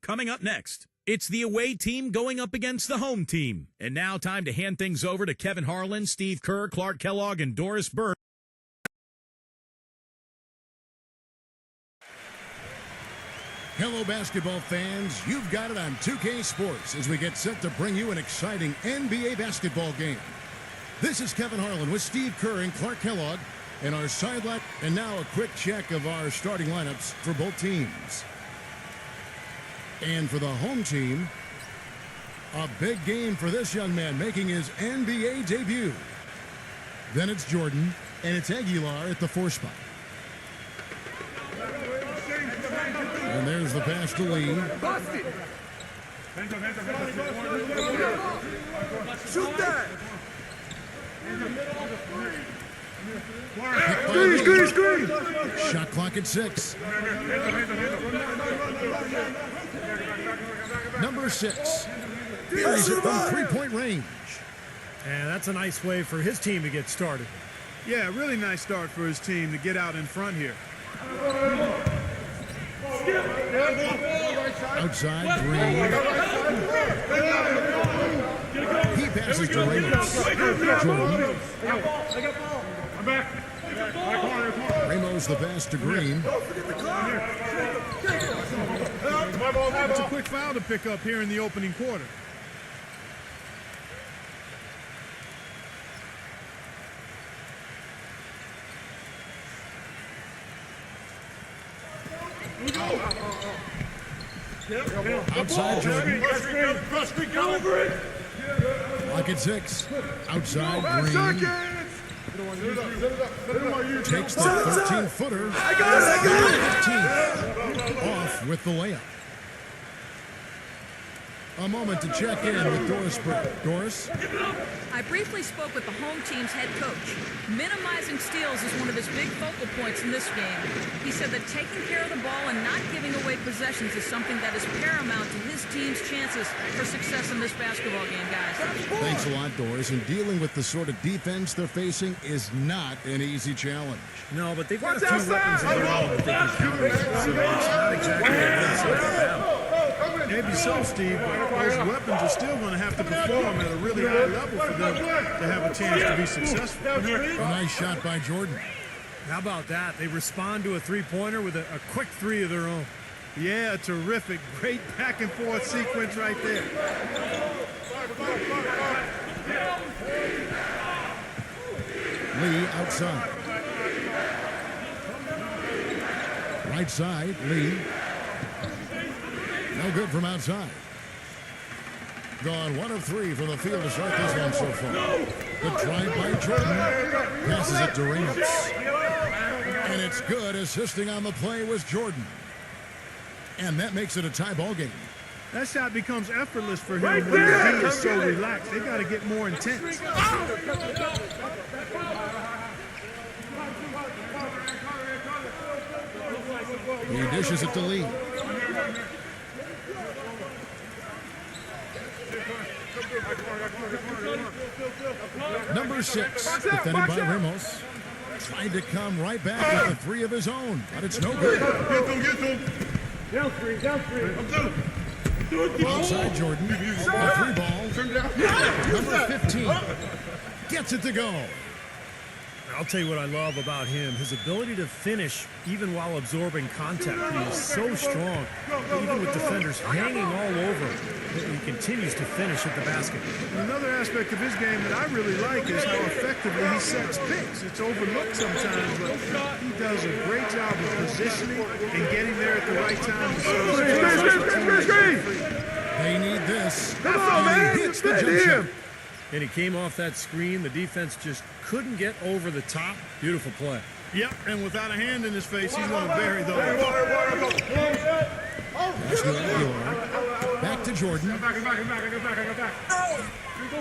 Coming up next, it's the away team going up against the home team. And now time to hand things over to Kevin Harlan, Steve Kerr, Clark Kellogg, and Doris Burke. Hello, basketball fans. You've got it on 2K Sports as we get set to bring you an exciting NBA basketball game. This is Kevin Harlan with Steve Kerr and Clark Kellogg and our sideline. And now a quick check of our starting lineups for both teams. And for the home team, a big game for this young man making his NBA debut. Then it's Jordan, and it's Aguilar at the 4 spot. And there's the pass to Lee. Shoot that! Screen! Shot clock at 6. Number 6. Buries it from three-point range. And that's a nice way for his team to get started. Yeah, really nice start for his team to get out in front here. Outside, Green. He passes to Ramos. Jordan. Ramos the pass to Green. It's a quick foul to pick up here in the opening quarter. Outside, Jordan. Clock at 6. Outside, Green. Takes the 13-footer. I got it! Off with the layup. A moment to check in with Doris Burke. Doris? I briefly spoke with the home team's head coach. Minimizing steals is one of his big focal points in this game. He said that taking care of the ball and not giving away possessions is something that is paramount to his team's chances for success in this basketball game, guys. Thanks a lot, Doris. And dealing with the sort of defense they're facing is not an easy challenge. No, but they've got a few weapons of their own that they can counter. So it's not exactly a one-sided battle. Maybe so, Steve, but those weapons are still going to have to perform at a really high level for them to have a chance to be successful. A nice shot by Jordan. How about that? They respond to a three-pointer with a quick three of their own. Yeah, terrific. Great back-and-forth sequence right there. Lee outside. Right side, Lee. No good from outside. Gone 1 of 3 from the field to start this one so far. The drive by Jordan. Passes it to Ramos. And it's good. Assisting on the play was Jordan. And that makes it a tie ball game. That shot becomes effortless for him when his D is so relaxed. They got to get more intense. He dishes it to Lee. Number 6, defended by Ramos. Tried to come right back with a 3 of his own, but it's no good. Down three. Outside Jordan, a 3 ball. Number 15 gets it to go. I'll tell you what I love about him, his ability to finish even while absorbing contact. He is so strong, even with defenders hanging all over him, he continues to finish at the basket. Another aspect of his game that I really like is how effectively he sets picks. It's overlooked sometimes, but he does a great job of positioning and getting there at the right time. They need this. That's all, man. He hits the jump shot. And he came off that screen. The defense just couldn't get over the top. Beautiful play. Yep, and without a hand in his face, he's going to bury those. Pass to Aguilar. Back to Jordan. Go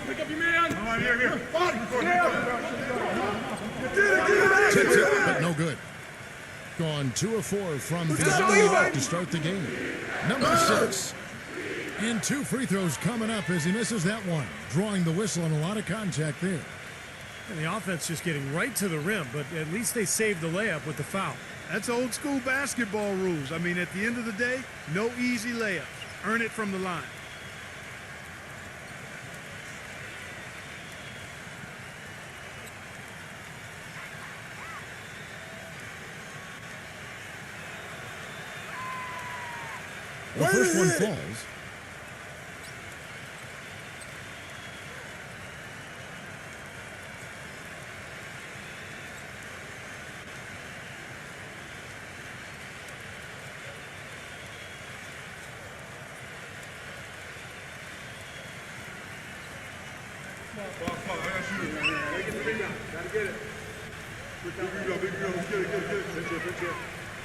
pick up your man. Here. Tips it, but no good. Gone 2 of 4 from beyond to start the game. Number 6. And 2 free throws coming up as he misses that one. Drawing the whistle and a lot of contact there. And the offense just getting right to the rim, but at least they saved the layup with the foul. That's old school basketball rules. I mean, at the end of the day, no easy layups. Earn it from the line. The first one falls.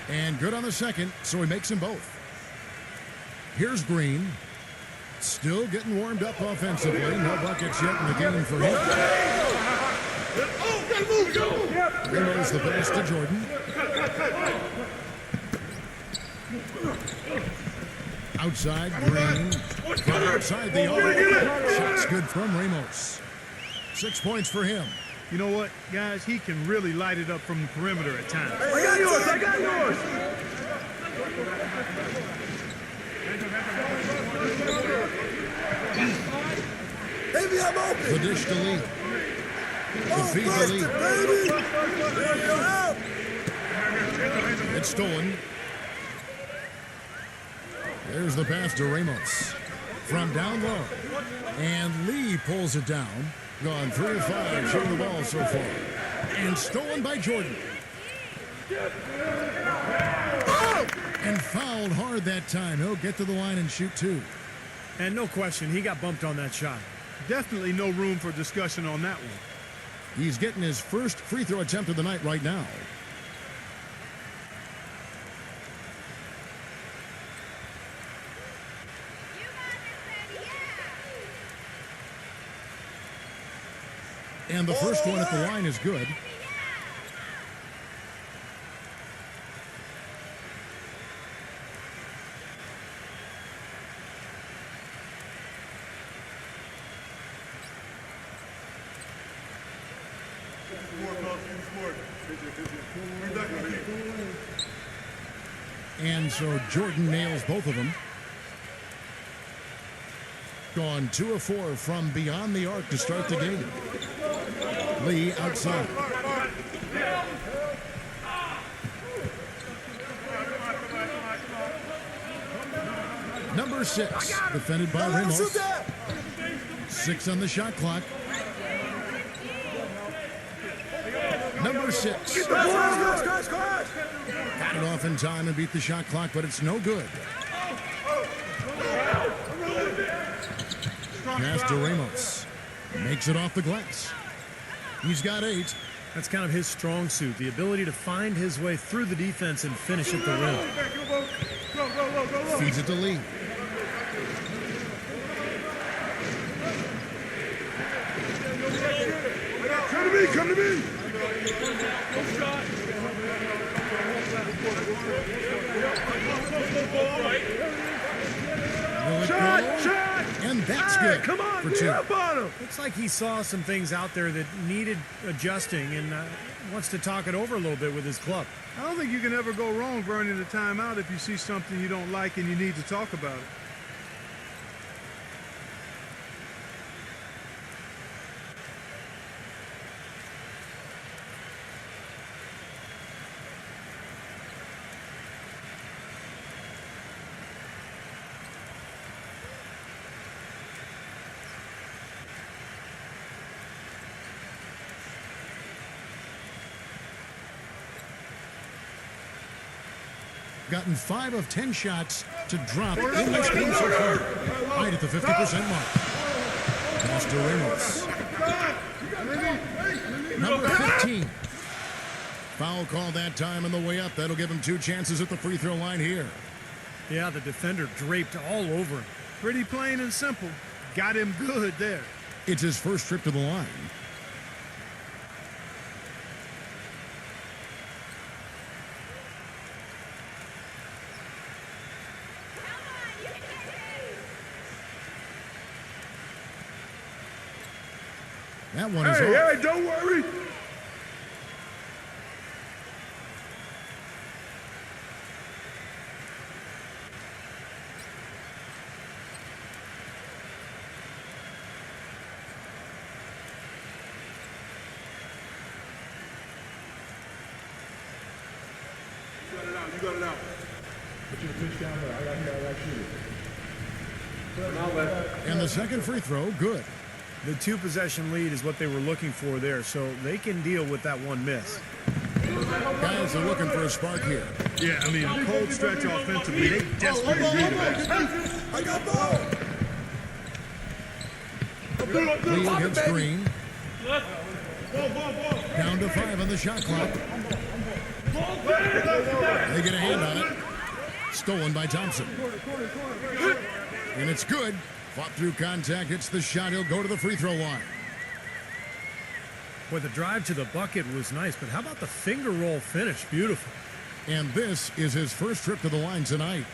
And good on the second, so he makes them both. Here's Green. Still getting warmed up offensively. No buckets yet in the game for him. Removes the pass to Jordan. Outside, Green. From outside the arc. Shot's good from Ramos. 6 points for him. You know what, guys? He can really light it up from the perimeter at times. I got yours. I got yours. Baby, I'm open. The dish to Lee. To feed the lead. It's stolen. There's the pass to Ramos. From down low. And Lee pulls it down. Gone 3 of 5 shooting the ball so far. And stolen by Jordan. And fouled hard that time. He'll get to the line and shoot 2. And no question, he got bumped on that shot. Definitely no room for discussion on that one. He's getting his first free throw attempt of the night right now. And the first one at the line is good. And so Jordan nails both of them. Gone 2 of 4 from beyond the arc to start the game. Lee outside. Number 6, defended by Ramos. 6 on the shot clock. Number 6. Got it off in time and beat the shot clock, but it's no good. Pass to Ramos. Makes it off the glass. He's got 8. That's kind of his strong suit, the ability to find his way through the defense and finish at the rim. Feeds it to Lee. Come to me, come to me. Shot! And that's good. Come on, for be 2. up on him. Looks like he saw some things out there that needed adjusting and wants to talk it over a little bit with his club. I don't think you can ever go wrong burning the timeout if you see something you don't like and you need to talk about it. Gotten 5 of 10 shots to drop in this game so far. Right at the 50% mark. Pass to Ramos. Number 15. Foul call that time on the way up. That'll give him 2 chances at the free throw line here. Yeah, the defender draped all over him. Pretty plain and simple. Got him good there. It's his first trip to the line. That one is off. Hey, don't worry. You got it out. And the second free throw, good. The 2-possession lead is what they were looking for there, so they can deal with that one miss. Guys are looking for a spark here. Yeah, I mean, cold stretch offensively. They desperately need it. I got ball. Lee against Green. Down to 5 on the shot clock. They get a hand on it. Stolen by Thompson. And it's good. Fought through contact, hits the shot. He'll go to the free throw line. Boy, the drive to the bucket was nice, but how about the finger roll finish? Beautiful. And this is his first trip to the line tonight.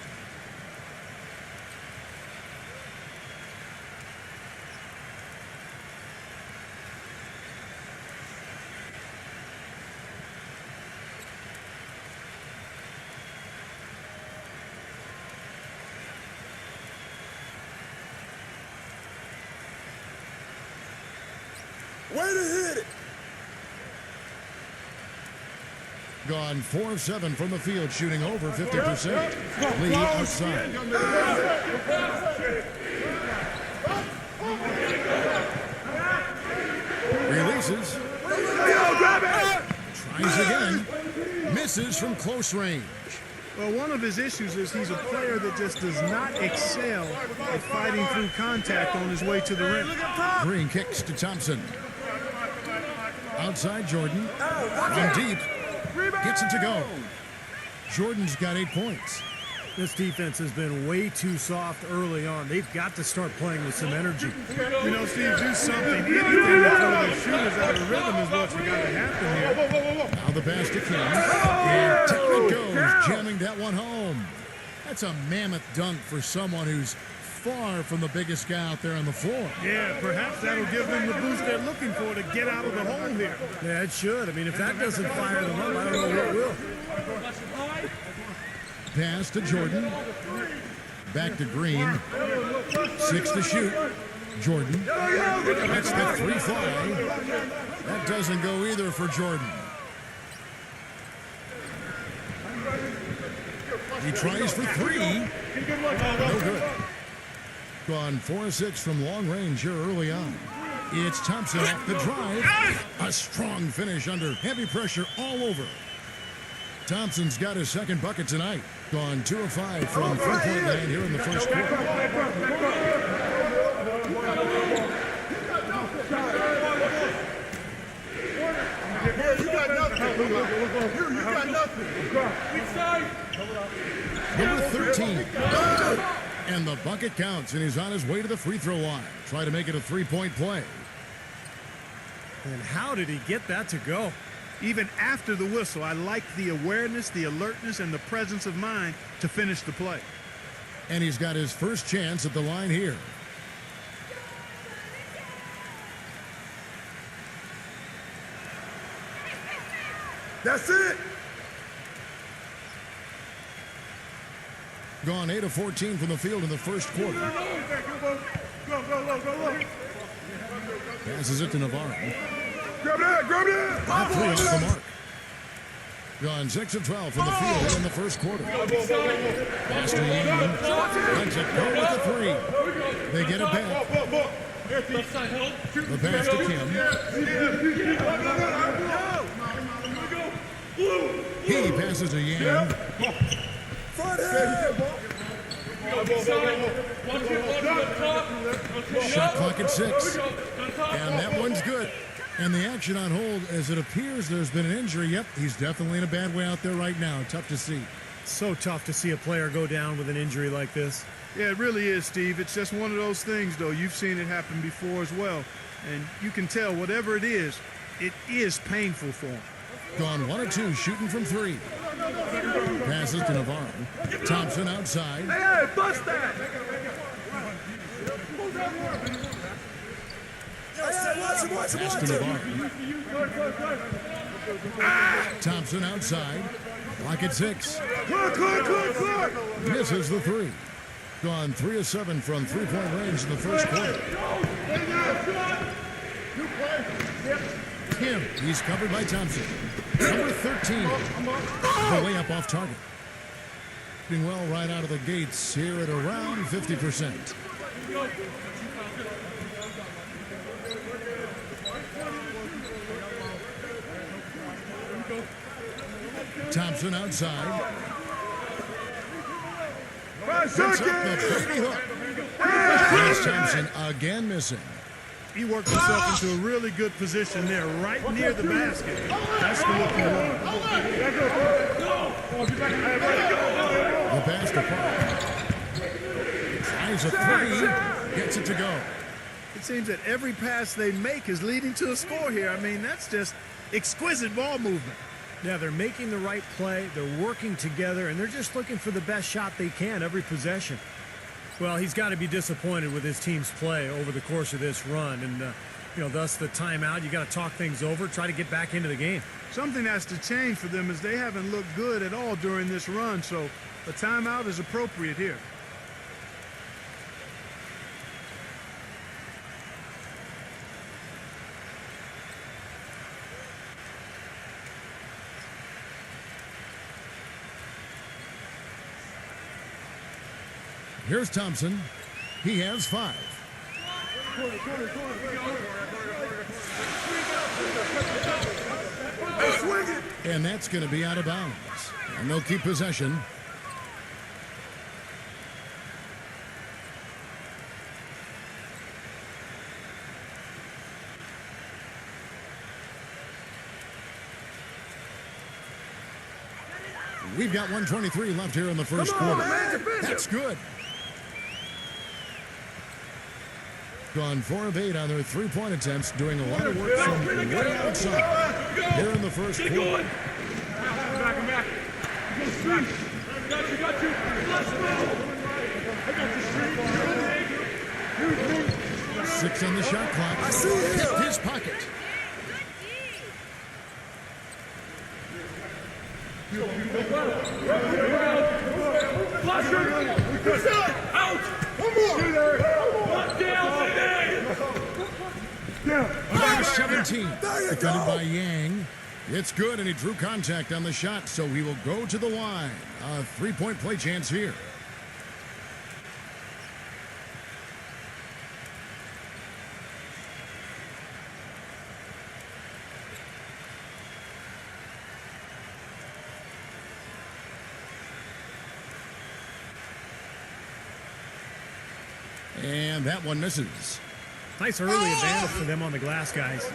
Way to hit it. Gone 4 of 7 from the field, shooting over 50%. Lee outside. Releases. Tries again. Misses from close range. Well, one of his issues is he's a player that just does not excel at fighting through contact on his way to the rim. Green kicks to Thompson. Outside Jordan. On deep. Gets it to go. Jordan's got 8 points. This defense has been way too soft early on. They've got to start playing with some energy. You know, Steve, do something. Anything to throw those shooters out of rhythm is what's got to happen here. Now the pass to Kim. And down it goes, jamming that one home. That's a mammoth dunk for someone who's far from the biggest guy out there on the floor. Yeah, perhaps that'll give them the boost they're looking for to get out of the hole here. Yeah, it should. I mean, if that doesn't fire them up, I don't know what will. Pass to Jordan. Back to Green. 6 to shoot. Jordan. That's the 3 fly. That doesn't go either for Jordan. He tries for 3. No good. Gone 4 of 6 from long range here early on. It's Thompson off the drive. A strong finish under heavy pressure all over. Thompson's got his second bucket tonight. Gone 2 of 5 from three-point line here in the first quarter. Number 13. And the bucket counts, and he's on his way to the free throw line. Try to make it a 3-point play. And how did he get that to go? Even after the whistle, I like the awareness, the alertness, and the presence of mind to finish the play. And he's got his first chance at the line here. That's it. Gone 8 of 14 from the field in the first quarter. Passes it to Navarro. Grab that, grab that. That 3 off the mark. Gone 6 of 12 from the field in the first quarter. Pass to Yang. Lets it go with the 3. They get it back. The pass to Kim. He passes to Yang. Front head. Shot clock at 6. And that one's good. And the action on hold, as it appears there's been an injury. Yep, he's definitely in a bad way out there right now. Tough to see. So tough to see a player go down with an injury like this. Yeah, it really is, Steve. It's just one of those things, though. You've seen it happen before as well. And you can tell whatever it is painful for him. Gone 1 of 2, shooting from 3. Passes to Navarro. Thompson outside. Hey, bust that. Watch Pass to Navarro. Thompson outside. Clock at 6. Clock. Misses the 3. Gone 3 of 7 from three-point range in the first quarter. Kim, he's covered by Thompson. Number 13. The layup off target. Doing well right out of the gates here at around 50%. Thompson outside. Puts up the baby hook. Gilas Thompson again missing. He worked himself into a really good position there, right near the basket. That's the look you want. The pass to Park. Tries a three. Gets it to go. It seems that every pass they make is leading to a score here. I mean, that's just exquisite ball movement. Yeah, they're making the right play, they're working together, and they're just looking for the best shot they can every possession. Well, he's got to be disappointed with his team's play over the course of this run, and thus the timeout. You got to talk things over, try to get back into the game. Something has to change for them as they haven't looked good at all during this run, so a timeout is appropriate here. Here's Thompson. He has 5. And that's going to be out of bounds. And they'll keep possession. We've got 1:23 left here in the first quarter. That's good. Gone 4 of 8 on their 3-point attempts, doing a lot of work from way outside here in the first quarter. 6 on the shot clock. I see it. His pocket. Out! One more! Number 17, defended by Yang. It's good, and he drew contact on the shot, so he will go to the line. A 3-point play chance here. And that one misses. Nice early advantage for them on the glass, guys.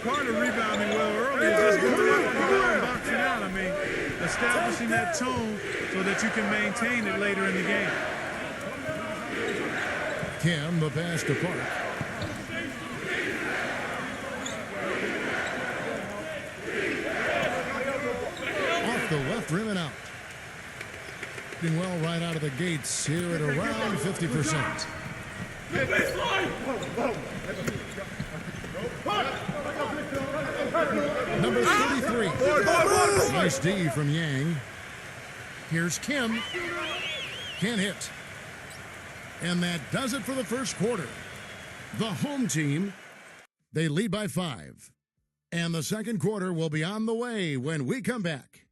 Part of rebounding well early is just going up and boxing out. I mean, establishing that tone so that you can maintain it later in the game. Kim, the pass to Park. Off the left rim and out. Doing well right out of the gates here at around 50%. Number 33. Nice D from Yang. Here's Kim. Can't hit. And that does it for the first quarter. The home team, they lead by 5. And the second quarter will be on the way when we come back.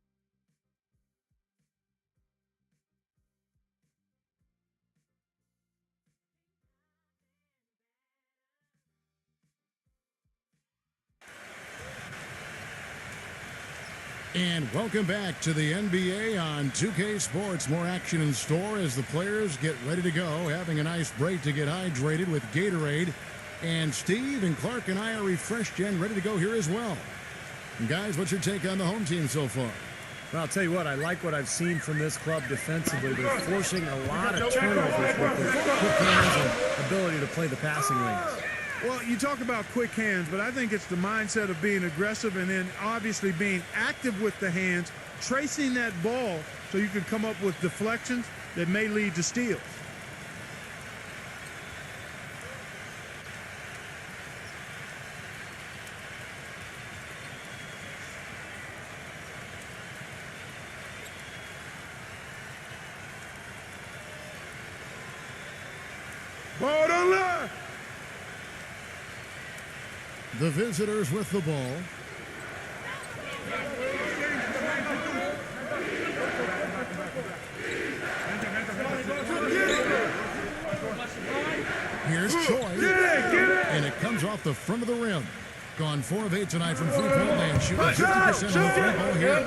And welcome back to the NBA on 2K Sports. More action in store as the players get ready to go. Having a nice break to get hydrated with Gatorade. And Steve and Clark and I are refreshed and ready to go here as well. And guys, what's your take on the home team so far? Well, I'll tell you what, I like what I've seen from this club defensively. They're forcing a lot of turnovers with their quick hands and ability to play the passing lanes. Well, you talk about quick hands, but I think it's the mindset of being aggressive and then obviously being active with the hands, tracing that ball so you can come up with deflections that may lead to steals. Ball on left. The visitors with the ball. Choi. And it comes off the front of the rim. Gone 4 of 8 tonight from three-point land, shooting 50% on the three ball here.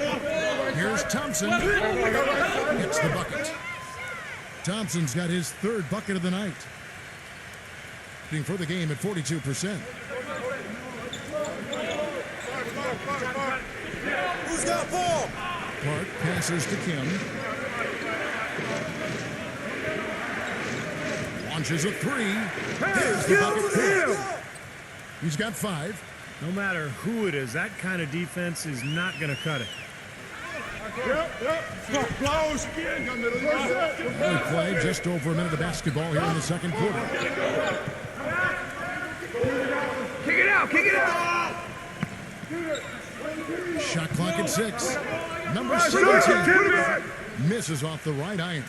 Here's Thompson. Hits the bucket. Thompson's got his third bucket of the night. Being for the game at 42%. Who's got ball? Clark passes to Kim. Launches a three. There's the bucket. He's got 5. No matter who it is, that kind of defense is not going to cut it. Blows. We play just over a minute of basketball here in the second quarter. Kick it out. Kick it out. Shot clock at 6. Number 17 misses off the right iron.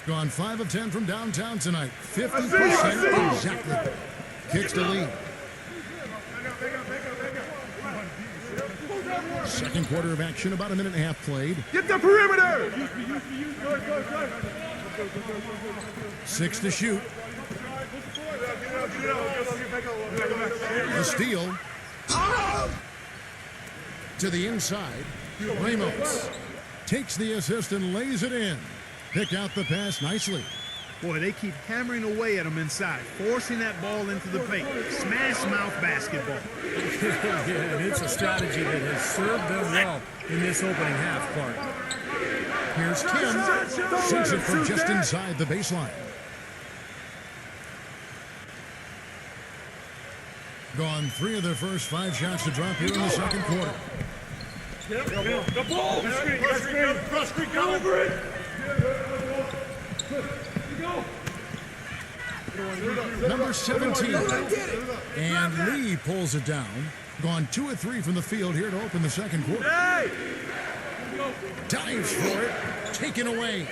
Gone 5 of 10 from downtown tonight. 50% exactly. Kicks to Lee. Second quarter of action, about a minute and a half played. Get the perimeter. 6 to shoot. The steal. To the inside. Ramos takes the assist and lays it in. Picked out the pass nicely. Boy, they keep hammering away at him inside, forcing that ball into the paint. Smash mouth basketball. Yeah, and it's a strategy that has served them well in this opening half, Clark. Here's Kim. Shoots it from just inside the baseline. Gone 3 of their first 5 shots to drop here in the second quarter. The ball. Cross screen. Go over it. Number 17. And Lee pulls it down. Gone 2 of 3 from the field here to open the second quarter. Dives for it. Taken away.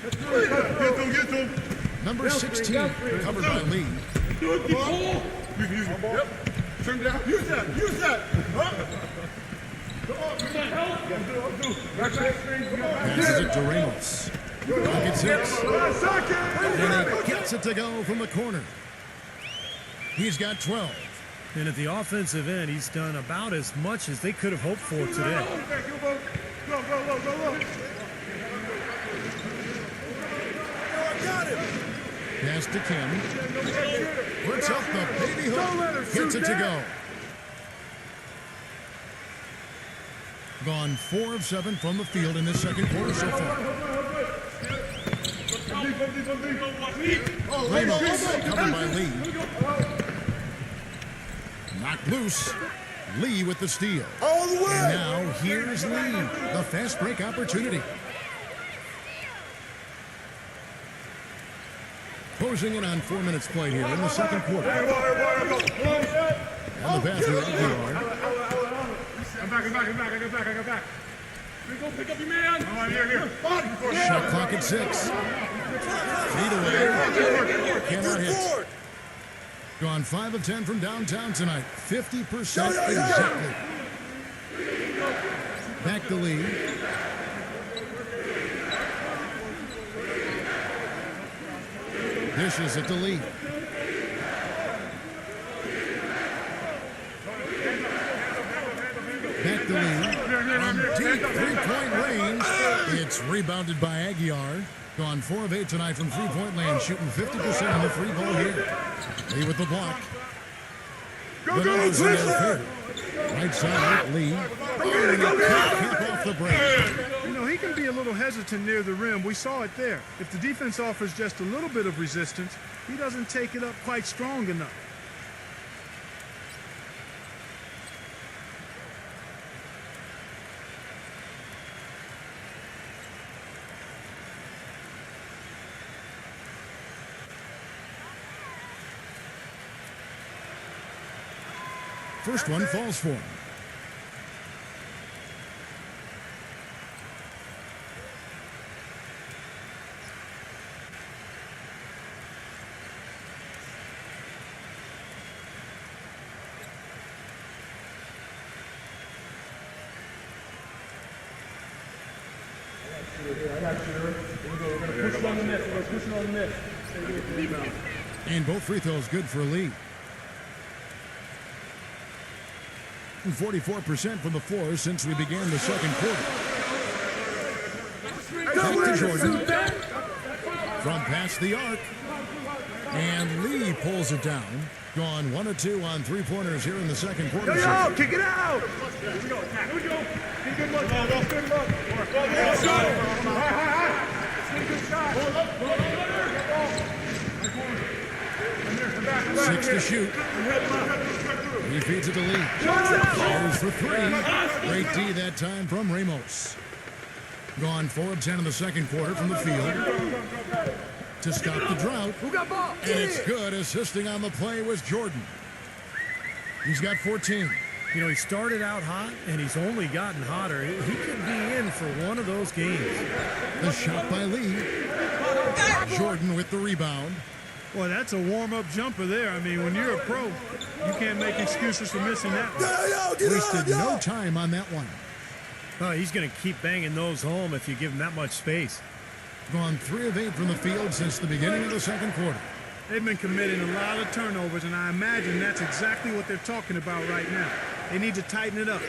Get to him. Number 16. Covered by Lee. Yep. Turn down. Use that. Passes it to Ramos. Bucket 6. And he gets it to go from the corner. He's got 12. And at the offensive end, he's done about as much as they could have hoped for today. Pass to Kim. Puts up the baby hook. Gets it to go. Gone 4 of 7 from the field in this second quarter so far. Ramos covered by Lee. Knocked loose. Lee with the steal. And now here's Lee. The fast break opportunity. Closing in on 4 minutes played here in the second quarter. And the pass to Aguilar. I'm back. I got back. Go pick up your man. Here. Shot clock at 6. Feet away. Cannot hit. Gone 5 of 10 from downtown tonight. 50% exactly. Back to Lee. Dishes it to Lee. Back to Lee. From deep three-point range. It's rebounded by Aguilar. Gone 4 of 8 tonight from three-point land, shooting 50% on the free ball here. Lee with the block. Right side, Lee. And a kick off the break. You know, he can be a little hesitant near the rim. We saw it there. If the defense offers just a little bit of resistance, he doesn't take it up quite strong enough. First one falls for him. And both free throws good for Lee. 44% from the floor since we began the second quarter. Back to Jordan. From past the arc. And Lee pulls it down. Gone 1 of 2 on three-pointers here in the second quarter. Kick it out! Kick it out! Here we go. Good look. Good look. Let's go. Good shot. 6 to shoot. He feeds it to Lee. Goes for 3. Great D that time from Ramos. Gone 4 of 10 in the second quarter from the field. To stop the drought. And it's good. Assisting on the play was Jordan. He's got 14. You know, he started out hot, and he's only gotten hotter. He could be in for one of those games. The shot by Lee. Jordan with the rebound. Well, that's a warm-up jumper there. I mean, when you're a pro, you can't make excuses for missing that one. Wasted no time on that one. Oh, he's going to keep banging those home if you give him that much space. Gone 3 of 8 from the field since the beginning of the second quarter. They've been committing a lot of turnovers, and I imagine that's exactly what they're talking about right now. They need to tighten it up.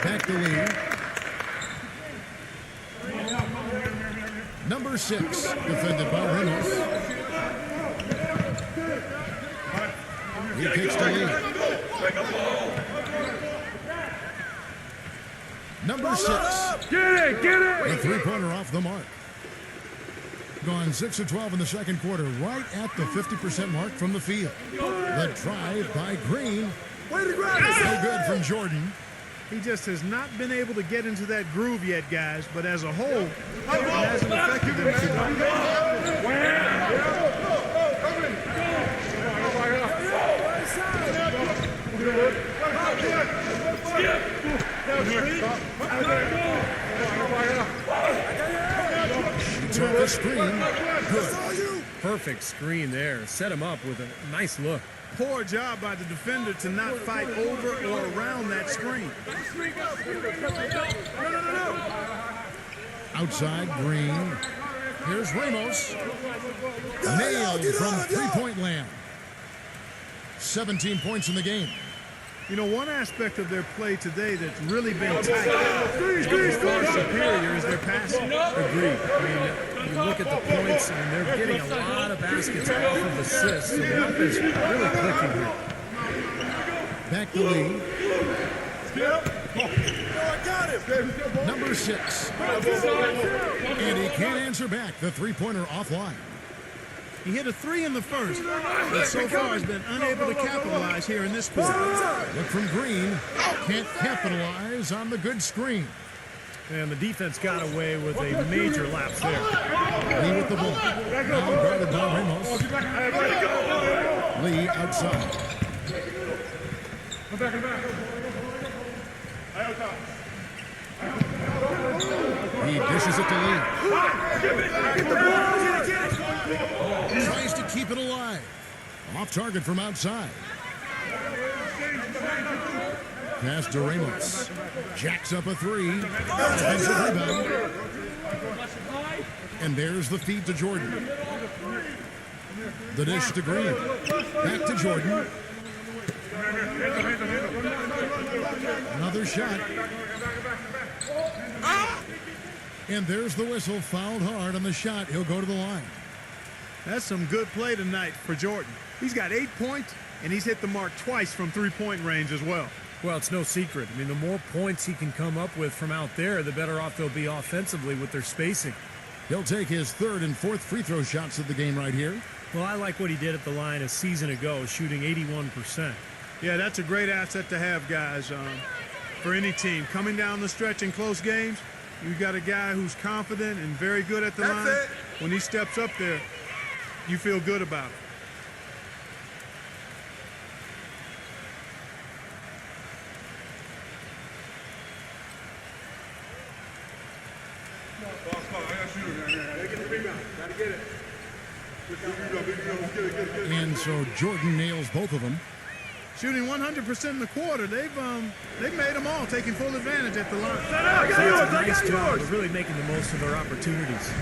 Back to Lee. Number 6, defended by Reynolds. He kicks to Lee. Number 6. Get it! The three-pointer off the mark. Gone 6 of 12 in the second quarter, right at the 50% mark from the field. The drive by Green. Way to grab it! So good from Jordan. He just has not been able to get into that groove yet, guys. But as a whole, it hasn't affected them too Shoots off the screen. Good. Perfect screen there. Set him up with a nice look. Poor job by the defender to not fight over or around that screen. Outside, Green. Here's Ramos. Nailed from three-point land. 17 points in the game. You know, one aspect of their play today that's really been tight and far superior is their passing. Agreed. I mean, you look at the points, and they're getting a lot of baskets off of assists. So the offense really clicking here. Back to Lee. Number 6. And he can't answer back. The three-pointer offline. He hit a 3 in the first, but so far has been unable to capitalize here in this quarter. Look from Green. Can't capitalize on the good screen. And the defense got away with a major lapse there. Lee with the ball. Now guarded by Ramos. Lee outside. He dishes it to Lee. Tries to keep it alive. Off target from outside. Pass to Ramos. Jacks up a 3. Defensive rebound. And there's the feed to Jordan. The dish to Green. Back to Jordan. Another shot. And there's the whistle. Fouled hard on the shot. He'll go to the line. That's some good play tonight for Jordan. He's got 8 points, and he's hit the mark twice from three-point range as well. Well, it's no secret. I mean, the more points he can come up with from out there, the better off they'll be offensively with their spacing. He'll take his 3rd and 4th free throw shots of the game right here. Well, I like what he did at the line a season ago, shooting 81%. Yeah, that's a great asset to have, guys, for any team. Coming down the stretch in close games, You got a guy who's confident and very good at the line. When he steps up there, you feel good about it. And so Jordan nails both of them. Shooting 100% in the quarter. They've made them all, taking full advantage at the line. That's a nice job of really making the most of their opportunities.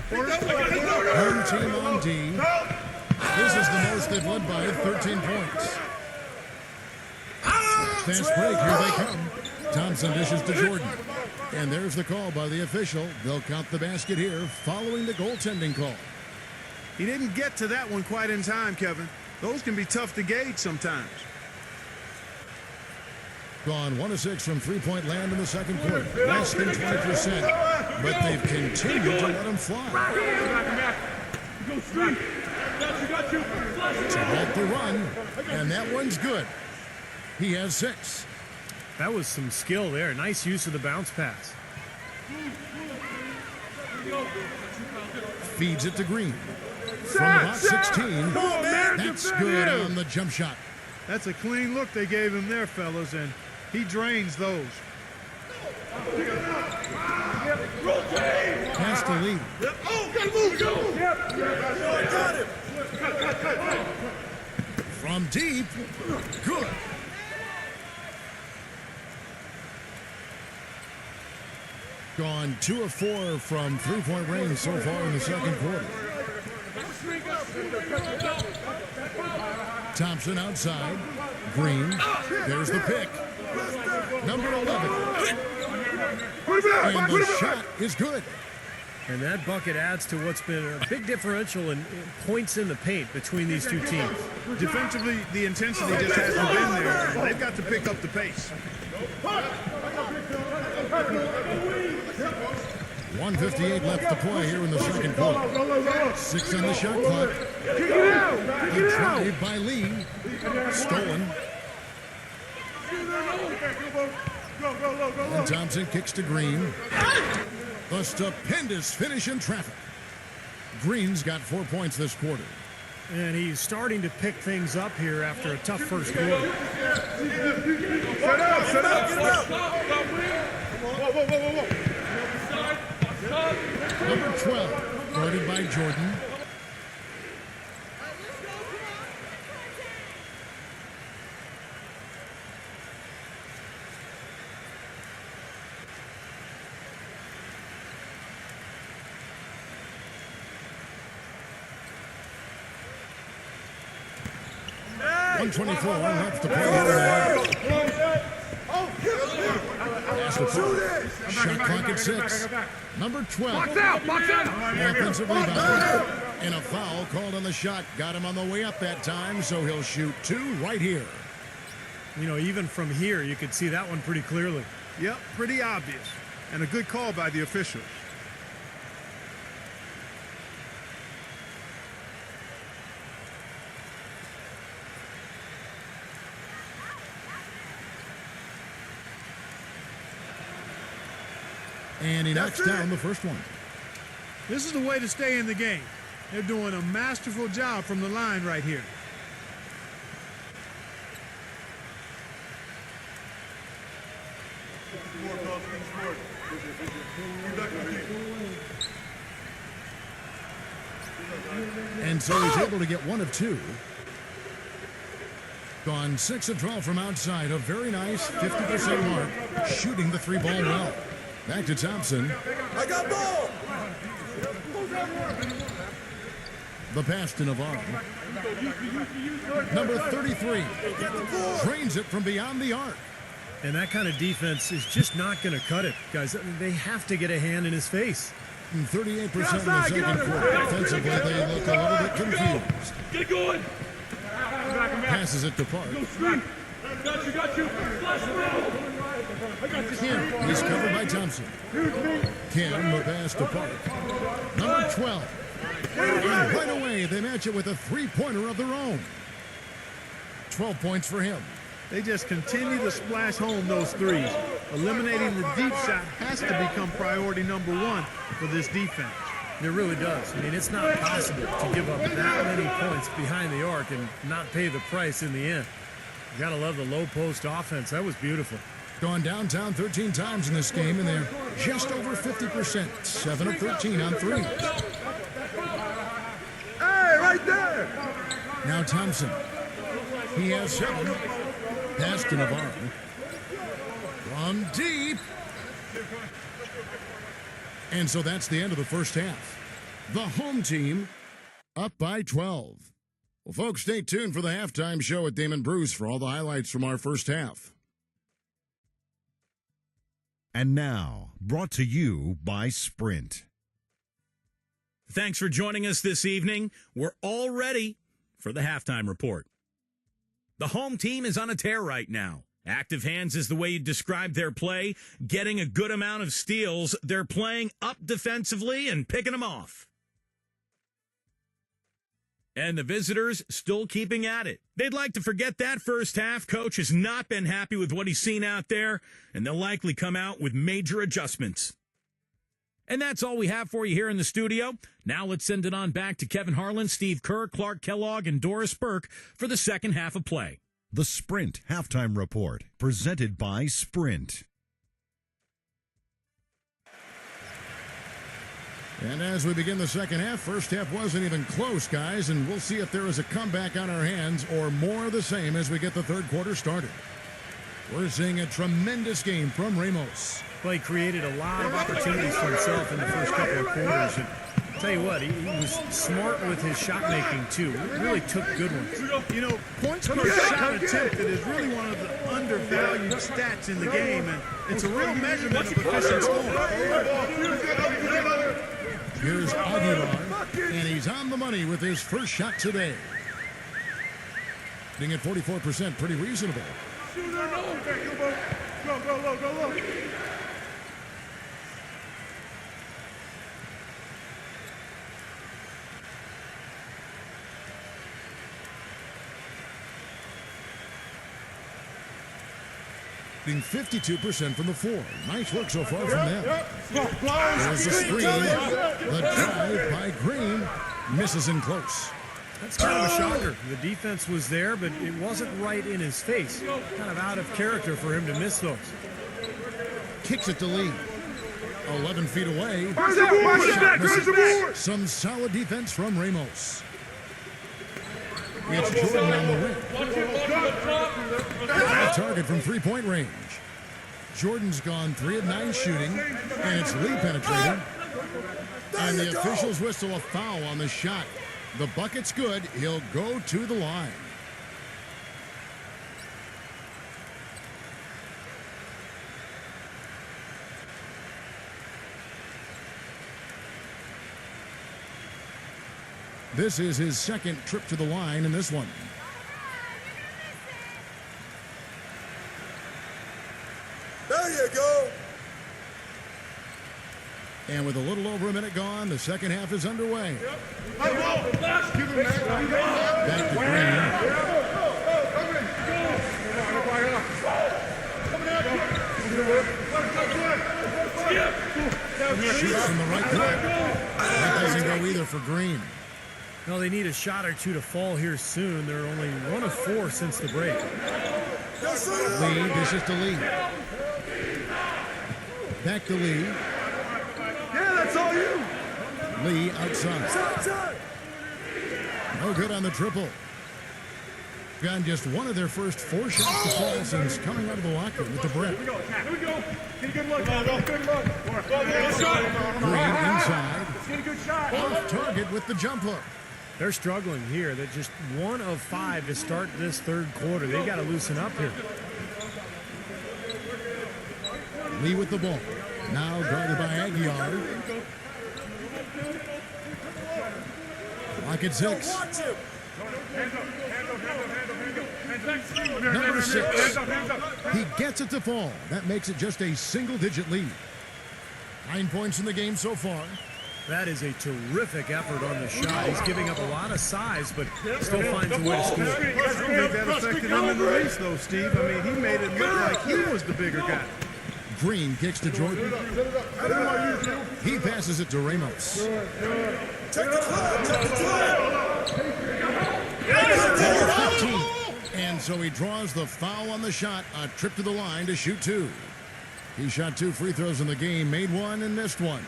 Home team on D. This is the most they've led by 13 points. Fast break, here they come. Thompson dishes to Jordan. And there's the call by the official. They'll count the basket here following the goaltending call. He didn't get to that one quite in time, Kevin. Those can be tough to gauge sometimes. Gone 1 of 6 from three-point land in the second quarter. Less than 20%. But they've continued to let them fly. To halt the run. And that one's good. He has 6. That was some skill there. Nice use of the bounce pass. Feeds it to Green. From about 16. That's good on the jump shot. That's a clean look they gave him there, fellas, and he drains those. Pass to lead. From deep. Good. Gone 2 of 4 from three-point range so far in the second quarter. Thompson outside. Green. There's the pick. Number 11. And the shot is good. And that bucket adds to what's been a big differential in points in the paint between these two teams. Defensively, the intensity just hasn't been there. They've got to pick up the pace. 1:58 left to play here in the second quarter. 6 on the shot clock. A drive by Lee. Stolen. And Thompson kicks to Green. A stupendous finish in traffic. Green's got 4 points this quarter. And he's starting to pick things up here after a tough first quarter. Set up. Number 12, guarded by Jordan. .124 left to play. Shot clock at 6. Number 12. Box out. Offensive rebound. And a foul called on the shot. Got him on the way up that time, so he'll shoot 2 right here. You know, even from here, you could see that one pretty clearly. Yep, pretty obvious. And a good call by the officials. And he knocks down the first one. This is the way to stay in the game. They're doing a masterful job from the line right here. And so he's able to get 1 of 2. Gone 6 of 12 from outside. A very nice 50% mark. Shooting the 3-ball well. Back to Thompson. I got ball. The pass to Navarro. Number 33. Drains it from beyond the arc. And that kind of defense is just not going to cut it, guys. They have to get a hand in his face. 38% in the second quarter. Defensively, they look a little bit confused. Get going. Passes it to Park. Got you. Kim, he's covered by Thompson. Kim, the pass to Park. Number 12. And right away, they match it with a three-pointer of their own. 12 points for him. They just continue to splash home those threes. Eliminating the deep shot has to become priority number one for this defense. It really does. I mean, it's not possible to give up that many points behind the arc and not pay the price in the end. You got to love the low post offense. That was beautiful. Gone downtown 13 times in this game, and they're just over 50%. 7 of 13 on threes. Hey, right there. Now Thompson. He has 7. Pass to Navarro. From deep. And so that's the end of the first half. The home team up by 12. Well, folks, stay tuned for the halftime show at Damon Bruce for all the highlights from our first half. And now, brought to you by Sprint. Thanks for joining us this evening. We're all ready for the halftime report. The home team is on a tear right now. Active hands is the way you describe their play, getting a good amount of steals. They're playing up defensively and picking them off. And the visitors still keeping at it. They'd like to forget that first half. Coach has not been happy with what he's seen out there, and they'll likely come out with major adjustments. And that's all we have for you here in the studio. Now let's send it on back to Kevin Harlan, Steve Kerr, Clark Kellogg, and Doris Burke for the second half of play. The Sprint Halftime Report, presented by Sprint. And as we begin the second half, first half wasn't even close, guys, and we'll see if there is a comeback on our hands or more of the same as we get the third quarter started. We're seeing a tremendous game from Ramos. Well, he created a lot of opportunities for himself in the first couple of quarters. And I'll tell you what, he was smart with his shot making, too. He really took good ones. You know, points per shot attempted is really one of the undervalued stats in the game, and it's a real measurement of efficient scoring. Here's Aguilar, and he's on the money with his first shot today. Being at 44%, pretty reasonable. Go. Being 52% from the floor. Nice work so far from them. There's the screen. The drive by Green misses in close. That's kind of a shocker. The defense was there, but it wasn't right in his face. Kind of out of character for him to miss those. Kicks it to Lee. 11 feet away. Some solid defense from Ramos. It's Jordan on the wing. A target from three-point range. Jordan's gone 3 of 9 shooting, and it's Lee penetrating. And the officials whistle a foul on the shot. The bucket's good. He'll go to the line. This is his second trip to the line in this one. There you go. And with a little over a minute gone, the second half is underway. Back to Green. Shoots from the right corner. That doesn't go either for Green. No, they need a shot or two to fall here soon. They're only 1 of 4 since the break. Lee dishes to Lee. Back to Lee. Yeah, that's all you. Lee outside. No good on the triple. Gone just one of their first 4 shots to fall since coming out of the locker with the break. Here we go. Get a good look. Good look. Green inside. Get a good shot. Off target with the jump hook. They're struggling here. They're just 1 of 5 to start this third quarter. They got to loosen up here. Lee with the ball. Now guarded by Aguiar. Lock at 6. Number 6. He gets it to fall. That makes it just a single-digit lead. 9 points in the game so far. That is a terrific effort on the shot. He's giving up a lot of size, but still finds a way to score. I don't think that affected him in the race, though, Steve. I mean, he made it look like he was the bigger guy. Green kicks to Jordan. He passes it to Ramos. Take the And so he draws the foul on the shot. A trip to the line to shoot 2. He shot 2 free throws in the game, made 1 and missed 1.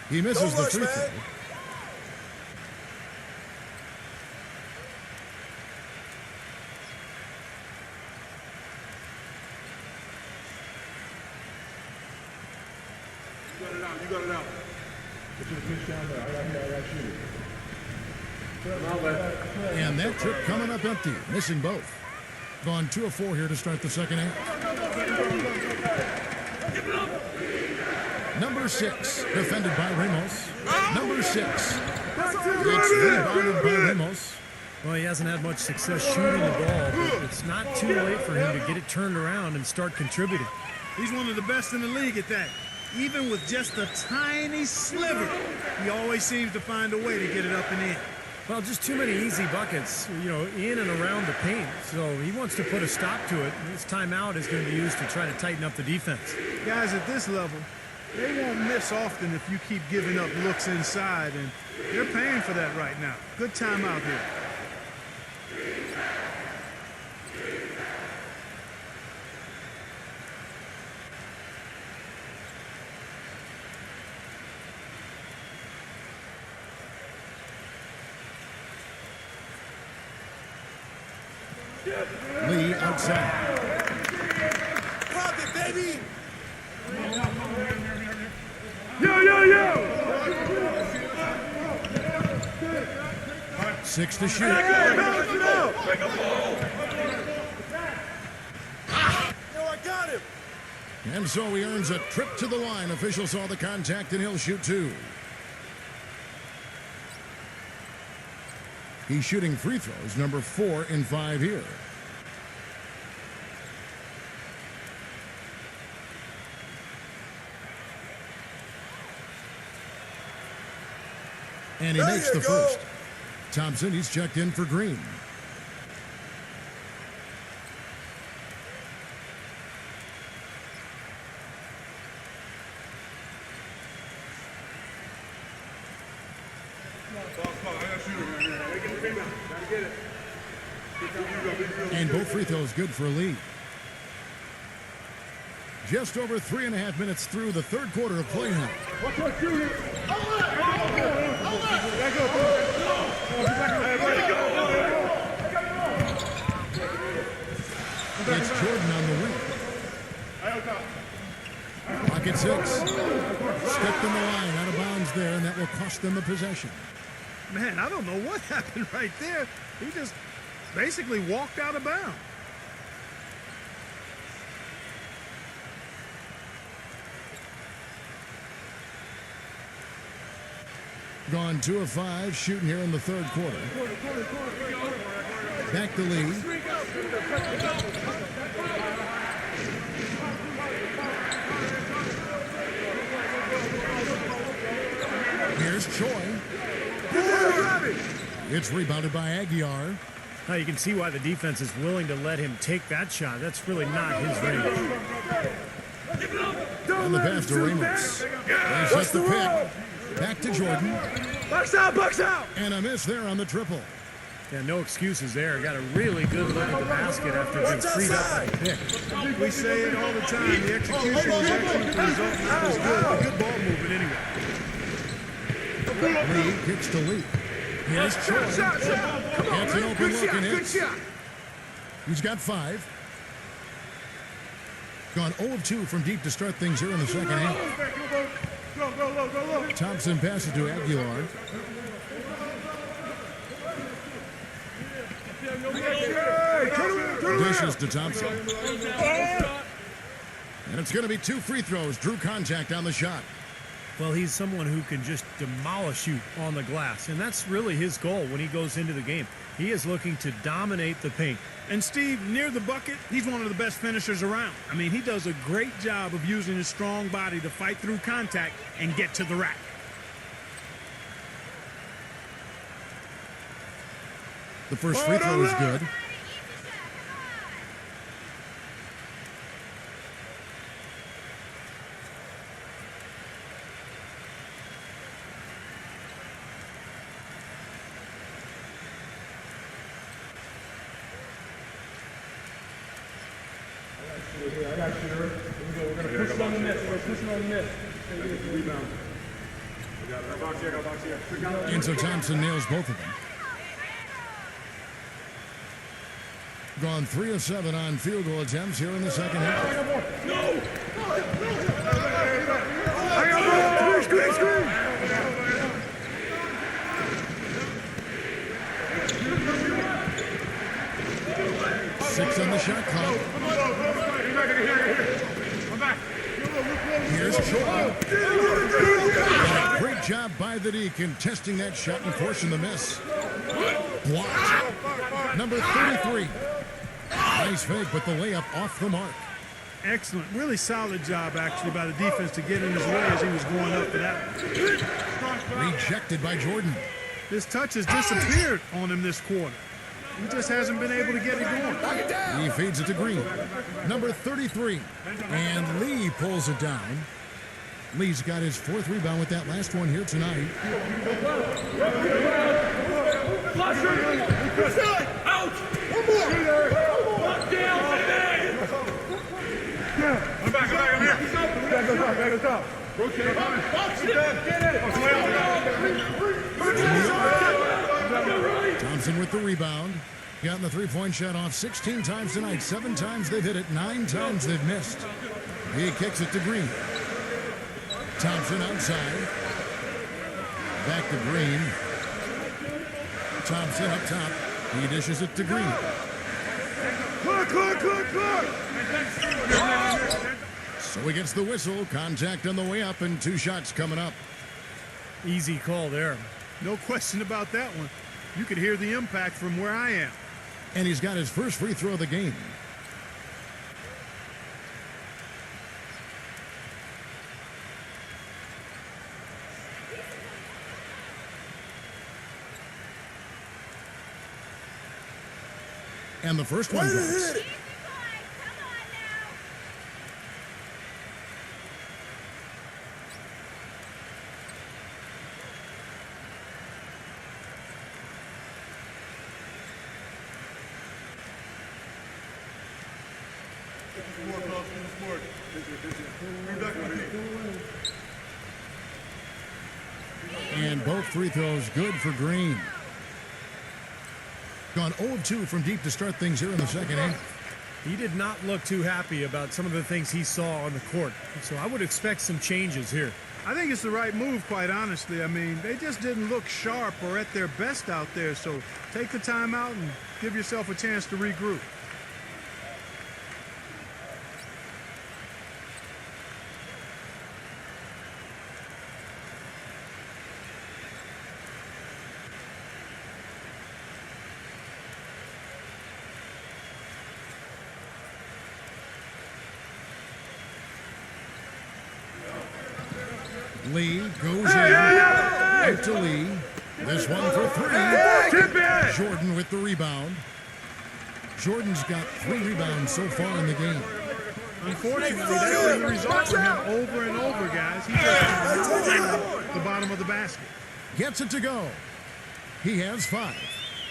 He misses the free throw. You got it out. And that trip coming up empty, missing both. Gone 2 of 4 here to start the second half. Number 6, defended by Ramos. Number 6. It's rebounded by Ramos. Well, he hasn't had much success shooting the ball, but it's not too late for him to get it turned around and start contributing. He's one of the best in the league at that. Even with just a tiny sliver, he always seems to find a way to get it up and in. Well, just too many easy buckets, in and around the paint. So he wants to put a stop to it. This timeout is going to be used to try to tighten up the defense. Guys at this level, they won't miss often if you keep giving up looks inside, and they're paying for that right now. Good timeout here. Lee outside. Pop it, baby. Yo. 6 to shoot. Yo, I got him. And so he earns a trip to the line. Official saw the contact and he'll shoot 2. He's shooting free throws, number 4 in 5 here. And he makes the first. Thompson, he's checked in for Green. And both free throws good for Lee. Just over 3.5 minutes through the third quarter of play now. It's Jordan on the wing. Pocket 6. Stepped in the line, out of bounds there, and that will cost them the possession. Man, I don't know what happened right there. He just basically walked out of bounds. Gone 2 of 5, shooting here in the third quarter. Back to Lee. Here's Choi. It's rebounded by Aguiar. Now you can see why the defense is willing to let him take that shot. That's really not his range. On the pass to Ramos. They set the pick. Back to Jordan. Box out. And a miss there on the triple. Yeah, no excuses there. Got a really good look at the basket after being freed up by a pick. We say it all the time. The execution was excellent. The result not as good. But good ball movement anyway. Lee kicks to Lee. Here's Choi. Gets an open look and hits. He's got 5. Gone 0 of 2 from deep to start things here in the second half. Thompson passes to Aguilar. Dishes to Thompson. And it's going to be 2 free throws. Drew contact on the shot. Well, he's someone who can just demolish you on the glass, and that's really his goal when he goes into the game. He is looking to dominate the paint. And Steve, near the bucket, he's one of the best finishers around. I mean, he does a great job of using his strong body to fight through contact and get to the rack. The first free throw is good. I got you. Here we go. We're going to push it on the net. We're pushing on the net. Rebound. We got box here. Go box here. And so Thompson nails both of them. Gone 3 of 7 on field goal attempts here in the second half. No! Screen! 6 on the shot clock. Here's Jordan. Great job by the D contesting that shot and forcing the miss. Blocked. Number 33. Nice fake, but the layup off the mark. Excellent. Really solid job, actually, by the defense to get in his way as he was going up for that one. Rejected by Jordan. His touch has disappeared on him this quarter. He just hasn't been able to get it going. He feeds it to Green. Number 33. And Lee pulls it down. Lee's got his 4th rebound with that last one here tonight. Out! One more! I'm back, I'm here. Back us up. Rotate. Thompson with the rebound. Gotten the 3-point shot off 16 times tonight. 7 times they've hit it. 9 times they've missed. He kicks it to Green. Thompson outside. Back to Green. Thompson up top. He dishes it to Green. So he gets the whistle. Contact on the way up and 2 shots coming up. Easy call there. No question about that one. You could hear the impact from where I am. And he's got his first free throw of the game. And the first one goes. And both free throws good for Green. Gone 0-2 from deep to start things here in the second half. He did not look too happy about some of the things he saw on the court. So I would expect some changes here. I think it's the right move, quite honestly. I mean, they just didn't look sharp or at their best out there. So take the time out and give yourself a chance to regroup. Lee goes in. Out to Lee. This one for 3. Jordan with the rebound. Jordan's got 3 rebounds so far in the game. Unfortunately, that's been the result for him over and over, guys. He just at the bottom of the basket. Gets it to go. He has 5.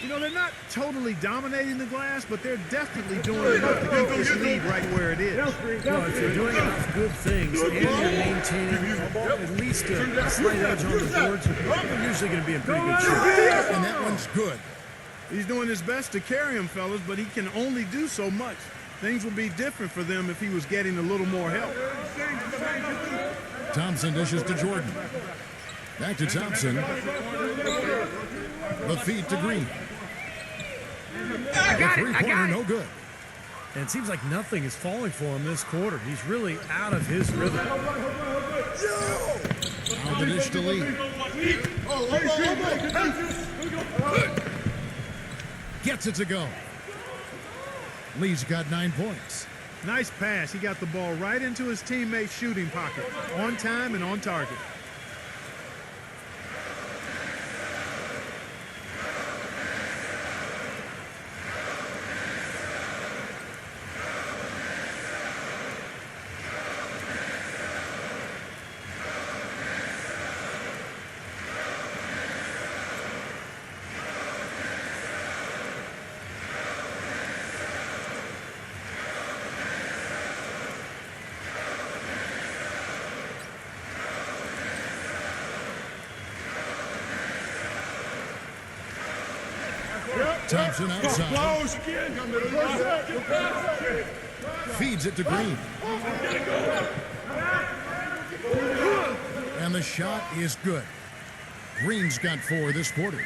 You know, they're not totally dominating the glass, but they're definitely doing enough to keep this lead right where it is. Well, if you're doing enough good things and you're maintaining at least a slight edge on the boards, you're usually going to be in pretty good shape. And that one's good. He's doing his best to carry him, fellas, but he can only do so much. Things would be different for them if he was getting a little more help. Thompson dishes to Jordan. Back to Thompson. The feed to Green. The three-pointer, no good. And it seems like nothing is falling for him this quarter. He's really out of his rhythm. Now the dish to Lee. Gets it to go. Lee's got 9 points. Nice pass. He got the ball right into his teammate's shooting pocket. On time and on target. Thompson outside. Feeds it to Green. And the shot is good. Green's got 4 this quarter.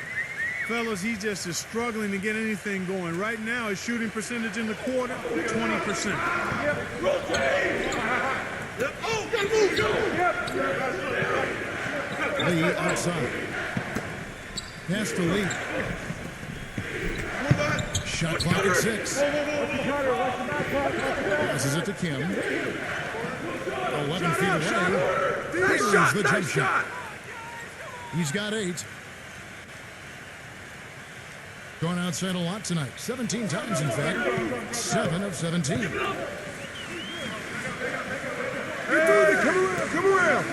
Fellas, he just is struggling to get anything going. Right now, his shooting percentage in the quarter, 20%. Lee outside. Pass to Lee. Shot clock at 6. Passes it to Kim. 11 feet away. There's the jump shot. He's got 8. Going outside a lot tonight. 17 times, in fact. 7 of 17. Come around.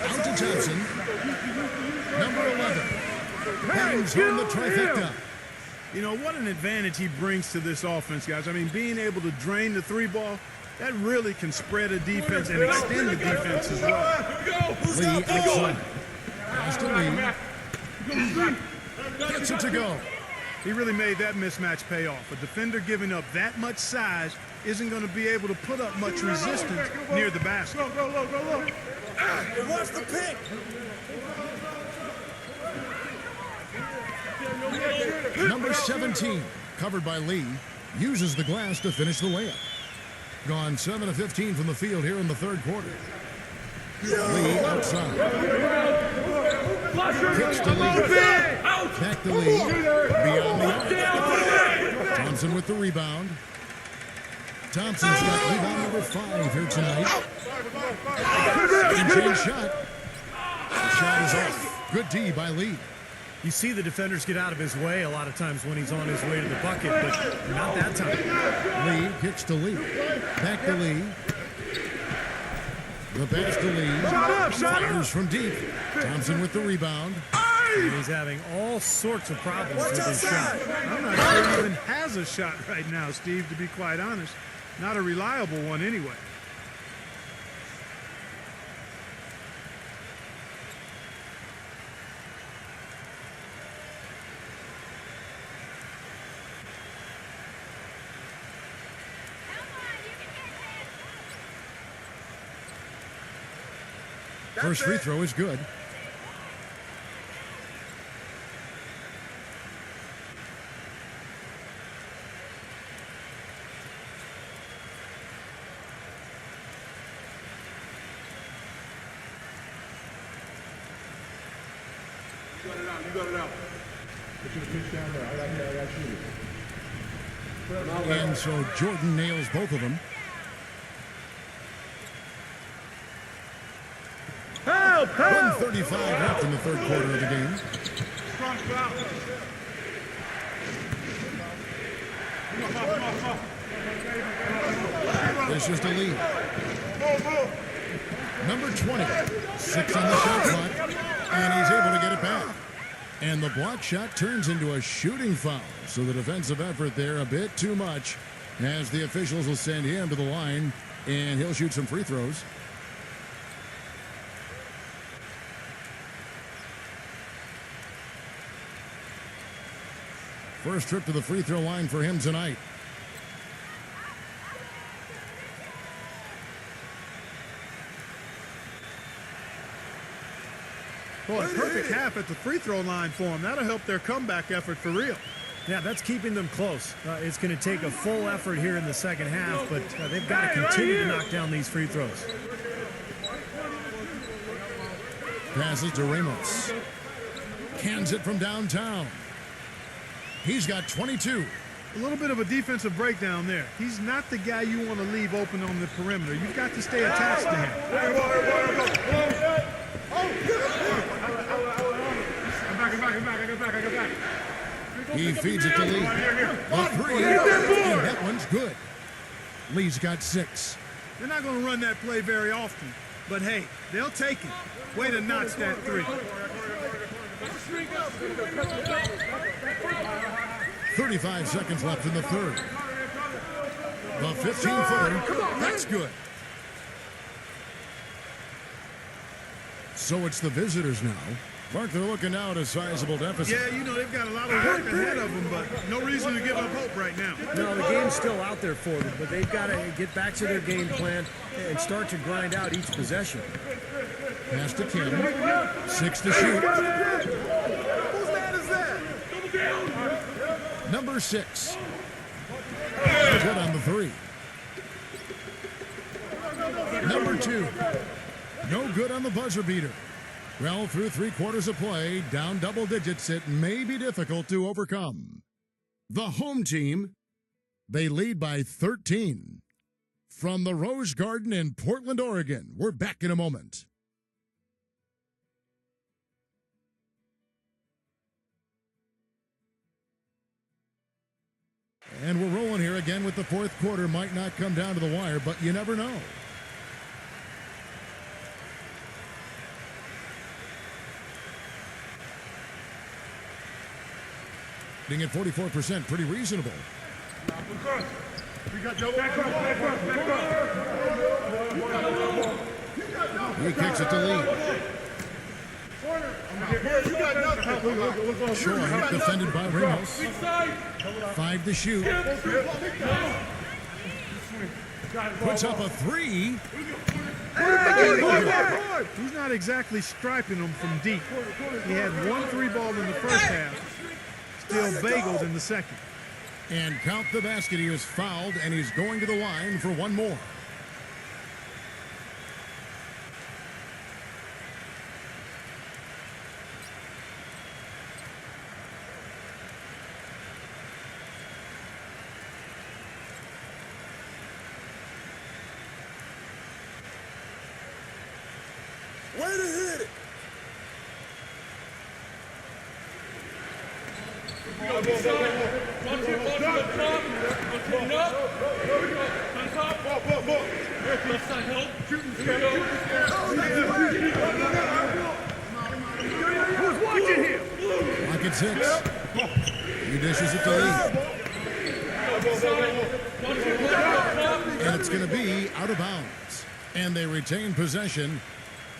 Out to Thompson. Number 11. Hangs home the trifecta. You know, what an advantage he brings to this offense, guys. I mean, being able to drain the 3-ball, that really can spread a defense and extend the defense as well. Lee outside. Pass to Lee. Gets it to go. He really made that mismatch pay off. A defender giving up that much size isn't going to be able to put up much resistance near the basket. Go. Watch the pick. Number 17, covered by Lee, uses the glass to finish the layup. Gone 7 of 15 from the field here in the third quarter. Lee outside. Kicks to Lee. Back to Lee. Beyond the arc. Thompson with the rebound. Thompson's got rebound number 5 here tonight. Second chance shot. The shot is off. Good D by Lee. You see the defenders get out of his way a lot of times when he's on his way to the bucket, but not that time. Lee kicks to Lee. Back to Lee. The pass to Lee. Fires from deep. Thompson with the rebound. And he's having all sorts of problems with his shot. I'm not sure he even has a shot right now, Steve, to be quite honest. Not a reliable one anyway. First free throw is good. You got it out. Put your pitch down there. I got you. And so Jordan nails both of them. Help! 1:35 left in the third quarter of the game. Strong foul. This is the lead. Number 20, 6 on the shot clock, and he's able to get it back. And the block shot turns into a shooting foul. So the defensive effort there a bit too much, as the officials will send him to the line, and he'll shoot some free throws. First trip to the free throw line for him tonight. Boy, perfect half at the free throw line for them. That'll help their comeback effort for real. Yeah, that's keeping them close. It's going to take a full effort here in the second half, but they've got to continue to knock down these free throws. Passes to Ramos. Cans it from downtown. He's got 22. A little bit of a defensive breakdown there. He's not the guy you want to leave open on the perimeter. You've got to stay attached to him. He feeds it to Lee. The three, and that one's good. Lee's got 6. They're not going to run that play very often, but hey, they'll take it. Way to notch that 3. 35 seconds left in the third. The 15-footer, that's good. So it's the visitors now. Clark, they're looking now at a sizable deficit. Yeah, you know, they've got a lot of work ahead of them, but no reason to give up hope right now. No, the game's still out there for them, but they've got to get back to their game plan and start to grind out each possession. Pass to Kim. 6 to shoot. Whose man is that? Number 6. Good on the 3. Number 2. No good on the buzzer beater. Well, through 3 quarters of play, down double digits, it may be difficult to overcome. The home team, they lead by 13. From the Rose Garden in Portland, Oregon, we're back in a moment. And we're rolling here again with the fourth quarter. Might not come down to the wire, but you never know. Being at 44%, pretty reasonable. He kicks it to Lee. Short, defended by Ramos. 5 to shoot. Puts up a 3. He's not exactly striping them from deep. He had 1 3 ball in the first half. Still bageled in the second. And count the basket. He is fouled, and he's going to the line for 1 more. Way to hit it. Who's watching him? Clock at 6. He dishes it to Lee. And it's going to be out of bounds. And they retain possession.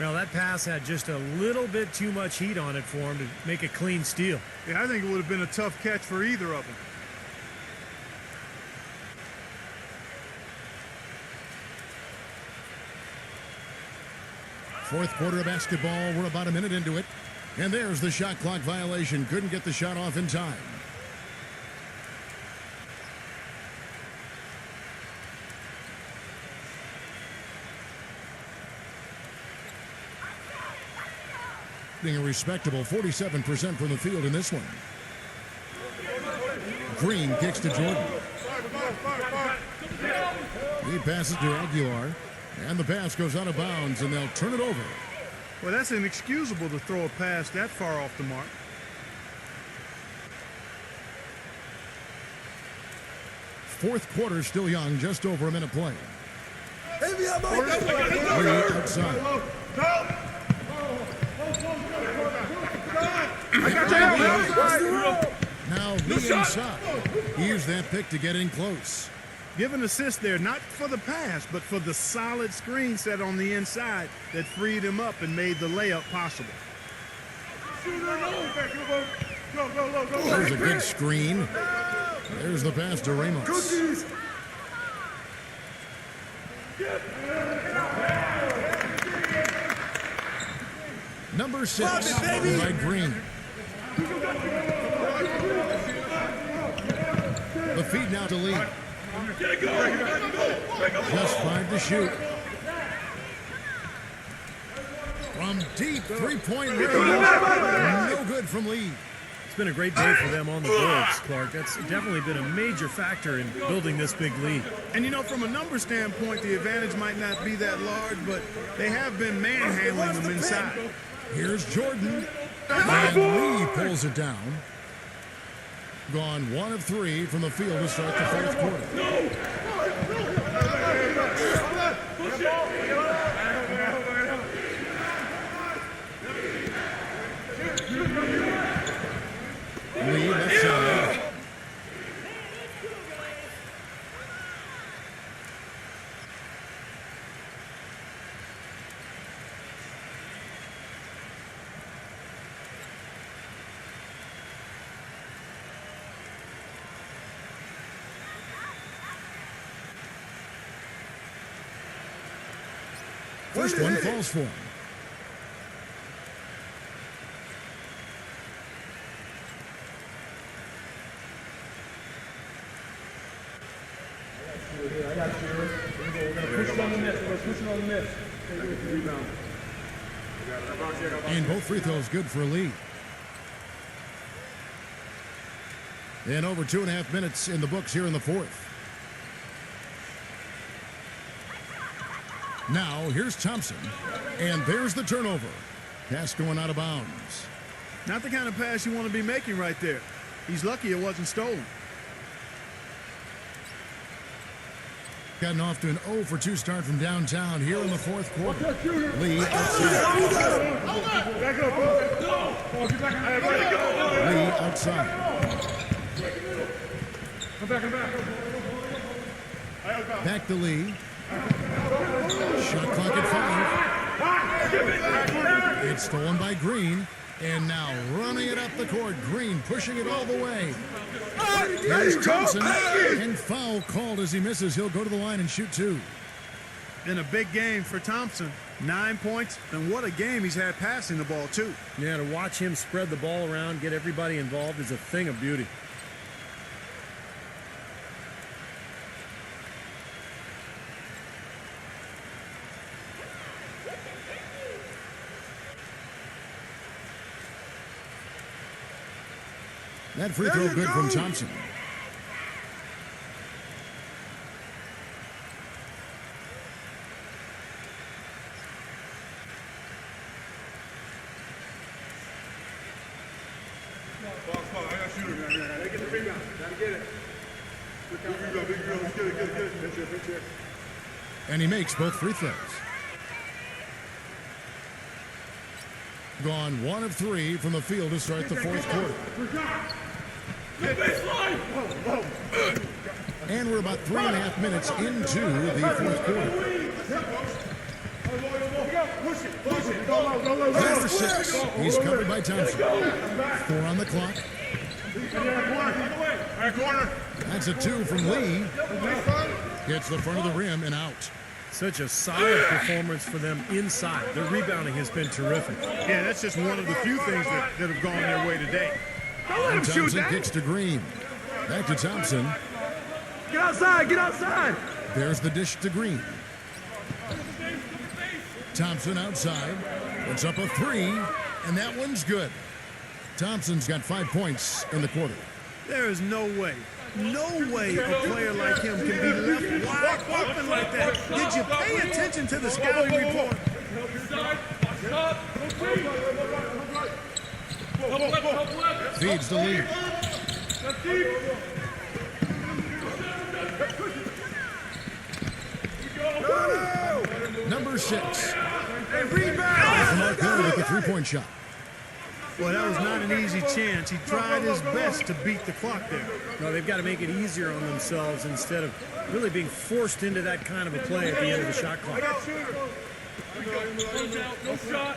Well, that pass had just a little bit too much heat on it for him to make a clean steal. Yeah, I think it would have been a tough catch for either of them. Fourth quarter of basketball. We're about a minute into it. And there's the shot clock violation. Couldn't get the shot off in time. Being a respectable 47% from the field in this one. Green kicks to Jordan. He passes to Aguilar. And the pass goes out of bounds, and they'll turn it over. Well, that's inexcusable to throw a pass that far off the mark. Fourth quarter still young, just over a minute play. Lee outside. Now Lee inside. He used that pick to get in close. Give an assist there, not for the pass, but for the solid screen set on the inside that freed him up and made the layup possible. There's a good screen. There's the pass to Ramos. Number 6, by Green. The feed now to Lee. Just 5 to shoot. From deep three-point range. No good from Lee. It's been a great day for them on the boards, Clark. That's definitely been a major factor in building this big lead. And, you know, from a number standpoint, the advantage might not be that large, but they have been manhandling them inside. Here's Jordan. And Lee pulls it down. Gone 1 of 3 from the field to start the fourth quarter. Lee left side. First one falls for him. I got you. We're going to push it on the net. We're going to push it on the net. Rebound. And both free throws good for Lee. And over 2.5 minutes in the books here in the fourth. Now, here's Thompson. And there's the turnover. Pass going out of bounds. Not the kind of pass you want to be making right there. He's lucky it wasn't stolen. Gotten off to an 0 for 2 start from downtown here in the fourth quarter. Lee outside. Back up, bro. Lee outside. Come back, come back. Back to Lee. Shot clock at 5. It's stolen by Green. And now running it up the court. Green pushing it all the way. There's Thompson. And foul called as he misses. He'll go to the line and shoot 2. In a big game for Thompson. 9 points. And what a game he's had passing the ball, too. Yeah, to watch him spread the ball around, get everybody involved is a thing of beauty. That free throw good from Thompson. I got shooter, man. They get the rebound. Gotta get it. Big rebound. Let's get it. That's it. And he makes both free throws. Gone 1 of 3 from the field to start the fourth quarter. And we're about 3.5 minutes into the fourth quarter. Number 6. He's covered by Thompson. 4 on the clock. That's a 2 from Lee. Hits the front of the rim and out. Such a solid performance for them inside. Their rebounding has been terrific. Yeah, that's just one of the few things that have gone their way today. And Thompson kicks to Green. Back to Thompson. Get outside. Get outside. There's the dish to Green. Thompson outside. Puts up a 3, and that one's good. Thompson's got 5 points in the quarter. There is no way a player like him can be left wide open like that. Did you pay attention to the scouting report? Feeds the lead. Number 6. Mark Miller with the 3-point shot. Well, that was not an easy chance. He tried his best to beat the clock there. No, they've got to make it easier on themselves instead of really being forced into that kind of a play at the end of the shot clock. No shot.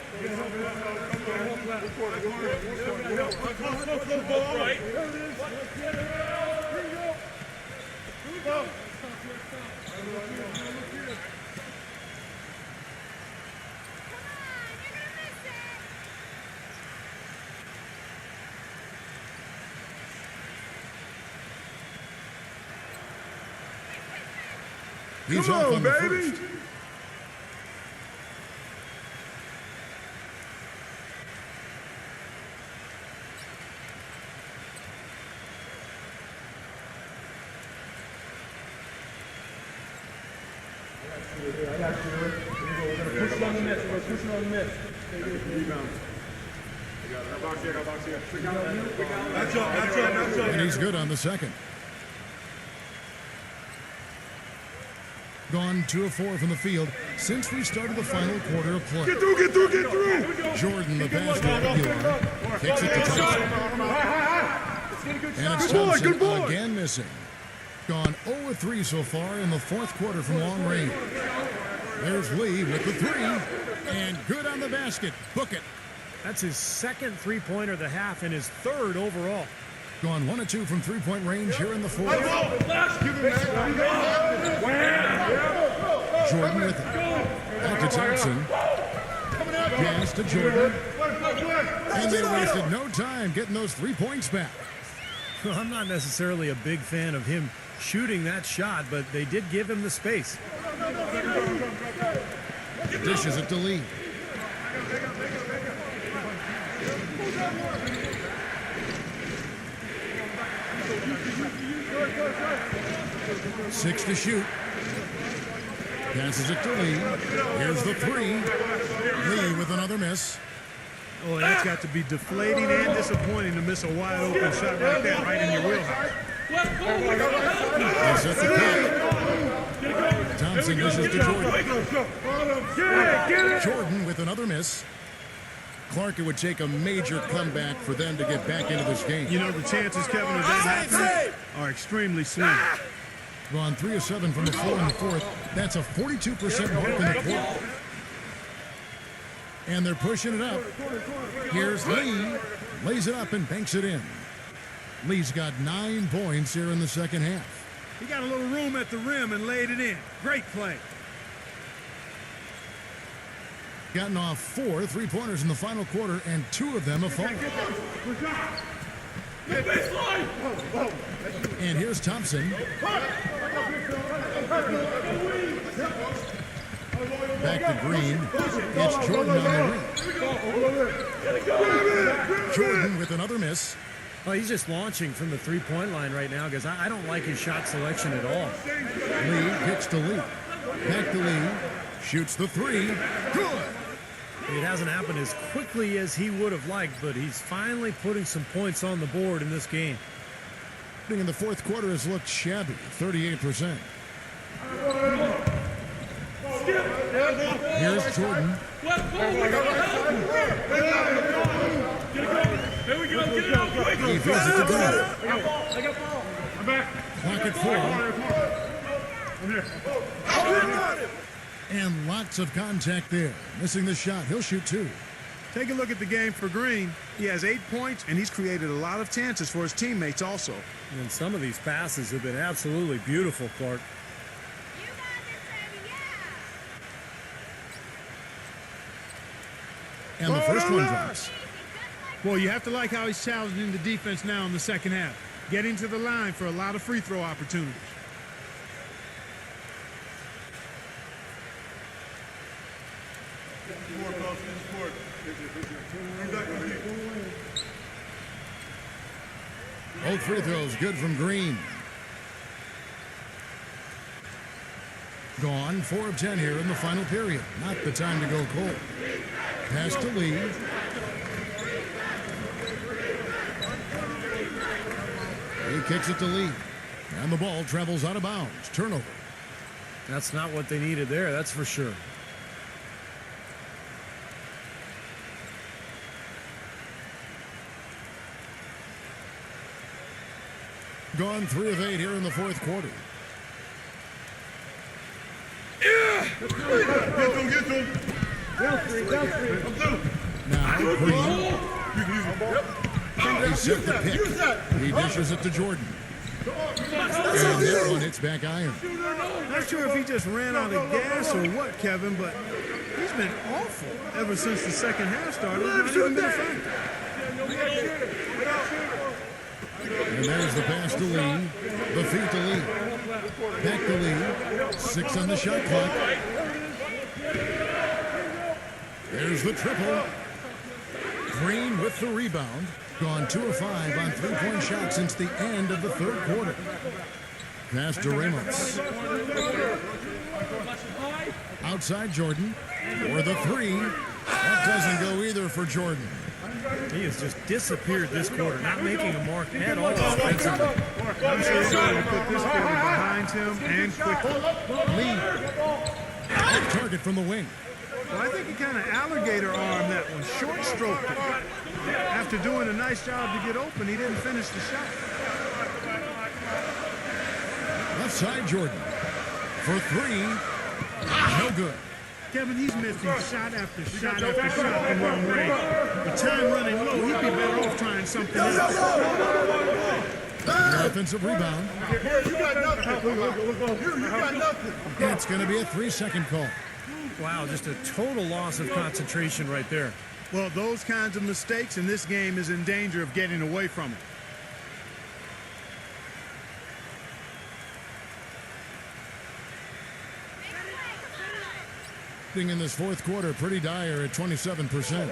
He's Come off on, on the baby. first. I got you. Here we go. We're going to push it on the miss. We're going to push it on the miss. Rebound. Box here, box here. That's up. And he's good on the second. Gone 2 of 4 from the field since we started the final quarter of play. Get through. Jordan, the pass to Aguilar, kicks it to Thompson. And it's Thompson again missing. Gone 0 of 3 so far in the fourth quarter from long range. There's Lee with the three. And good on the basket. Book it. That's his second three-pointer of the half and his third overall. Gone 1 of 2 from three-point range here in the fourth. Jordan with it. Back to Thompson. Pass to Jordan. And they wasted no time getting those 3 points back. Well, I'm not necessarily a big fan of him shooting that shot, but they did give him the space. Dishes it to Lee. Six to shoot. Passes it to Lee. Here's the three. Lee with another miss. Oh, that's got to be deflating and disappointing to miss a wide open shot like that right in your wheelhouse. That's at the cup. Thompson dishes to Jordan. Jordan with another miss. Clark, it would take a major comeback for them to get back into this game. You know, the chances, Kevin, of that happening are extremely slim. Gone 3 of 7 from the floor in the fourth. That's a 42% mark in the quarter. And they're pushing it up. Here's Lee. Lays it up and banks it in. Lee's got 9 points here in the second half. He got a little room at the rim and laid it in. Great play. Gotten off 4 3-pointers in the final quarter, and 2 of them have fallen. And here's Thompson. Back to Green. It's Jordan on the wing. Jordan with another miss. Oh, he's just launching from the three-point line right now because I don't like his shot selection at all. Lee kicks to Lee. Back to Lee. Shoots the three. Good. It hasn't happened as quickly as he would have liked, but he's finally putting some points on the board in this game. In the fourth quarter has looked shabby, 38%. Here's Jordan. He feels it to go. Clock at 4. And lots of contact there. Missing the shot. He'll shoot 2. Take a look at the game for Green. He has 8 points, and he's created a lot of chances for his teammates also. And some of these passes have been absolutely beautiful, Clark. And the first one drops. Well, you have to like how he's challenging the defense now in the second half. Getting to the line for a lot of free throw opportunities. Both free throws good from Green. Gone 4 of 10 here in the final period. Not the time to go cold. Pass to Lee. He kicks it to Lee. And the ball travels out of bounds. Turnover. That's not what they needed there, that's for sure. Gone 3 of 8 here in the fourth quarter. Now Green. He set the pick. He dishes it to Jordan. And that one hits back iron. Not sure if he just ran out of gas or what, Kevin, but he's been awful ever since the second half started. Not even been a factor. And there's the pass to Lee. The feed to Lee. Back to Lee. 6 on the shot clock. There's the triple. Green with the rebound. Gone 2 of 5 on three-point shots since the end of the third quarter. Pass to Ramos. Outside Jordan for the 3. That doesn't go either for Jordan. He has just disappeared this quarter, not making a mark at all offensively. I'm sure he's going to put this quarter behind him and quickly. Lee. Off target from the wing. Well, I think he kind of alligator armed that one, short stroked it. After doing a nice job to get open, he didn't finish the shot. Left side Jordan for 3. No good. Kevin, he's missing shot after shot after shot from long range. With time running low, he'd be better off trying something else. The offensive rebound. You got nothing. You got nothing. It's going to be a 3-second call. Wow, just a total loss of concentration right there. Well, those kinds of mistakes in this game is in danger of getting away from it. In this fourth quarter, pretty dire at 27%.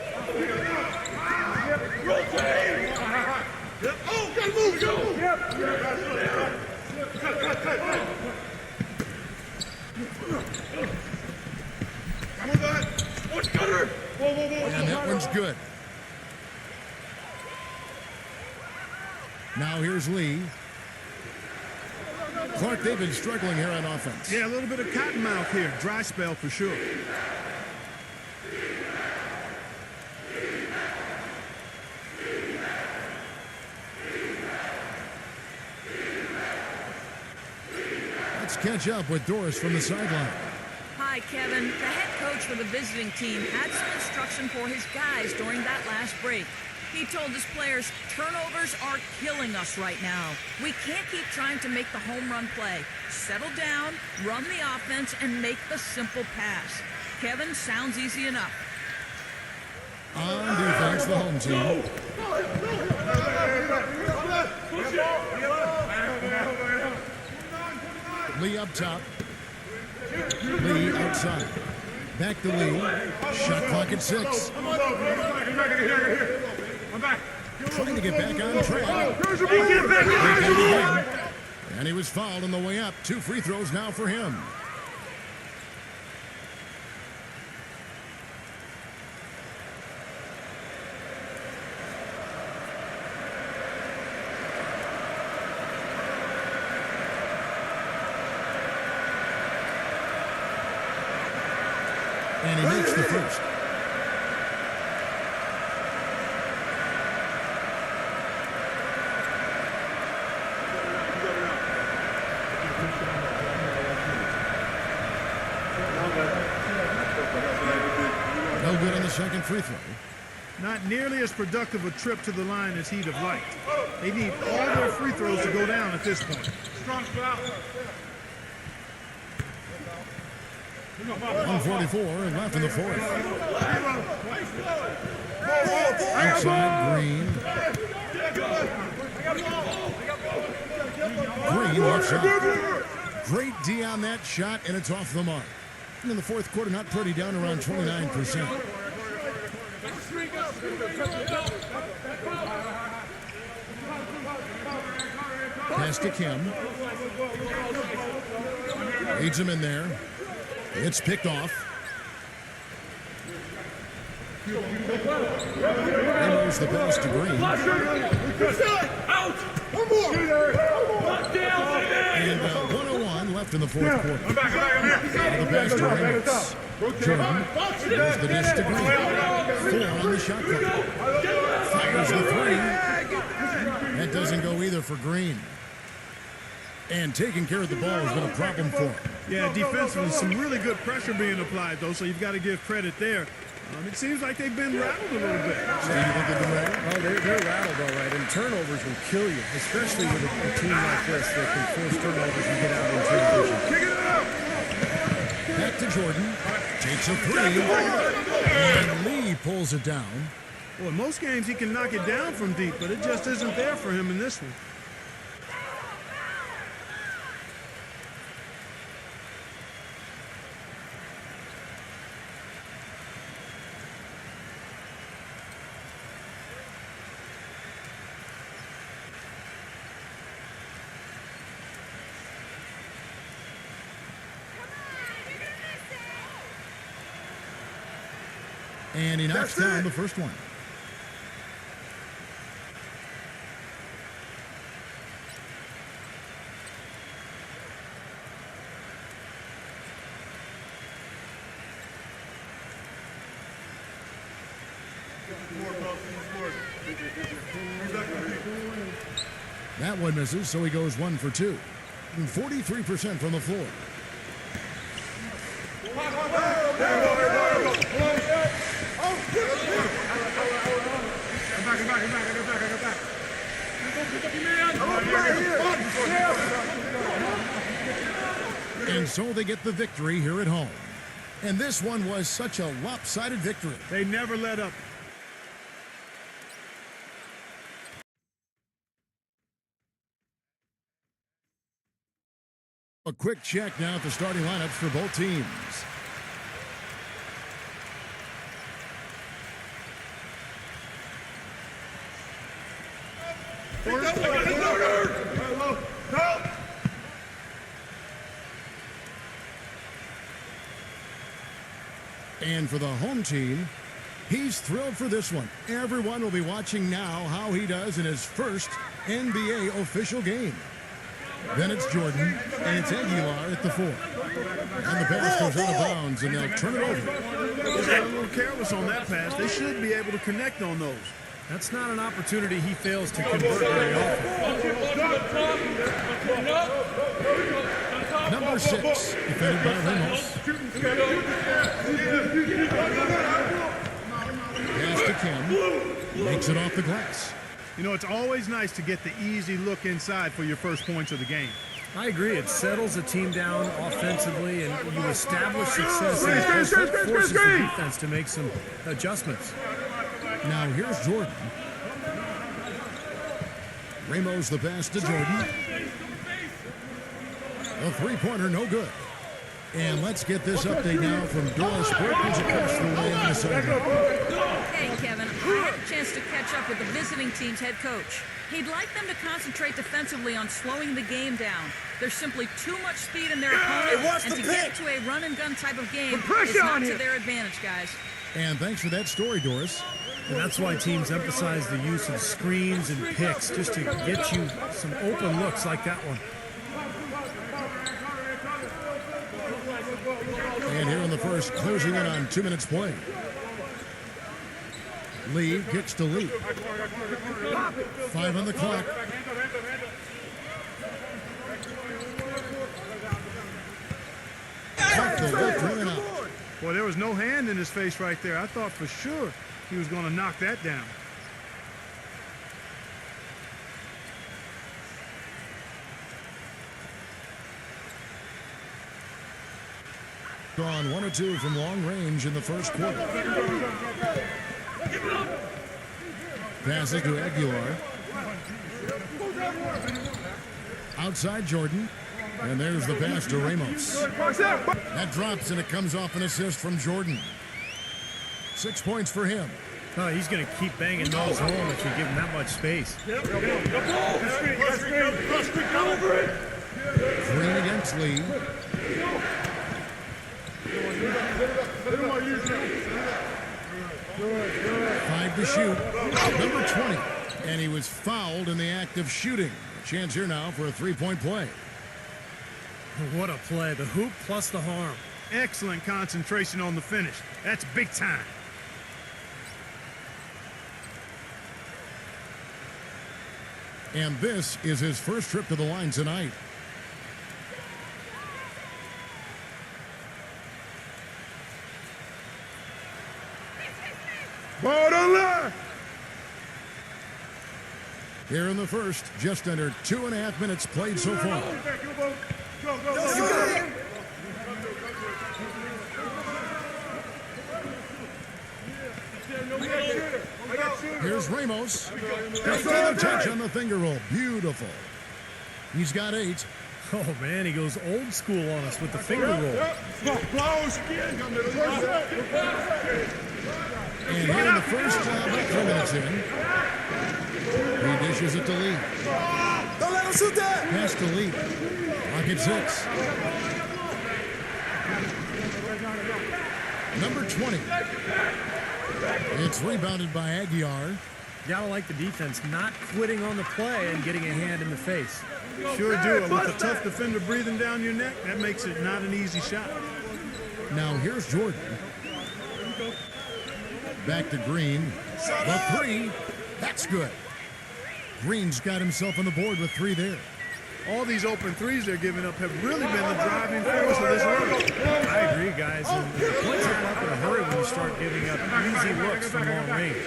And that one's good. Now here's Lee. Clark, they've been struggling here on offense. Yeah, a little bit of cottonmouth here. Dry spell for sure. Let's catch up with Doris from the sideline. Hi, Kevin. The head coach for the visiting team had some instruction for his guys during that last break. He told his players, turnovers are killing us right now. We can't keep trying to make the home run play. Settle down, run the offense, and make the simple pass. Kevin, sounds easy enough. On defense, the home team. Lee up top. Lee outside. Back to Lee. Shot clock at 6. Trying to get back on track. And he was fouled on the way up. 2 free throws now for him. And he makes the first. No good on the second free throw. Not nearly as productive a trip to the line as he'd have liked. They need all their free throws to go down at this point. Strong foul. 1:44 left in the fourth. Outside Green. Green left shot. Great D on that shot, and it's off the mark. And in the fourth quarter, not pretty, down around 29%. Pass to Kim. Leads him in there. It's picked off. There's the pass to Green. Out! One more! And 1:01 left in the fourth quarter. The pass to Ramos. Jordan. There's the dish to Green. 4 on the shot clock. Fires the 3. That doesn't go either for Green. And taking care of the ball has been a problem for him. Yeah, defensively, some really good pressure being applied, though, so you've got to give credit there. It seems like they've been rattled a little bit. So you think they've been rattled? Oh, they're rattled, all right, and turnovers will kill you, especially with a team like this that can force turnovers and get out in transition. Back to Jordan. Takes a 3. And Lee pulls it down. Well, in most games, he can knock it down from deep, but it just isn't there for him in this one. And he knocks down the first one. That one misses, so he goes 1 for 2. 43% from the floor. And so they get the victory here at home. And this one was such a lopsided victory. They never let up. A quick check now at the starting lineups for both teams. And for the home team, he's thrilled for this one. Everyone will be watching now how he does in his first NBA official game. Then it's Jordan, and it's Aguilar at the 4. And the pass goes out of bounds, and they'll turn it over. They got a little careless on that pass. They should be able to connect on those. That's not an opportunity he fails to convert very often. Number 6, defended by Ramos. Pass to Kim. Makes it off the glass. You know, it's always nice to get the easy look inside for your first points of the game. I agree. It settles the team down offensively, and you establish success in the post. That forces the defense to make some adjustments. Now here's Jordan. Ramos the pass to Jordan. A three-pointer, no good. And let's get this update now from Gilas Pilpinas across the way on the sideline. Hey, Kevin, I had a chance to catch up with the visiting team's head coach. He'd like them to concentrate defensively on slowing the game down. There's simply too much speed in their opponent, and to get to a run-and-gun type of game is not to their advantage, guys. And thanks for that story, Doris. And that's why teams emphasize the use of screens and picks, just to get you some open looks like that one. And here in the first, closing in on 2 minutes play. Lee kicks to Lee. 5 on the clock. Off the left rim and out. Boy, there was no hand in his face right there. I thought for sure he was going to knock that down. Gone 1 or 2 from long range in the first quarter. Passes to Aguilar. Outside Jordan. And there's the pass to Ramos. That drops and it comes off an assist from Jordan. 6 points for him. Oh, he's going to keep banging those home if you give him that much space. Green against Lee. 5 to shoot. Number 20. And he was fouled in the act of shooting. A chance here now for a three-point play. What a play. The hoop plus the harm. Excellent concentration on the finish. That's big time. And this is his first trip to the line tonight. Ball on line. Here in the first, just under 2.5 minutes played so far. Here's Ramos. Another touch on the finger roll. Beautiful. He's got 8. Oh, man, he goes old school on us with the finger roll. And here in the first, about 4 minutes in, he dishes it to Lee. Don't let him shoot that. Pass to Lee. Pocket 6. Number 20. It's rebounded by Aguiar. Gotta like the defense not quitting on the play and getting a hand in the face. Sure do. With a tough defender breathing down your neck, that makes it not an easy shot. Now here's Jordan. Back to Green. The three. That's good. Green's got himself on the board with 3 there. All these open threes they're giving up have really been the driving force of this run. I agree, guys. And the points add up in a hurry when you start giving up easy looks from long range.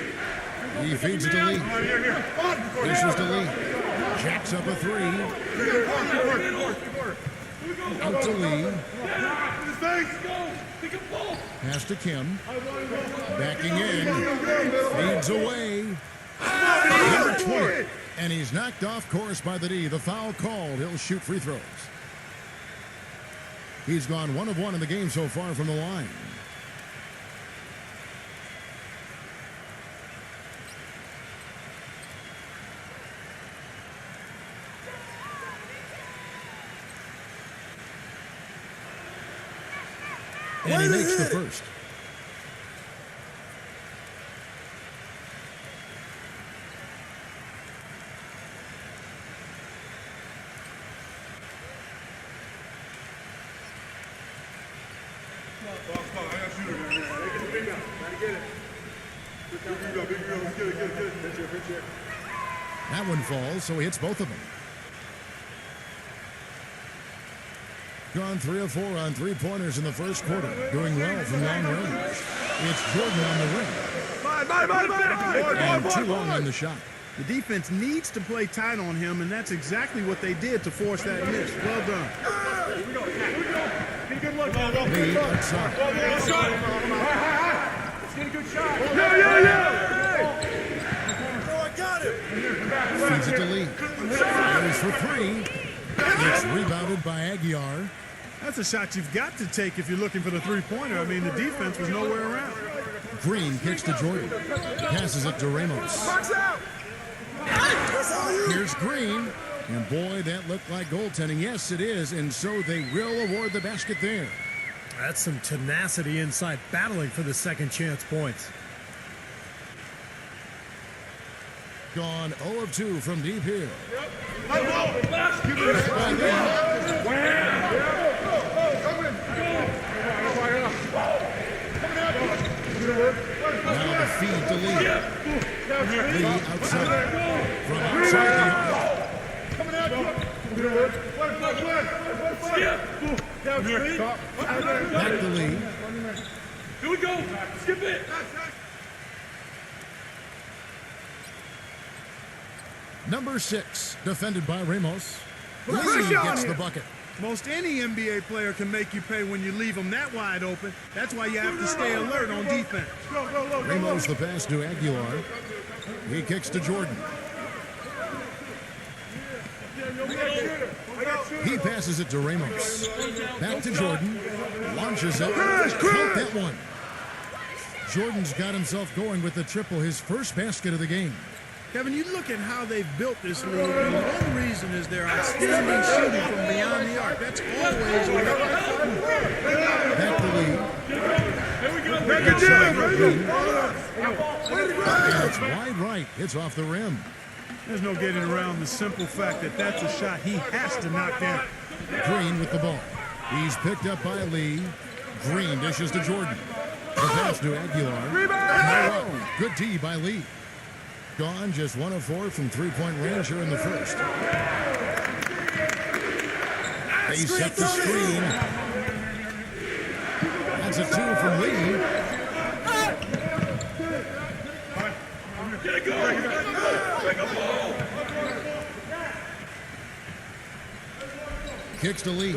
He feeds it to Lee. Dishes to Lee. Jacks up a 3. Out to Lee. Pass to Kim. Backing in. Feeds away. Number 20. And he's knocked off course by the D. The foul called. He'll shoot free throws. He's gone 1 of 1 in the game so far from the line. And he makes the first. That one falls, so he hits both of them. Gone 3 of 4 on 3-pointers in the first quarter. Doing well from long range. It's Jordan on the rim. And too long on the shot. The defense needs to play tight on him, and that's exactly what they did to force that miss. Well done. Lee outside. Feeds it to Lee. Goes for 3. It's rebounded by Aguiar. That's a shot you've got to take if you're looking for the three-pointer. I mean, the defense was nowhere around. Green kicks to Jordan. Passes it to Ramos. Here's Green. And boy, that looked like goaltending. Yes, it is. And so they will award the basket there. That's some tenacity inside, battling for the second chance points. Gone 0 of 2 from deep here. Now the feed to Lee. Lee outside. From outside the arc. Back to Lee. Here we go. Skip it. Number 6, defended by Ramos. Lee gets the bucket. Most any NBA player can make you pay when you leave them that wide open. That's why you have to stay alert on defense. Ramos the pass to Aguilar. He kicks to Jordan. He passes it to Ramos. Back to Jordan. Launches it. Caught that one. Jordan's got himself going with the triple, his first basket of the game. Kevin, you look at how they've built this league, and one reason is their outstanding shooting from beyond the arc. That's always Back to Lee. And it's wide right. It's off the rim. There's no getting around the simple fact that that's a shot he has to knock down. Green with the ball. He's picked up by Lee. Green dishes to Jordan. The pass to Aguilar. No, good D by Lee. Gone just 1 of 4 from 3-point range here in the first. They set the screen. That's a 2 from Lee. Kicks to Lee.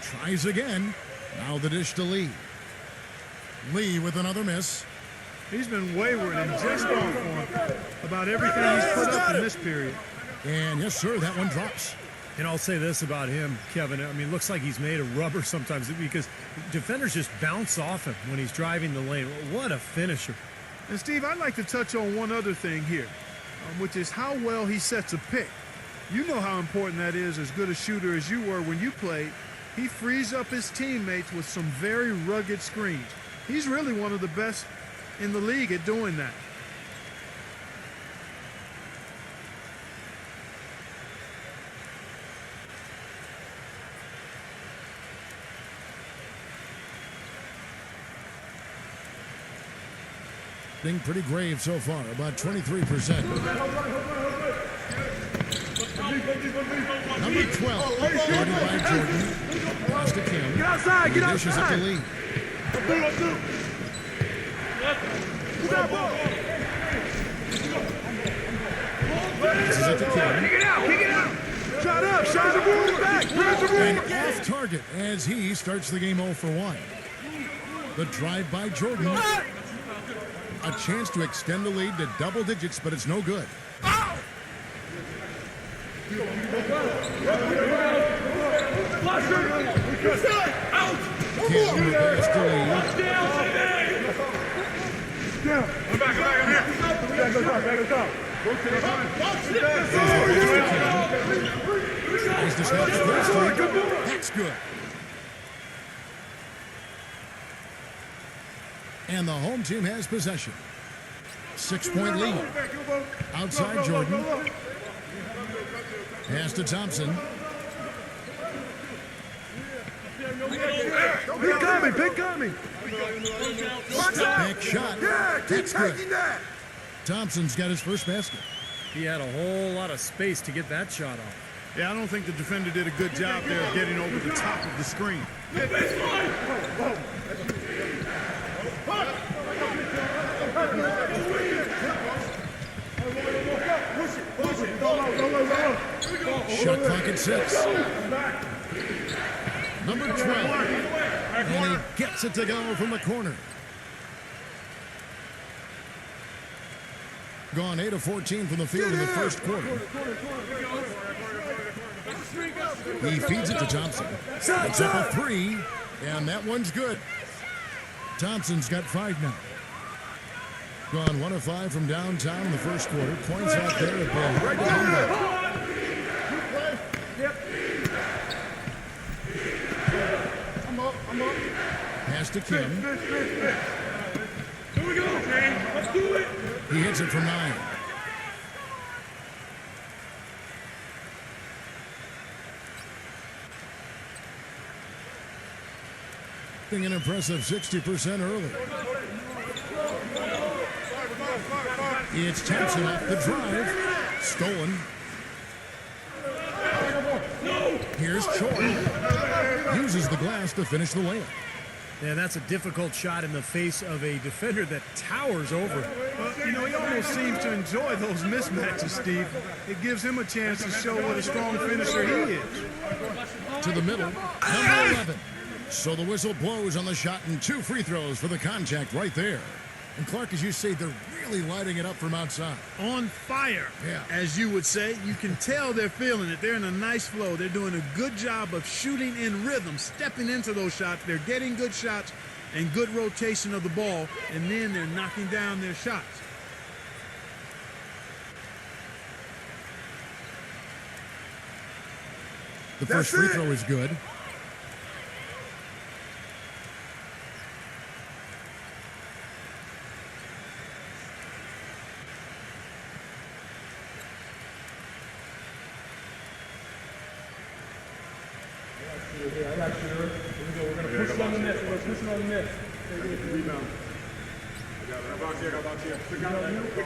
Tries again. Now the dish to Lee. Lee with another miss. He's been wayward and just off on about everything he's put up in this period. And yes, sir, that one drops. And I'll say this about him, Kevin. I mean, it looks like he's made of rubber sometimes because defenders just bounce off him when he's driving the lane. What a finisher. And, Steve, I'd like to touch on one other thing here, which is how well he sets a pick. You know how important that is, as good a shooter as you were when you played. He frees up his teammates with some very rugged screens. He's really one of the best in the league at doing that. Being pretty grave so far, about 23%. Number 12, guarded by Jordan. Pass to Kim. Get outside, get Dishes up the outside. lead. This is it to Kim. Kick it out. Shot up, shot the ball back. Where's the And ball? off target as he starts the game 0 for 1. The drive by Jordan. A chance to extend the lead to double digits, but it's no good. Kim reverses the lead. As this helps closely. That's good. And the home team has possession. 6-point lead. Outside Jordan. Pass to Thompson. Pick coming. Back shot. Yeah, keep That's good. taking that. Thompson's got his first basket. He had a whole lot of space to get that shot off. Yeah, I don't think the defender did a good job there of getting over the top of the screen. Shot clock at 6. Number 12. And he gets it to go from the corner. Gone 8 of 14 from the field in the first quarter. He feeds it to Thompson. It's up a 3, and that one's good. Thompson's got 5 now. Gone 1 of 5 from downtown in the first quarter. Points out there at the right hand. I'm up. Pass to Kim. Here we go, man. Let's do it. He hits it from 9. An impressive 60% early. It's Thompson off the drive. Stolen. Here's Choi. Uses the glass to finish the layup. Yeah, that's a difficult shot in the face of a defender that towers over. Well, you know, he almost seems to enjoy those mismatches, Steve. It gives him a chance to show what a strong finisher he is. To the middle. Number 11. So the whistle blows on the shot and 2 free throws for the contact right there. And Clark, as you say, they're really lighting it up from outside. On fire, Yeah. as you would say. You can tell they're feeling it. They're in a nice flow. They're doing a good job of shooting in rhythm, stepping into those shots. They're getting good shots and good rotation of the ball, and then they're knocking down their shots. The first free throw is good. I got you. Here we go. We're going to push it on the net. We're going to push it on the net. Rebound.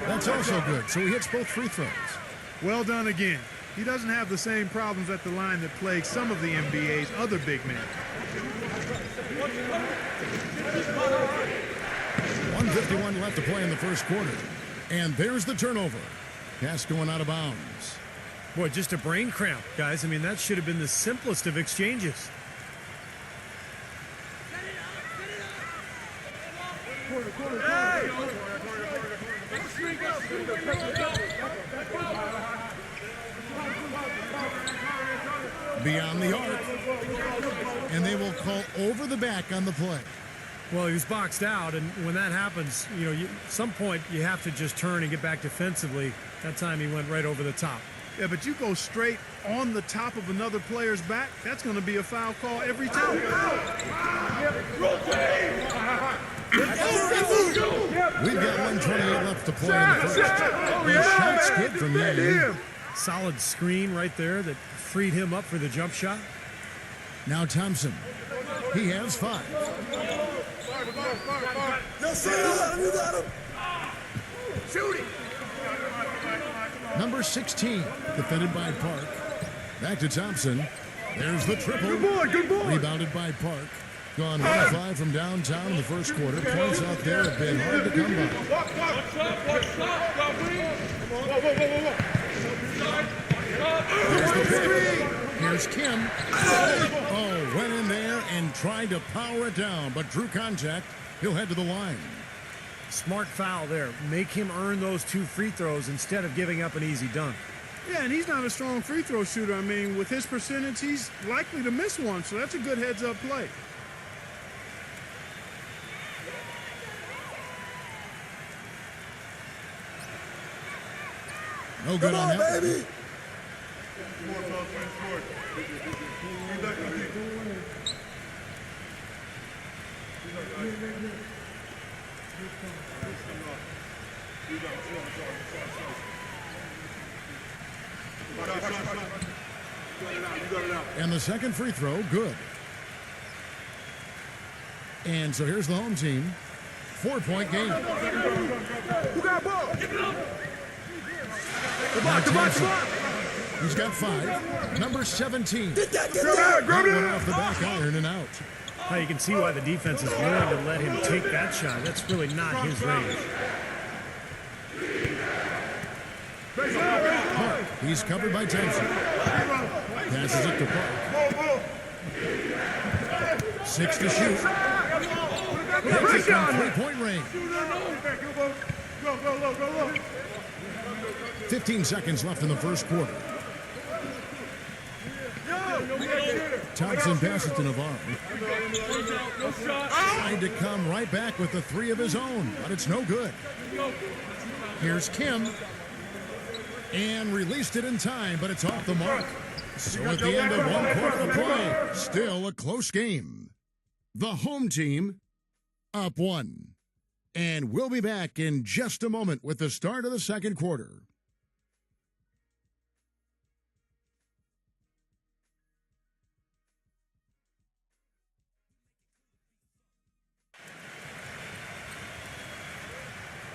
That's also good. So he hits both free throws. Well done again. He doesn't have the same problems at the line that plague some of the NBA's other big men. 1:51 left to play in the first quarter. And there's the turnover. Pass going out of bounds. Boy, just a brain cramp, guys. I mean, that should have been the simplest of exchanges. Beyond the arc. And they will call over the back on the play. Well, he was boxed out, and when that happens, you know, at some point you have to just turn and get back defensively. That time he went right over the top. Yeah, but you go straight on the top of another player's back, that's going to be a foul call every time. We've got 1:28 left to play in the first. The shot's good from Yang. Solid screen right there that freed him up for the jump shot. Now Thompson. He has 5. You got him. Shoot it. Number 16, defended by Park. Back to Thompson. There's the triple. Good boy. Rebounded by Park. Gone 1-5 from downtown in the first quarter. Points out there have been hard to come by. Here's the pick. Here's Kim. Oh, went in there and tried to power it down, but drew contact. He'll head to the line. Smart foul there. Make him earn those 2 free throws instead of giving up an easy dunk. Yeah, and he's not a strong free throw shooter. I mean, with his percentage, he's likely to miss one, so that's a good heads-up play. No good on that. Baby. And the second free throw, good. And so here's the home team. 4-point game. Who got ball? Now Thompson. He's got 5. Number 17. That went off the back iron and out. Now you can see why the defense is willing to let him take that shot. That's really not his range. Park. He's covered by Thompson. Passes it to Park. 6 to shoot. Hits it from 3-point range. 15 seconds left in the first quarter. Thompson passes to Navarro. Tried to come right back with the 3 of his own, but it's no good. Here's Kim. And released it in time, but it's off the mark. So at the end of 1 quarter of play, still a close game. The home team up 1. And we'll be back in just a moment with the start of the second quarter.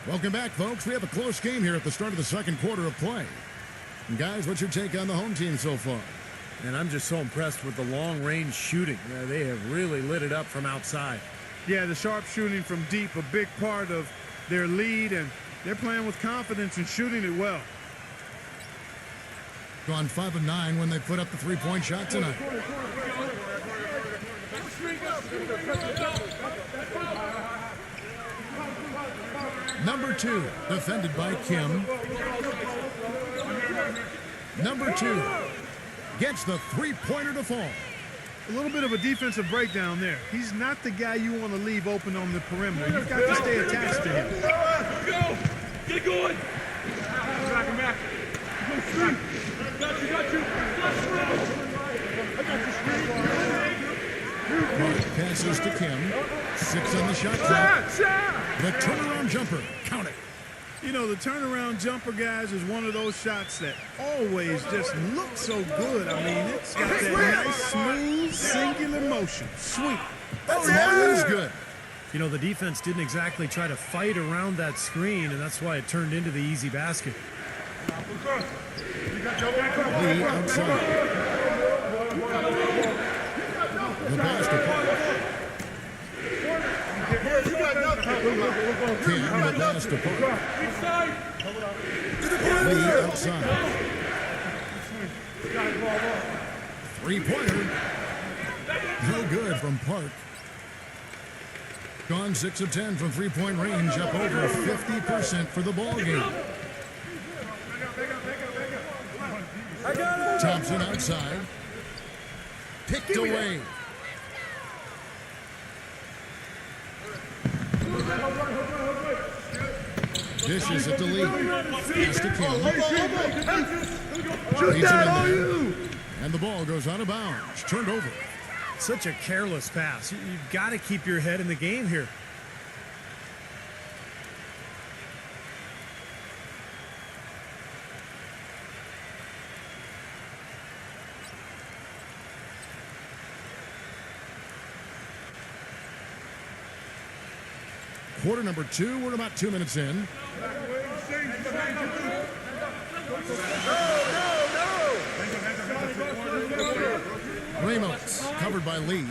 Welcome back, folks. We have a close game here at the start of the second quarter of play. And guys, what's your take on the home team so far? And I'm just so impressed with the long-range shooting. They have really lit it up from outside. Yeah, the sharp shooting from deep, a big part of their lead, and they're playing with confidence and shooting it well. Gone 5 of 9 when they put up the 3-point shot tonight. Number 2, defended by Kim. Number 2 gets the 3-pointer to fall. A little bit of a defensive breakdown there. He's not the guy you want to leave open on the perimeter. You've got to stay attached to him. Go! Get going! Back and back. Go street. Got you. I got you, Mark passes to Kim. 6 on the shot clock. The turnaround jumper. Count it. You know, the turnaround jumper, guys, is one of those shots that always just looks so good. I mean, it's got that nice, smooth, singular motion. Sweet. That's always good. You know, the defense didn't exactly try to fight around that screen, and that's why it turned into the easy basket. Lee outside. The pass to Park. Kim, the pass to Park. Lee outside. 3-pointer. No good from Park. Gone 6 of 10 from 3-point range, up over 50% for the ball game. Thompson outside. Picked away. Dishes it to Lee. Pass to Kim. Shoot Leads him that, in all there. you! And the ball goes out of bounds. Turned over. Such a careless pass. You've got to keep your head in the game here. Quarter number 2. We're about 2 minutes in. Ramos covered by Lee.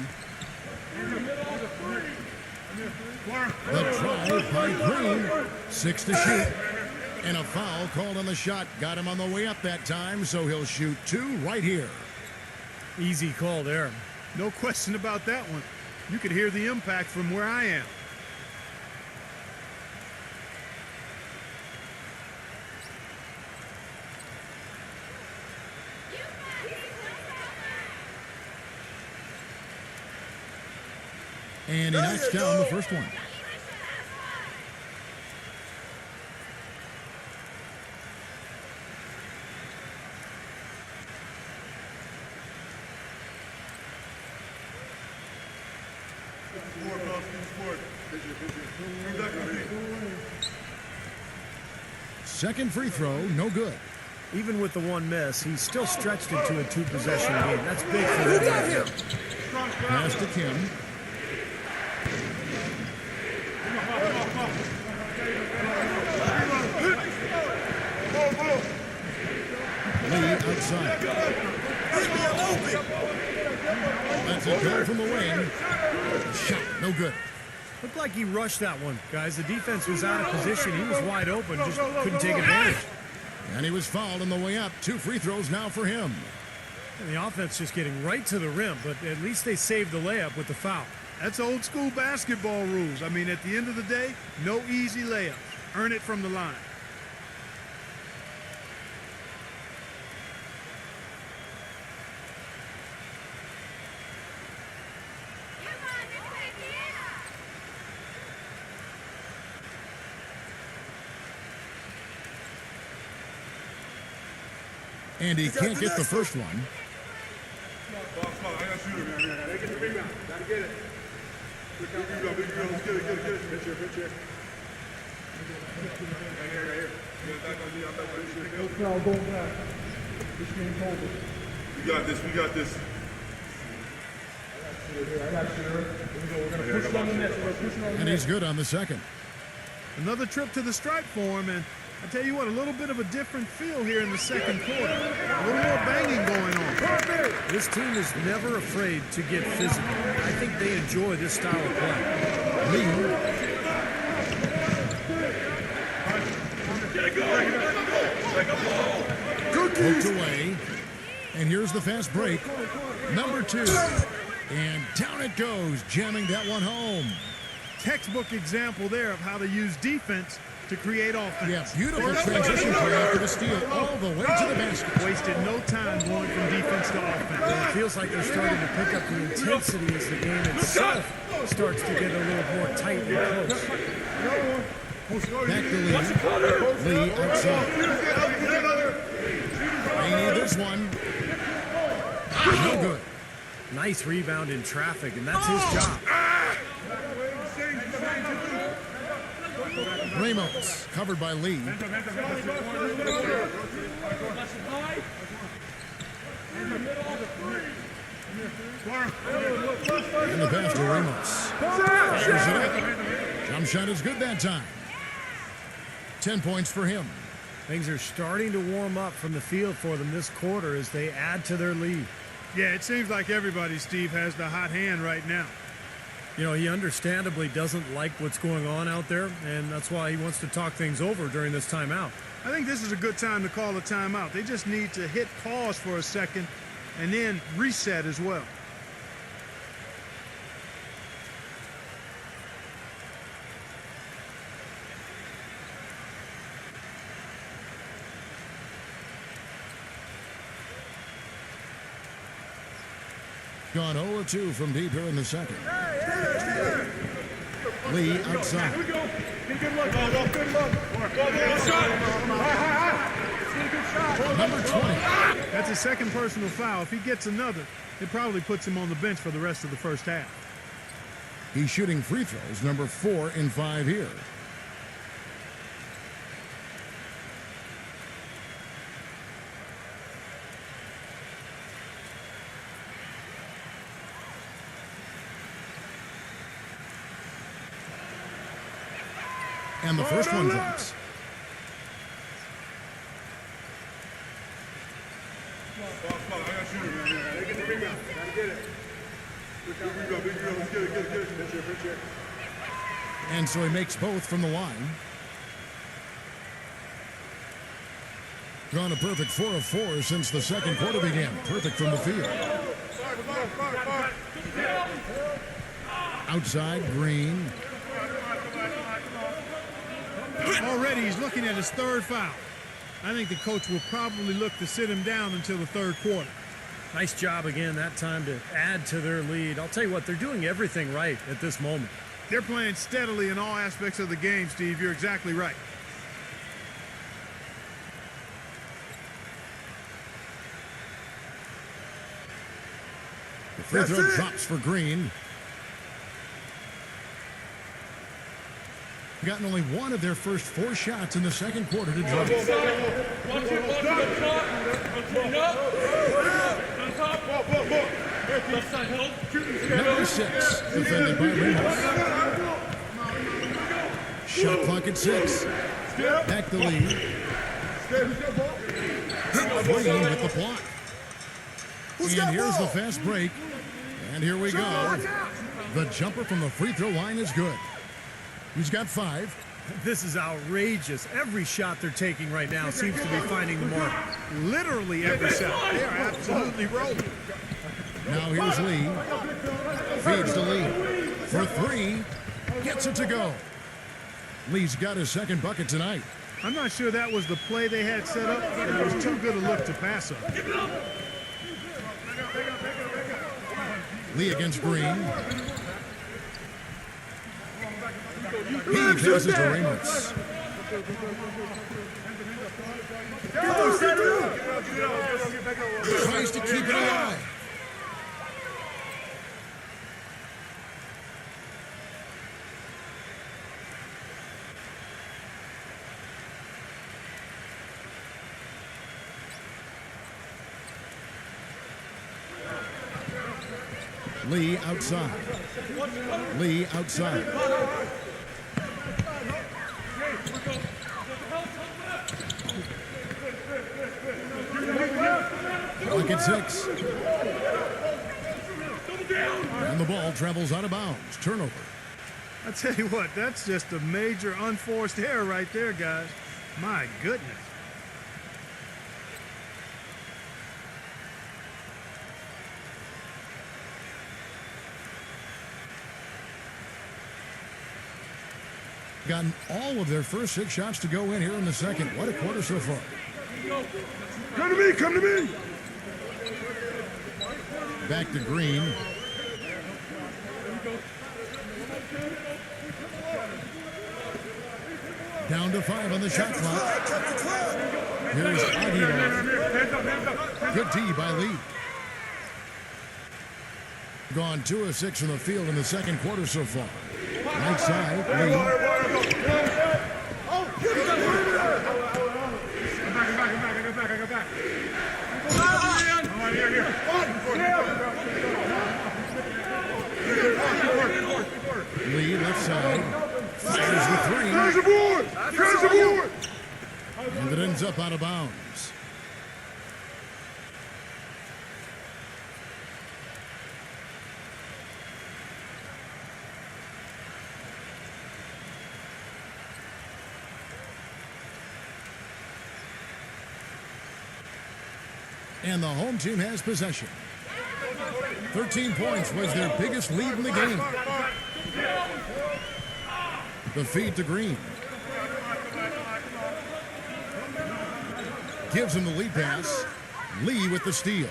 The try by Green. 6 to shoot. And a foul called on the shot. Got him on the way up that time, so he'll shoot 2 right here. Easy call there. No question about that one. You could hear the impact from where I am. And he knocks down the first one. Second free throw, no good. Even with the one miss, he's still stretched into a 2-possession game. That's big for them right now. Pass to Kim. Lee outside. That's a goal from the wing. Shot, no good. Looked like he rushed that one, guys. The defense was out of position. He was wide open, just couldn't take advantage. And he was fouled on the way up. 2 free throws now for him. And the offense just getting right to the rim, but at least they saved the layup with the foul. That's old school basketball rules. I mean, at the end of the day, no easy layups. Earn it from the line. And he can't get the first one. We got this, we got this. And he's good on the second. Another trip to the stripe for him, and I tell you what, a little bit of a different feel here in the second quarter. A little more banging going on. This team is never afraid to get physical. I think they enjoy this style of play. Lee. Poked away. And here's the fast break. Number 2. And down it goes, jamming that one home. Textbook example there of how to use defense to create offense. Yeah, beautiful transition play after the steal all the way to the basket. Wasted no time going from defense to offense. It feels like they're starting to pick up the intensity as the game itself starts to get a little more tight and close. Back to Lee. Lee outside. They need this one. No good. Nice rebound in traffic, and that's his job. Ramos covered by Lee. And the pass to Ramos. Fires it up. Jump shot is good that time. 10 points for him. Things are starting to warm up from the field for them this quarter as they add to their lead. Yeah, it seems like everybody, Steve, has the hot hand right now. You know, he understandably doesn't like what's going on out there, and that's why he wants to talk things over during this timeout. I think this is a good time to call a timeout. They just need to hit pause for a second and then reset as well. Gone 0-2 from deep here in the second. Lee outside. Good look. Good look. Number 20. That's a second personal foul. If he gets another, it probably puts him on the bench for the rest of the first half. He's shooting free throws, number 4 in 5 here. And the first one drops. And so he makes both from the line. Gone a perfect 4 of 4 since the second quarter began. Perfect from the field. Outside, Green. Already he's looking at his third foul. I think the coach will probably look to sit him down until the third quarter. Nice job again that time to add to their lead. I'll tell you what, they're doing everything right at this moment. They're playing steadily in all aspects of the game, Steve. You're exactly right. The free throw drops for Green. Gotten only one of their first 4 shots in the second quarter to drop. Number 6, defended by Ramos. Shot clock at 6. Back the lead. Green with the block. And here's the fast break. And here we go. The jumper from the free throw line is good. He's got 5. This is outrageous. Every shot they're taking right now seems to be finding the mark. Literally every shot. They are absolutely rolling. Now here's Lee. Feeds to Lee. For 3. Gets it to go. Lee's got his second bucket tonight. I'm not sure that was the play they had set up, but it was too good a look to pass up. Lee against Green. He passes to Ramos. Tries to keep it alive. Lee outside. Lee outside. Clock at 6. And the ball travels out of bounds. Turnover. I tell you what, that's just a major unforced error right there, guys. My goodness. Gotten all of their first 6 shots to go in here in the second. What a quarter so far. Come to me, come to me. Back to Green. Down to 5 on the shot clock. Here's Aguilar. Good D by Lee. Gone 2 of 6 from the field in the second quarter so far. Right side, Lee. Lee left side. Fires the 3. There's the board. There's the board. And it ends up out of bounds. And the home team has possession. 13 points was their biggest lead in the game. The feed to Green. Gives him the lead pass. Lee with the steal.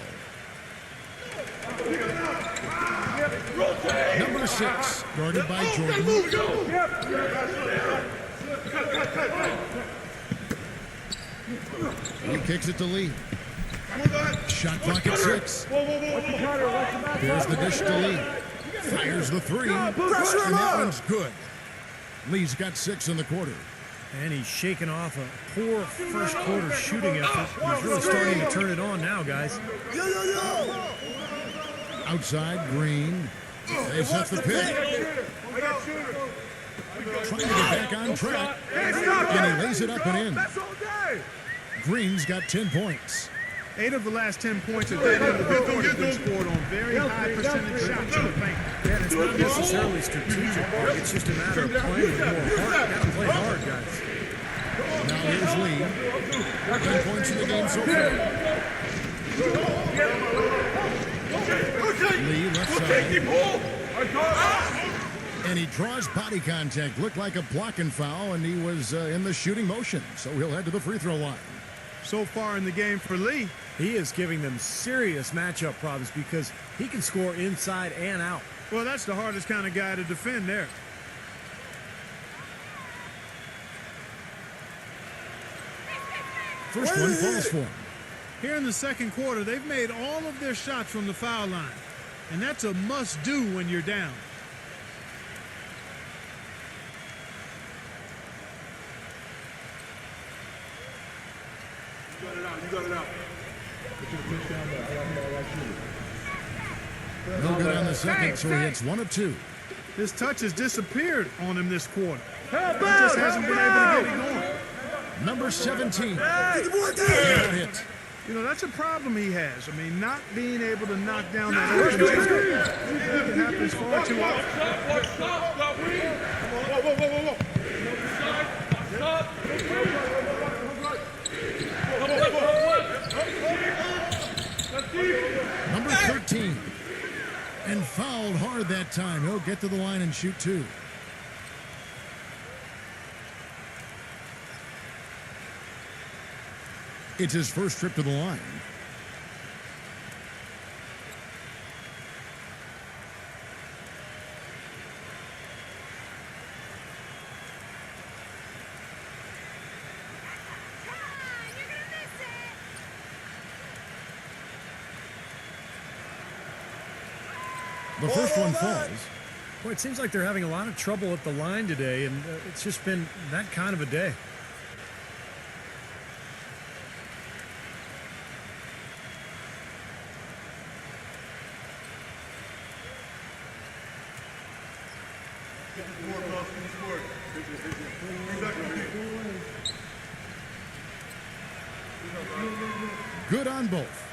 Number 6, guarded by Jordan. He kicks it to Lee. Shot clock at 6. There's the dish to Lee. Fires the 3. And that one's good. Lee's got 6 in the quarter. And he's shaking off a poor first quarter shooting effort. He's really starting to turn it on now, guys. Outside, Green. They set the pick. Trying to get back on track. And he lays it up and in. Green's got 10 points. 8 of the last 10 points at that end of the court have been scored on very high percentage shots in the paint. Yeah, and it's not necessarily strategic. It's just a matter of playing with more heart. You got to play hard, guys. Now here's Lee. 10 points in the game so far. Lee left side. And he draws body contact. Looked like a blocking foul, and he was in the shooting motion. So he'll head to the free throw line. So far in the game for Lee, he is giving them serious matchup problems because he can score inside and out. Well, that's the hardest kind of guy to defend there. First one falls for him. Here in the second quarter, they've made all of their shots from the foul line. And that's a must-do when you're down. You got it out. No good on the second, so he hits 1 of 2. His touch has disappeared on him this quarter. He just hasn't been able to get it going. Number 17. Hit. You know, that's a problem he has. I mean, not being able to knock down that open shot. It happens far too often. Number 13. And fouled hard that time. He'll get to the line and shoot 2. It's his first trip to the line. The first one falls. Boy, it seems like they're having a lot of trouble at the line today, and it's just been that kind of a day. Good on both.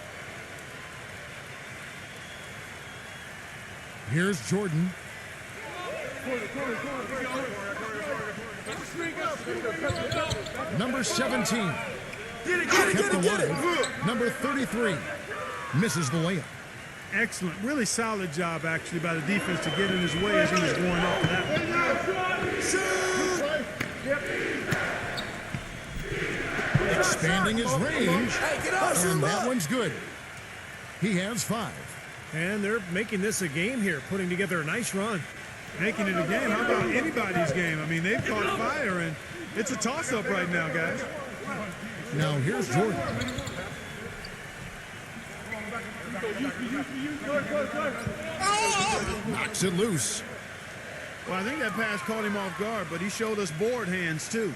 Here's Jordan. Number 17. Kept alive. Number 33. Misses the layup. Excellent. Really solid job, actually, by the defense to get in his way as he was going up for that one. Expanding his range. And that one's good. He has 5. And they're making this a game here, putting together a nice run. Making it a game. How about anybody's game? I mean, they've caught fire, and it's a toss-up right now, guys. Now here's Jordan. Knocks it loose. Well, I think that pass caught him off guard, but he showed us board hands, too.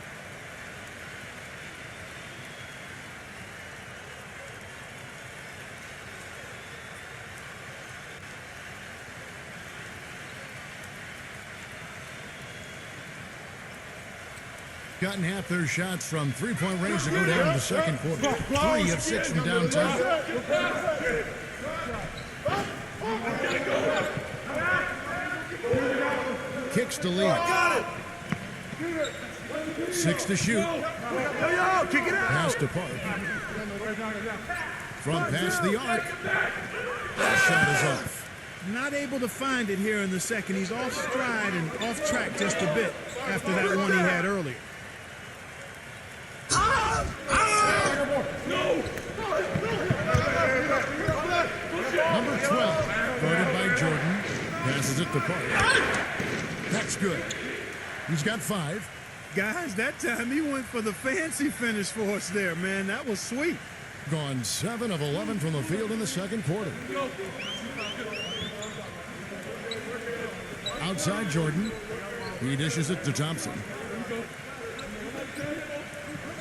Gotten half their shots from three-point range to go down in the second quarter. 3 of 6 from downtown. Kicks to lead. 6 to shoot. Pass to Park. From past the arc. That shot is off. Not able to find it here in the second. He's off stride and off track just a bit after that one he had earlier. Number 12, guarded by Jordan, passes it to Park. That's good. He's got 5. Guys, that time he went for the fancy finish for us there, man. That was sweet. Gone 7 of 11 from the field in the second quarter. Outside Jordan. He dishes it to Thompson.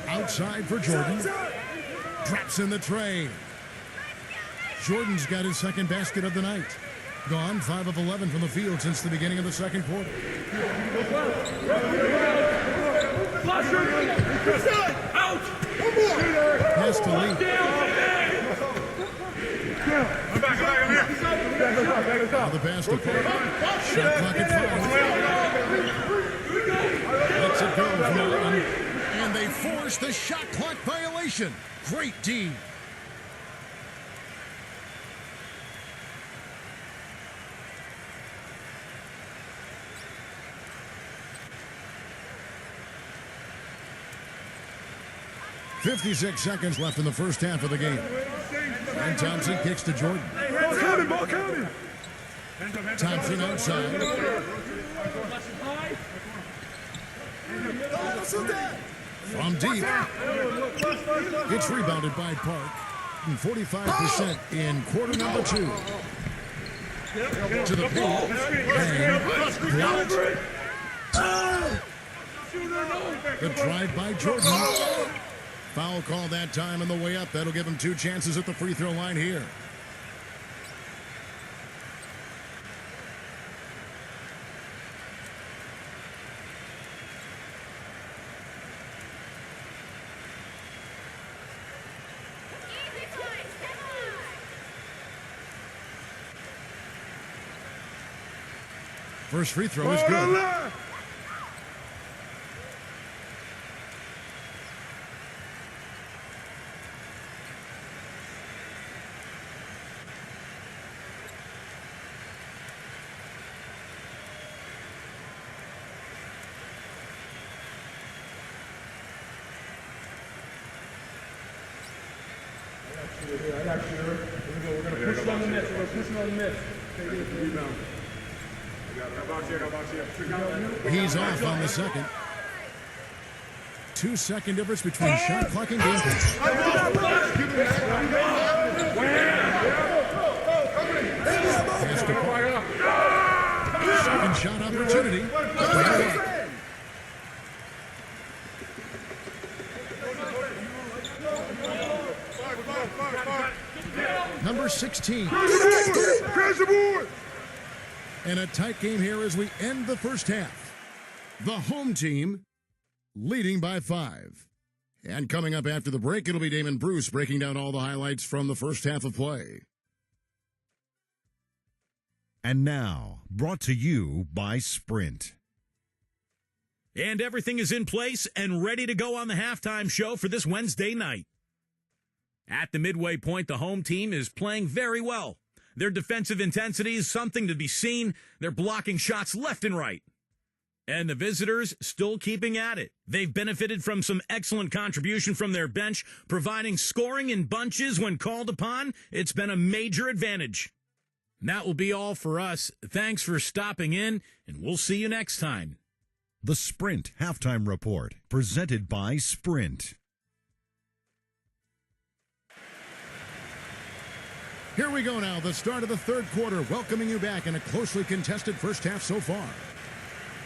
Outside for Jordan. Drops in the tray. Jordan's got his second basket of the night. Gone 5 of 11 from the field since the beginning of the second quarter. Has to lead. Now the pass to Park. Shot clock at 5. Lets it go from Allen. And they force the shot clock violation. Great D. .56 seconds left in the first half of the game. And Thompson kicks to Jordan. Ball coming, ball coming. Thompson outside. From deep. It's rebounded by Park. And 45% in quarter number 2. To the paint. And blocked. The drive by Jordan. Foul call that time on the way up. That'll give him 2 chances at the free throw line here. First free throw is good. I got you. Here we go. We're going to push it on the net. We're going to push it on the net. Rebound. He's off on the second. 2-second difference between shot clock and game clock. Pass to Park. Second shot opportunity. Number 16. And a tight game here as we end the first half. The home team leading by 5. And coming up after the break, it'll be Damon Bruce breaking down all the highlights from the first half of play. And now, brought to you by Sprint. And everything is in place and ready to go on the halftime show for this Wednesday night. At the midway point, the home team is playing very well. Their defensive intensity is something to be seen. They're blocking shots left and right. And the visitors still keeping at it. They've benefited from some excellent contribution from their bench, providing scoring in bunches when called upon. It's been a major advantage. And that will be all for us. Thanks for stopping in, and we'll see you next time. The Sprint Halftime Report, presented by Sprint. Here we go now, the start of the third quarter, welcoming you back in a closely contested first half so far.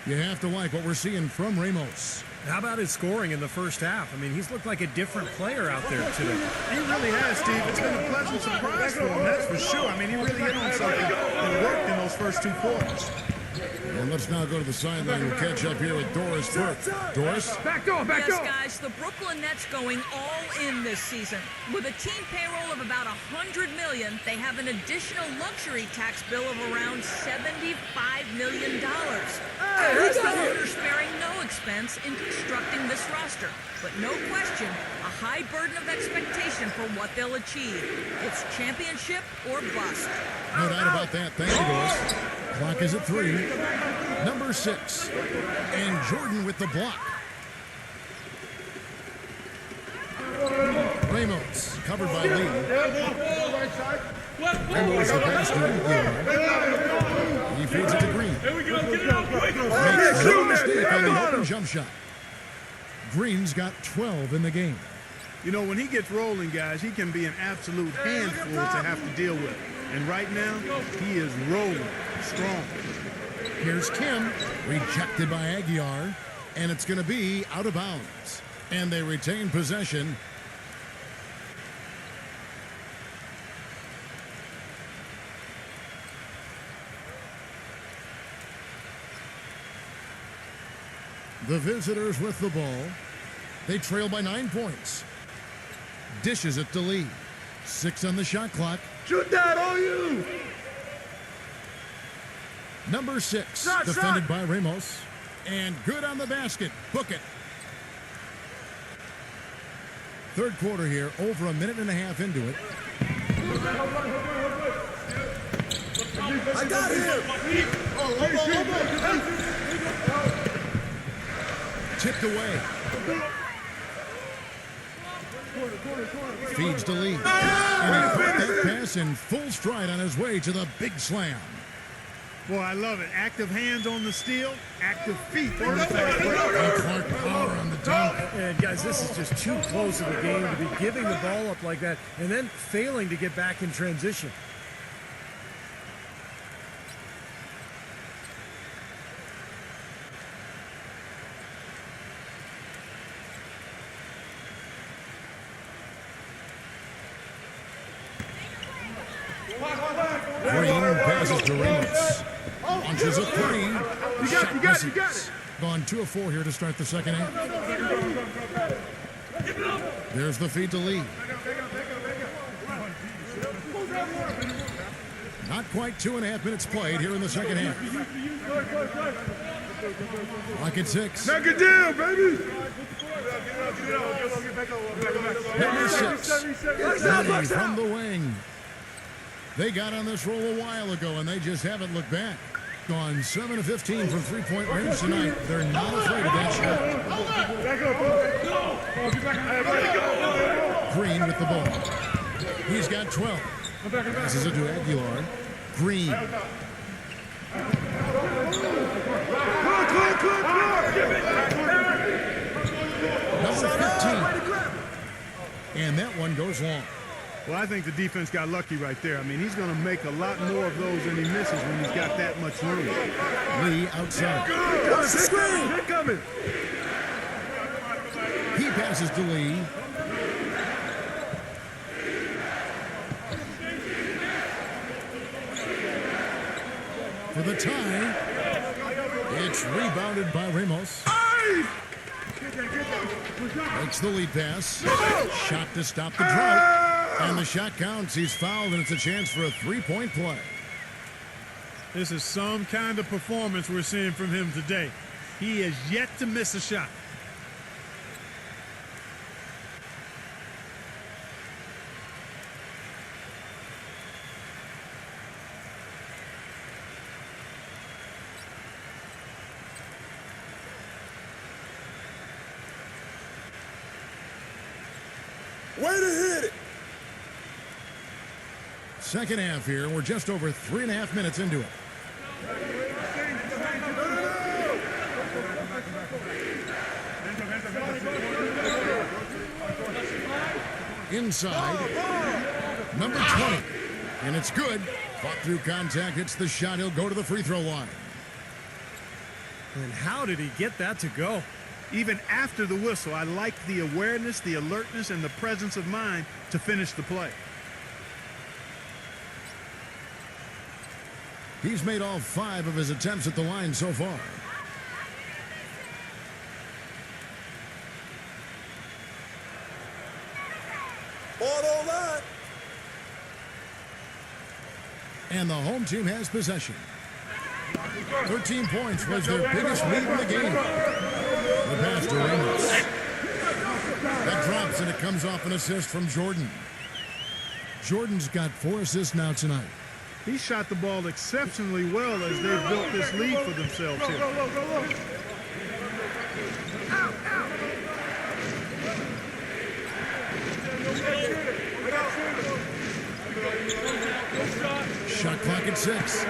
You have to like what we're seeing from Ramos. How about his scoring in the first half? I mean, he's looked like a different player out there today. He really has, Steve. It's been a pleasant surprise for him, that's for sure. I mean, he really hit on something and worked in those first 2 quarters. And let's now go to the sideline and catch up here with Doris Burke. Doris? Back door, back door. Yes, guys, the Brooklyn Nets going all in this season. With a team payroll of about $100 million, they have an additional luxury tax bill of around $75 million. That's the owner sparing no expense in constructing this roster. But no question, a high burden of expectation for what they'll achieve. It's championship or bust. No doubt about that. Thank you, Doris. Clock is at 3. Number 6. And Jordan with the block. Ramos, covered by Lee. Ramos the pass to He feeds it to Green. Makes no mistake on the open jump shot. Green's got 12 in the game. You know, when he gets rolling, guys, he can be an absolute handful to have to deal with. And right now, he is rolling strong. Here's Kim, rejected by Aguiar, and it's going to be out of bounds. And they retain possession. The visitors with the ball. They trail by 9 points. Dishes it to Lee. 6 on the shot clock. Shoot that, all you! Number 6, Shot, defended shot. by Ramos. And good on the basket. Book it. Third quarter here, over a minute and a half into it. I got him! Tipped away. Feeds to Lee. And he put that pass in full stride on his way to the big slam. Boy, I love it. Active hands on the steal, active feet on the fast break. And Clark power on the dunk. And guys, this is just too close of a game to be giving the ball up like that and then failing to get back in transition. Green passes to Ramos. Launches a three. You got it. Gone 2 of 4 here to start the second half. There's the feed to Lee. Not quite 2.5 minutes played here in the second half. Clock at 6. Knock it down, baby! Number 6. Ready from the wing. They got on this roll a while ago, and they just haven't looked back. Gone 7 of 15 from three-point range tonight. They're not afraid of that shot. Green with the ball. He's got 12. Passes it to Aguilar. Green. Number 15. And that one goes long. Well, I think the defense got lucky right there. I mean, he's going to make a lot more of those than he misses when he's got that much room. Lee outside. They're coming! He passes to Lee. For the tie. It's rebounded by Ramos. Makes the lead pass. Shot to stop the drought. And the shot counts. He's fouled, and it's a chance for a three-point play. This is some kind of performance we're seeing from him today. He is yet to miss a shot. Way to hit it! Second half here. We're just over 3.5 minutes into it. Inside. Number 20. And it's good. Fought through contact. Hits the shot. He'll go to the free throw line. And how did he get that to go? Even after the whistle, I like the awareness, the alertness, and the presence of mind to finish the play. He's made all 5 of his attempts at the line so far. Ball line. And the home team has possession. 13 points was their biggest lead in the game. The pass to Ramos. That drops, and it comes off an assist from Jordan. Jordan's got 4 assists now tonight. He shot the ball exceptionally well as they've built this lead for themselves here. Shot clock at 6.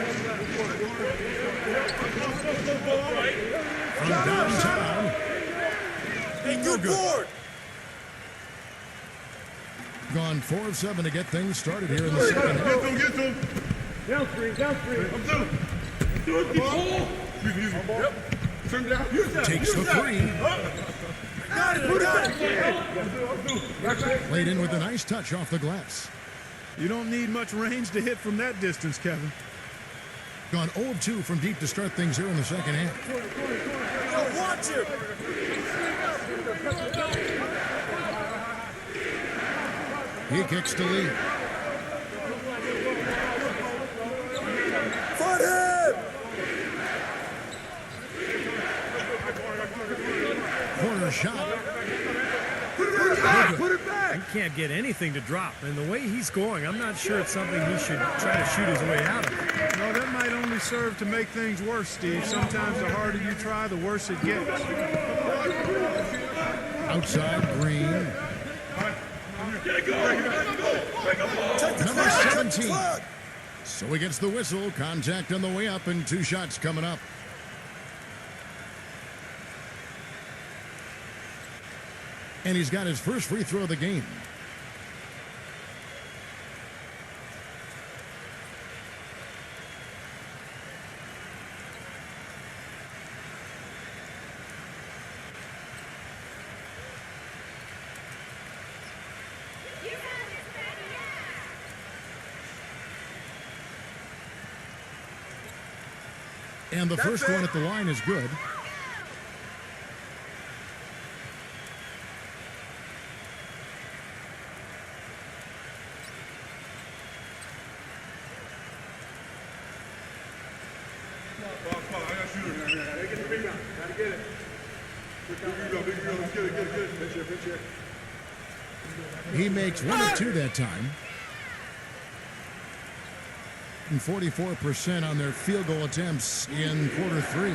From downtown, Hey, No good good. board. Gone 4 of 7 to get things started here in the second half. Get to him. Down three. Come through. Do it, keep ball. Yep. Turn down. Takes the 3. Got it. Played in with a nice touch off the glass. You don't need much range to hit from that distance, Kevin. Gone 0 of 2 from deep to start things here in the second half. Watch him. He kicks to lead. Fight him. Corner shot. Put it back. Put it back. He can't get anything to drop. And the way he's going, I'm not sure it's something he should try to shoot his way out of. No, that might only serve to make things worse, Steve. Sometimes the harder you try, the worse it gets. Outside Green. Number 17. So he gets the whistle. Contact on the way up and 2 shots coming up. And he's got his first free throw of the game. And the first one at the line is good. He makes 1 of 2 that time. And 44% on their field goal attempts in quarter 3.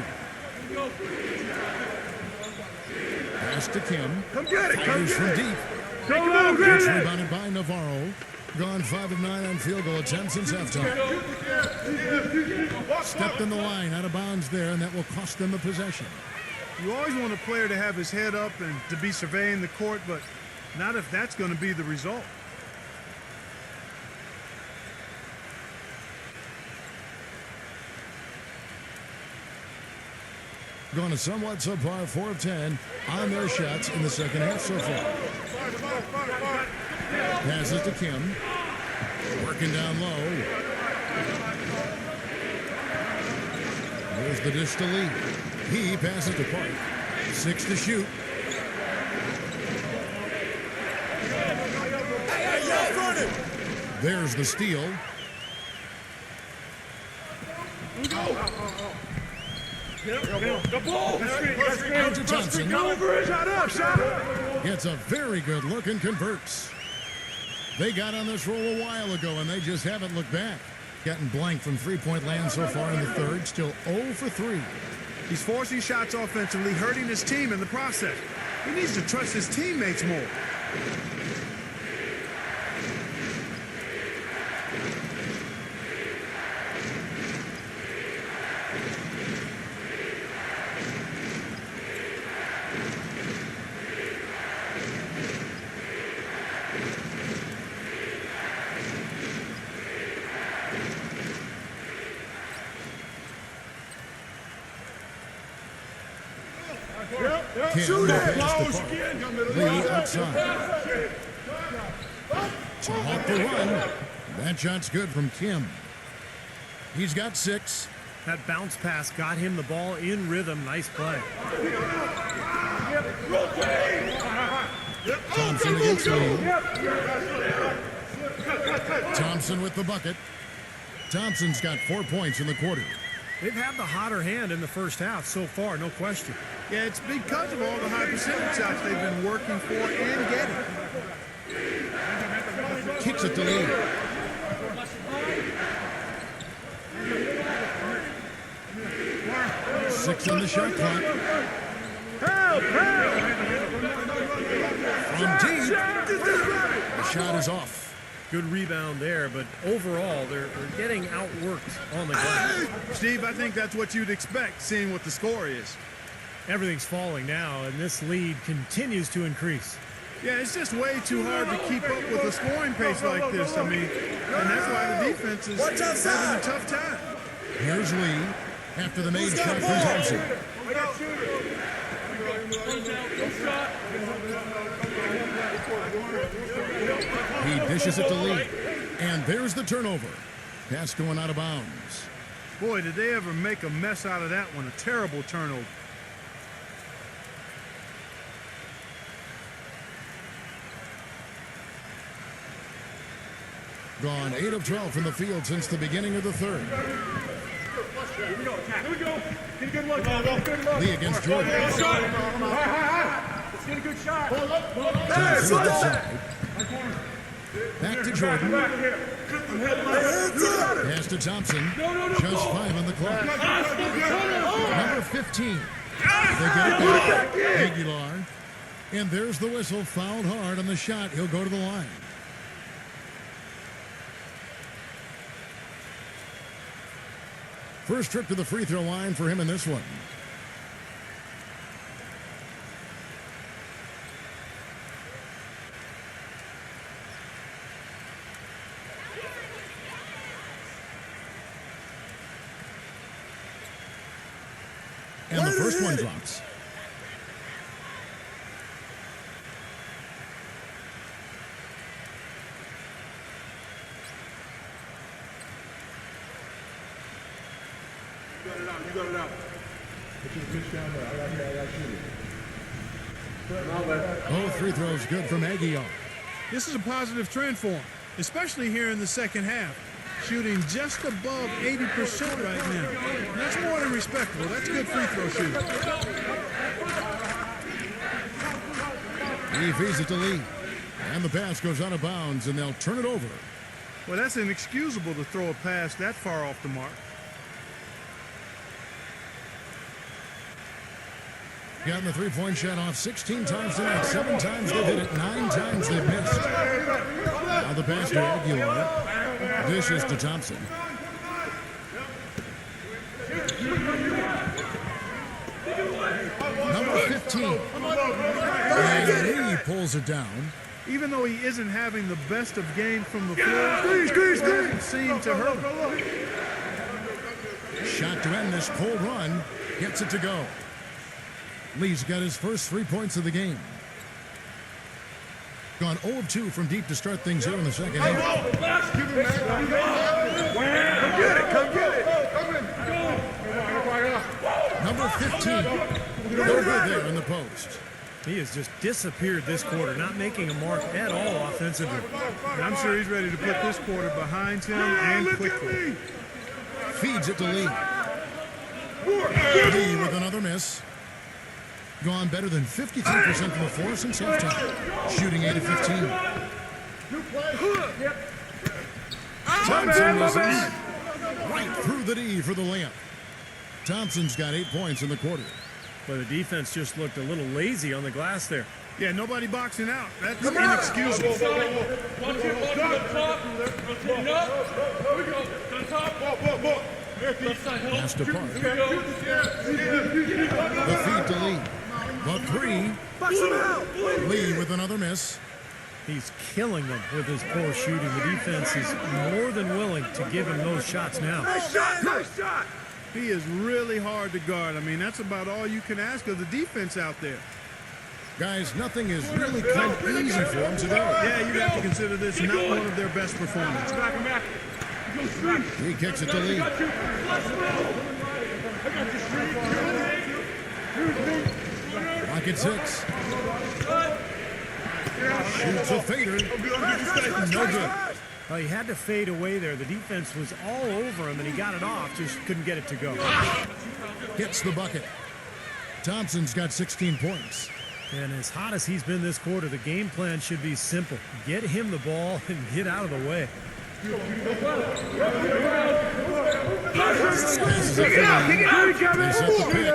Pass to Kim. Come get it. Come Fires get from it. deep. Come on, Gets get it. rebounded by Navarro. Gone 5 of 9 on field goal attempts since halftime. Stepped in the line, out of bounds there, and that will cost them the possession. You always want a player to have his head up and to be surveying the court, but not if that's going to be the result. Gone a somewhat subpar 4 of 10 on their shots in the second half so far. Passes to Kim. Working down low. There's the dish to Lee. He passes to Park. 6 to shoot. There's the steal. Out to Thompson. Shut up. Shut up. Gets a very good look and converts. They got on this roll a while ago, and they just haven't looked back. Gotten blank from three-point land so far in the third. Still 0 for 3. He's forcing shots offensively, hurting his team in the process. He needs to trust his teammates more. Kim pass to Park. Lee outside. To off the run. That shot's good from Kim. He's got 6. That bounce pass got him the ball in rhythm. Nice play. Thompson against Lee. Thompson with the bucket. Thompson's got 4 points in the quarter. They've had the hotter hand in the first half so far, no question. Yeah, it's because of all the high percentage shots they've been working for and getting. Kicks it to Lee. Six on the shot clock. Help! From deep. The shot is off. Good rebound there, but overall, they're getting outworked on the glass. Steve, I think that's what you'd expect, seeing what the score is. Everything's falling now, and this lead continues to increase. Yeah, it's just way too hard to keep up with a scoring pace like this. I mean, and that's why the defense is having a tough time. Here's Lee after the made shot from Thompson. He dishes it to Lee. And there's the turnover. Pass going out of bounds. Boy, did they ever make a mess out of that one. A terrible turnover. Gone 8 of 12 from the field since the beginning of the third. Here we go. Attack. Here we go. Get a good look. Lee against Jordan. Let's get a good shot. Johnson outside. Back to Jordan. Pass to Thompson. Just 5 on the clock. Number 15. They get it back. Aguilar. And there's the whistle. Fouled hard on the shot. He'll go to the line. First trip to the free throw line for him in this one. And the first one drops. You got it out. Put your pitch down there. I got shoot it. Both free throws good from Aguilar. This is a positive trend for him, especially here in the second half. Shooting just above 80% right now. That's more than respectable. That's good free throw shooting. He feeds it to Lee. And the pass goes out of bounds, and they'll turn it over. Well, that's inexcusable to throw a pass that far off the mark. Gotten the three-point shot off 16 times tonight. 7 times they've hit it. 9 times they've missed. Now the pass to Aguilar. Dishes to Thompson. Number 15. And Lee pulls it down. Even though he isn't having the best of games from the floor, it doesn't seem to hurt him. Shot to end this cold run. Gets it to go. Lee's got his first 3 points of the game. Gone 0 of 2 from deep to start things here in the second half. Come get it. Number 15. No good there in the post. He has just disappeared this quarter, not making a mark at all offensively. And I'm sure he's ready to put this quarter behind him and quickly. Feeds it to Lee. Lee with another miss. Gone better than 53% from the floor since halftime. Shooting 8 of 15. Thompson misses. Right through the D for the layup. Thompson's got 8 points in the quarter. But the defense just looked a little lazy on the glass there. Yeah, nobody boxing out. That's inexcusable. Pass to Park. The feed to Lee. The 3. Lee with another miss. He's killing them with his poor shooting. The defense is more than willing to give him those shots now. Nice shot. He is really hard to guard. I mean, that's about all you can ask of the defense out there. Guys, nothing is really come easy for him today. Yeah, you have to consider this not one of their best performances. He kicks it to Lee. Lock at 6. Shoots a fader. No good. Well, he had to fade away there. The defense was all over him, and he got it off. Just couldn't get it to go. Hits the bucket. Thompson's got 16 points. And as hot as he's been this quarter, the game plan should be simple. Get him the ball and get out of the way. Passes it for Lee. They set the pick.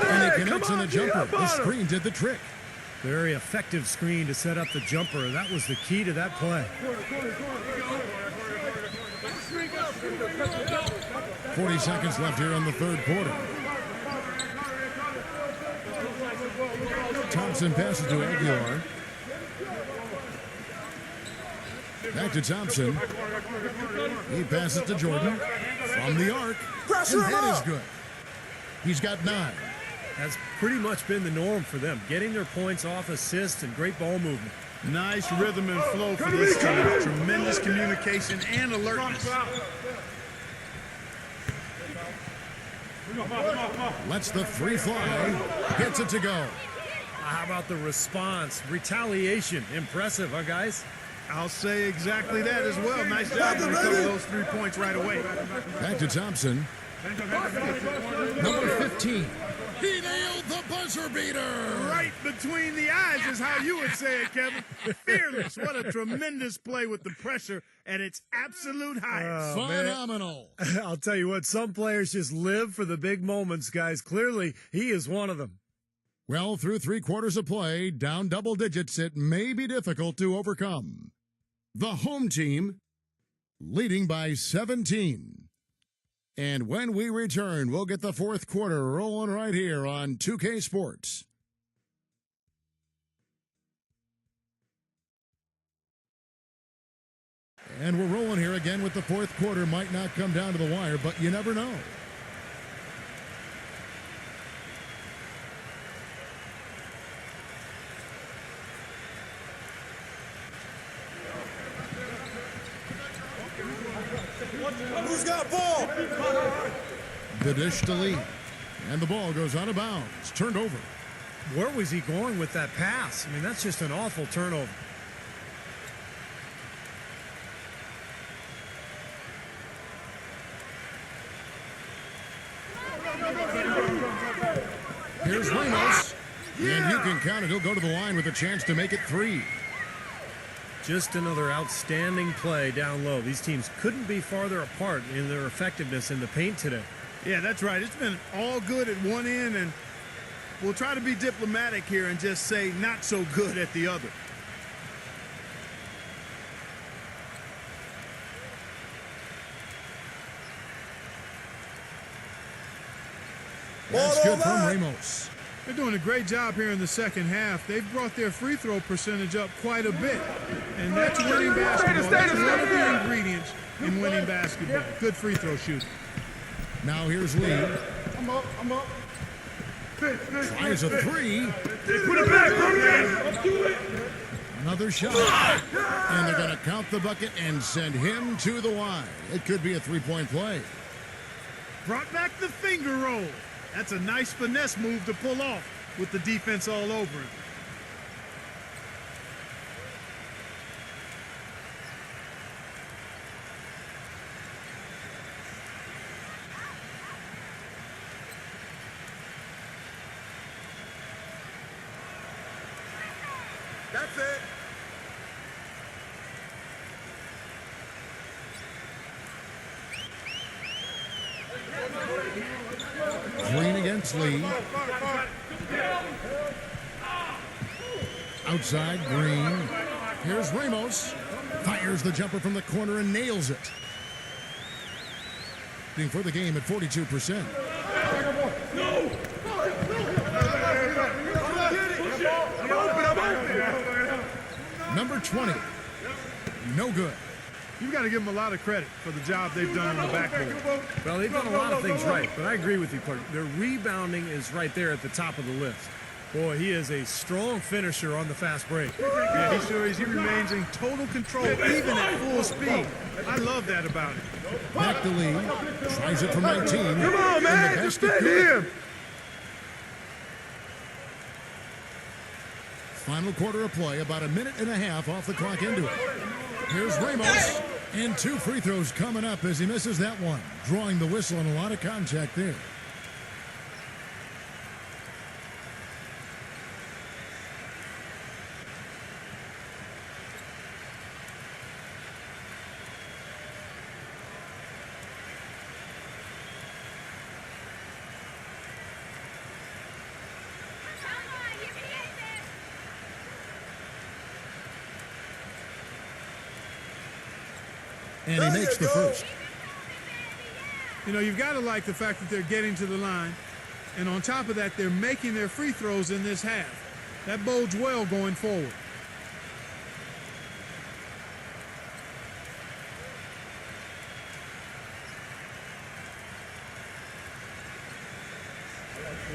And he connects on the jumper. The screen did the trick. Very effective screen to set up the jumper. That was the key to that play. 40 seconds left here in the third quarter. Thompson passes to Aguilar. Back to Thompson. He passes to Jordan. From the arc. And that is good. He's got 9. That's pretty much been the norm for them, getting their points off assists and great ball movement. Nice rhythm and flow for this team. Tremendous communication and alertness. Lets the 3 fly. Gets it to go. How about the response? Retaliation. Impressive, huh, guys? I'll say exactly that as well. Nice job to recover those 3 points right away. Back to Thompson. Number 15. He nailed the buzzer beater. Right between the eyes is how you would say it, Kevin. Fearless. What a tremendous play with the pressure at its absolute highest. Phenomenal. I'll tell you what, some players just live for the big moments, guys. Clearly, he is one of them. Well, through 3 quarters of play, down double digits, it may be difficult to overcome. The home team leading by 17. And when we return, we'll get the 4th quarter rolling right here on 2K Sports. And we're rolling here again with the 4th quarter. Might not come down to the wire, but you never know. Who's got ball? The dish to Lee. And the ball goes out of bounds. Turned over. Where was he going with that pass? I mean, that's just an awful turnover. Here's Ramos. And you can count it. He'll go to the line with a chance to make it 3. Just another outstanding play down low. These teams couldn't be farther apart in their effectiveness in the paint today. Yeah, that's right. It's been all good at one end, and we'll try to be diplomatic here and just say not so good at the other. That's good from Ramos. They're doing a great job here in the second half. They've brought their free throw percentage up quite a bit. And that's winning basketball. That's one of the ingredients in winning basketball. Good free throw shooting. Now here's Lee. I'm up. Tries a 3. Put it back. Let's do it. Another shot. And they're going to count the bucket and send him to the line. It could be a 3-point play. Brought back the finger roll. That's a nice finesse move to pull off with the defense all over him. That's it. Green against Lee. Outside, Green. Here's Ramos. Fires the jumper from the corner and nails it. Being for the game at 42%. Number 20. No good. You've got to give them a lot of credit for the job they've done on the backboard. Well, they've done a lot of things right, but I agree with you, Clark. Their rebounding is right there at the top of the list. Boy, he is a strong finisher on the fast break. Yeah, he sure is. He remains in total control, even at full speed. I love that about him. Back to Lee. Tries it from 19. Come on, man. Just stay here. Final quarter of play, about a minute and a half off the clock into it. Here's Ramos, and 2 free throws coming up as he misses that one, drawing the whistle and a lot of contact there. And he makes the first. You know, you've got to like the fact that they're getting to the line. And on top of that, they're making their free throws in this half. That bodes well going forward.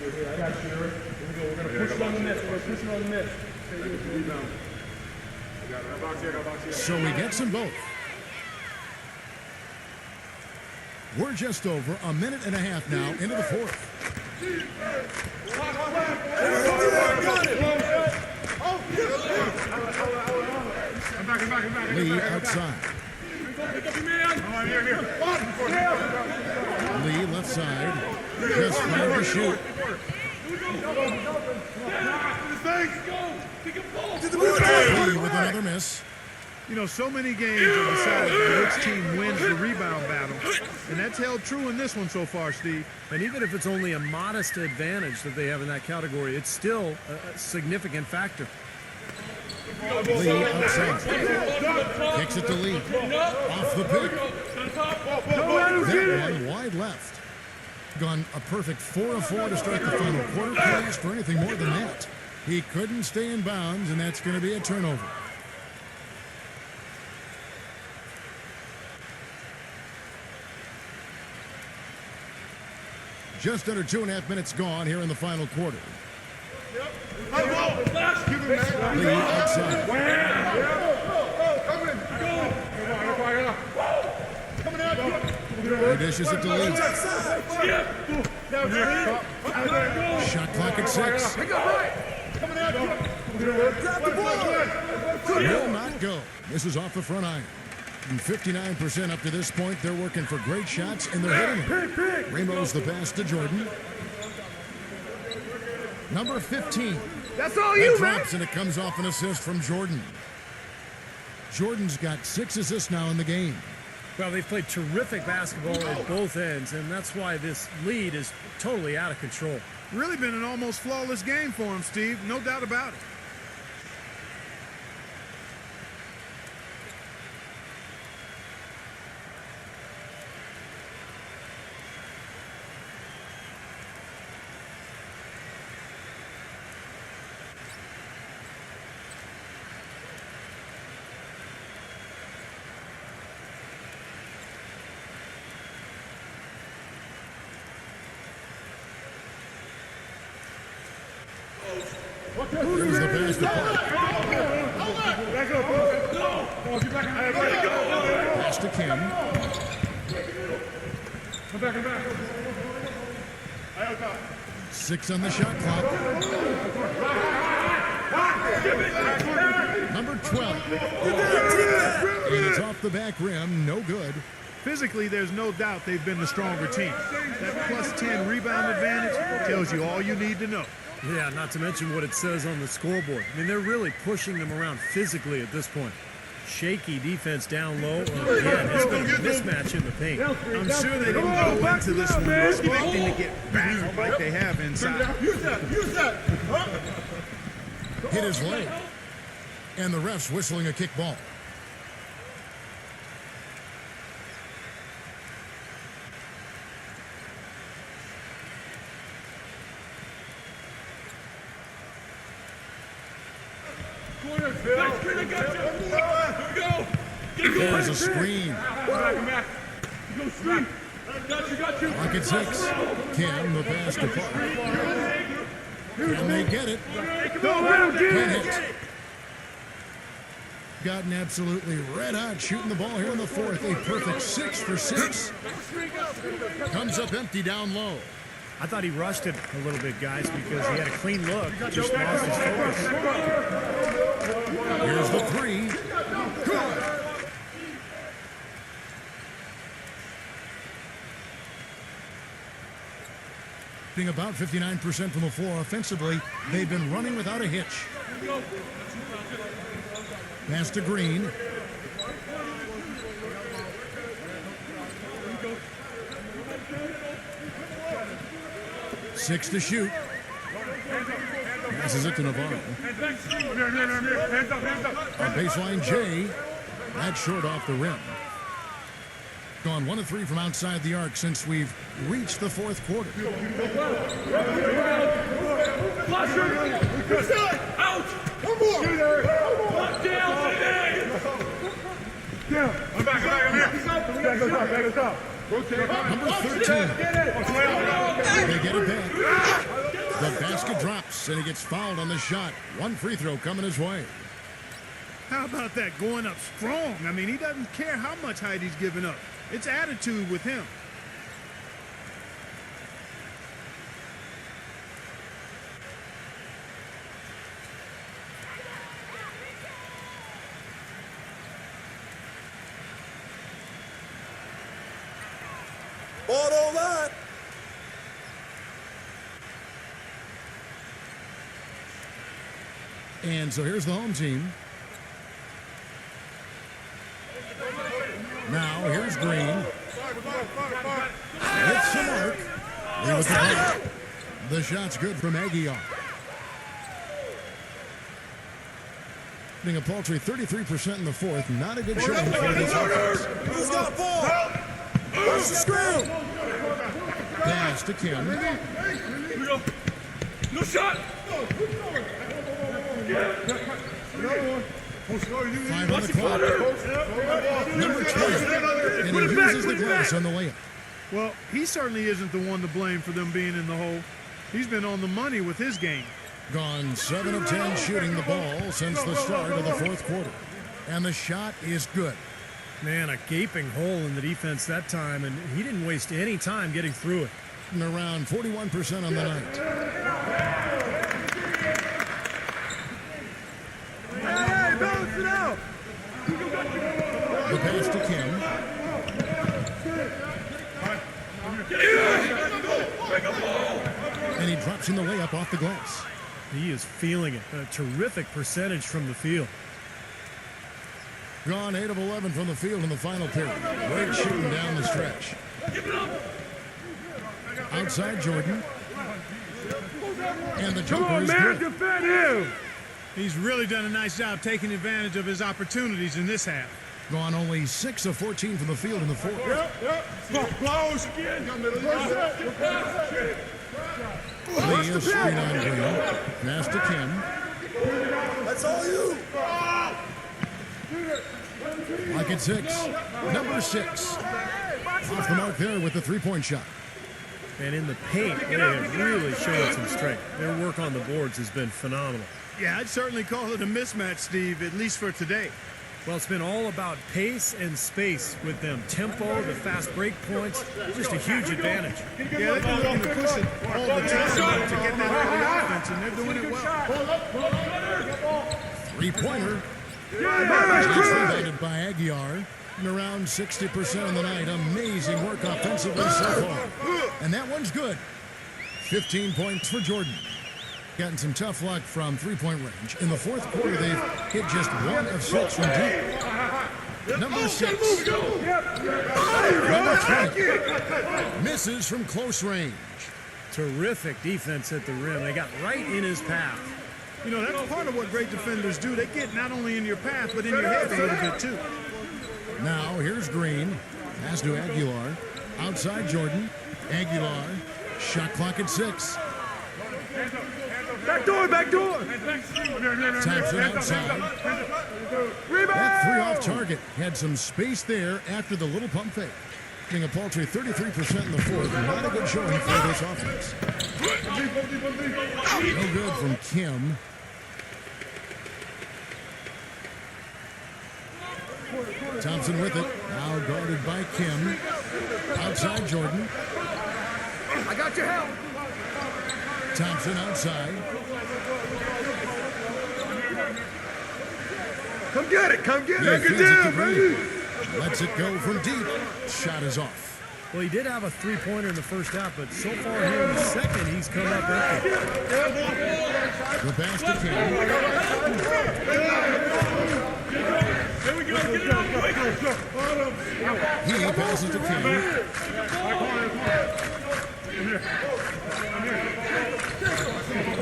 I got you. Here we go. We're going to push it on the net. We're going to push it on the net. Rebound. So he gets them both. We're just over a minute and a half now into the fourth. Lee outside. Lee left side. Just trying to shoot. Lee with another miss. You know, so many games are decided by which team wins the rebound battle, and that's held true in this one so far, Steve. And even if it's only a modest advantage that they have in that category, it's still a significant factor. Lee outside. Kicks it to Lee. Off the pick. That one wide left. Gone a perfect 4 of 4 to start the final quarter. Can't ask for anything more than that. He couldn't stay in bounds, and that's going to be a turnover. Just under 2.5 minutes gone here in the final quarter. Lee outside. He dishes it to Lee. Shot clock at 6. Will not go. This is off the front iron. And 59% up to this point. They're working for great shots, and they're hitting them. Rainbow's the pass to Jordan. Number 15. That's all you, man. Drops, and it comes off an assist from Jordan. Jordan's got 6 assists now in the game. Well, they've played terrific basketball at both ends, and that's why this lead is totally out of control. Really been an almost flawless game for him, Steve. No doubt about it. Here's the pass to Park. Pass to Kim. Come back. 6 on the shot clock. Number 12. And it's off the back rim. No good. Physically, there's no doubt they've been the stronger team. That plus 10 rebound advantage tells you all you need to know. Yeah, not to mention what it says on the scoreboard. I mean, they're really pushing them around physically at this point. Shaky defense down low. Again, it's been a mismatch in the paint. I'm sure they didn't go into this one expecting to get battered like they have inside. Use that. Hit his leg. And the ref's whistling a kick ball. There's a screen. Back. Go screen. Got you. Clock at 6. Kim, the pass to Park. And they get it. Go, Can't hit. Gotten absolutely red hot shooting the ball here in the fourth. A perfect 6 for 6. Comes up empty down low. I thought he rushed it a little bit, guys, because he had a clean look. Just lost his focus. Here's the 3. Good. Being about 59% from the floor offensively, they've been running without a hitch. Pass to Green. Six to shoot. Passes it to Navarro. A baseline J. That's short off the rim. Gone 1 of 3 from outside the arc since we've reached the fourth quarter. Out! One more! Down! I'm back, I'm here. Back us up. Number 13. They get it back. The basket drops, and he gets fouled on the shot. One free throw coming his way. How about that going up strong? I mean, he doesn't care how much height he's giving up. It's attitude with him. Auto line. And so here's the home team. Now here's Green. Hits the mark. He was the block. The shot's good from Aguiar. Being a paltry 33% in the fourth. Not a good showing for this offense. Who's got the ball? Where's the screw? Pass to Kim. No shot! 5 on the clock. Number 20. And he uses the glass on the layup. Well, he certainly isn't the one to blame for them being in the hole. He's been on the money with his game. Gone 7 of 10 shooting the ball since the start of the fourth quarter. And the shot is good. Man, a gaping hole in the defense that time, and he didn't waste any time getting through it. And around 41% on the night. Hey, balance it out. The pass to Kim. And he drops in the layup off the glass. He is feeling it. A terrific percentage from the field. Gone 8 of 11 from the field in the final period. Great shooting down the stretch. Outside Jordan. And the jumper is good. Defend him. He's really done a nice job taking advantage of his opportunities in this half. Gone only 6 of 14 from the field in the fourth. Close. Lee is screen on Green. Pass to Kim. That's all you. Like at 6. Number 6. Off the mark there with the three-point shot. And in the paint, they have really shown some strength. Their work on the boards has been phenomenal. Yeah, I'd certainly call it a mismatch, Steve, at least for today. Well, it's been all about pace and space with them. Tempo, the fast break points, just a huge advantage. Yeah, they've been looking to push it all the time to get that early offense, and they're doing it well. Three-pointer. It's rebounded by Aguiar. And around 60% on the night. Amazing work offensively so far. And that one's good. 15 points for Jordan. Gotten some tough luck from three-point range. In the fourth quarter, they've hit just 1 of 6 from deep. Number 6. Number 20. Misses from close range. Terrific defense at the rim. They got right in his path. You know, that's part of what great defenders do. They get not only in your path, but in your head a little bit, too. Now, here's Green. Pass to Aguilar. Outside Jordan. Aguilar. Shot clock at 6. Back door, back door. Thompson outside. That 3 off target. Had some space there after the little pump fake. Getting a paltry 33% in the fourth. Not a good showing for this offense. No good from Kim. Thompson with it. Now guarded by Kim. Outside Jordan. I got your help. Thompson outside. Come get it. Come get it. He Take it feeds it to down, Green. baby. Lets it go from deep. Shot is off. Well, he did have a three-pointer in the first half, but so far here in the second, he's come up empty. The pass to Kim. He passes to Kim.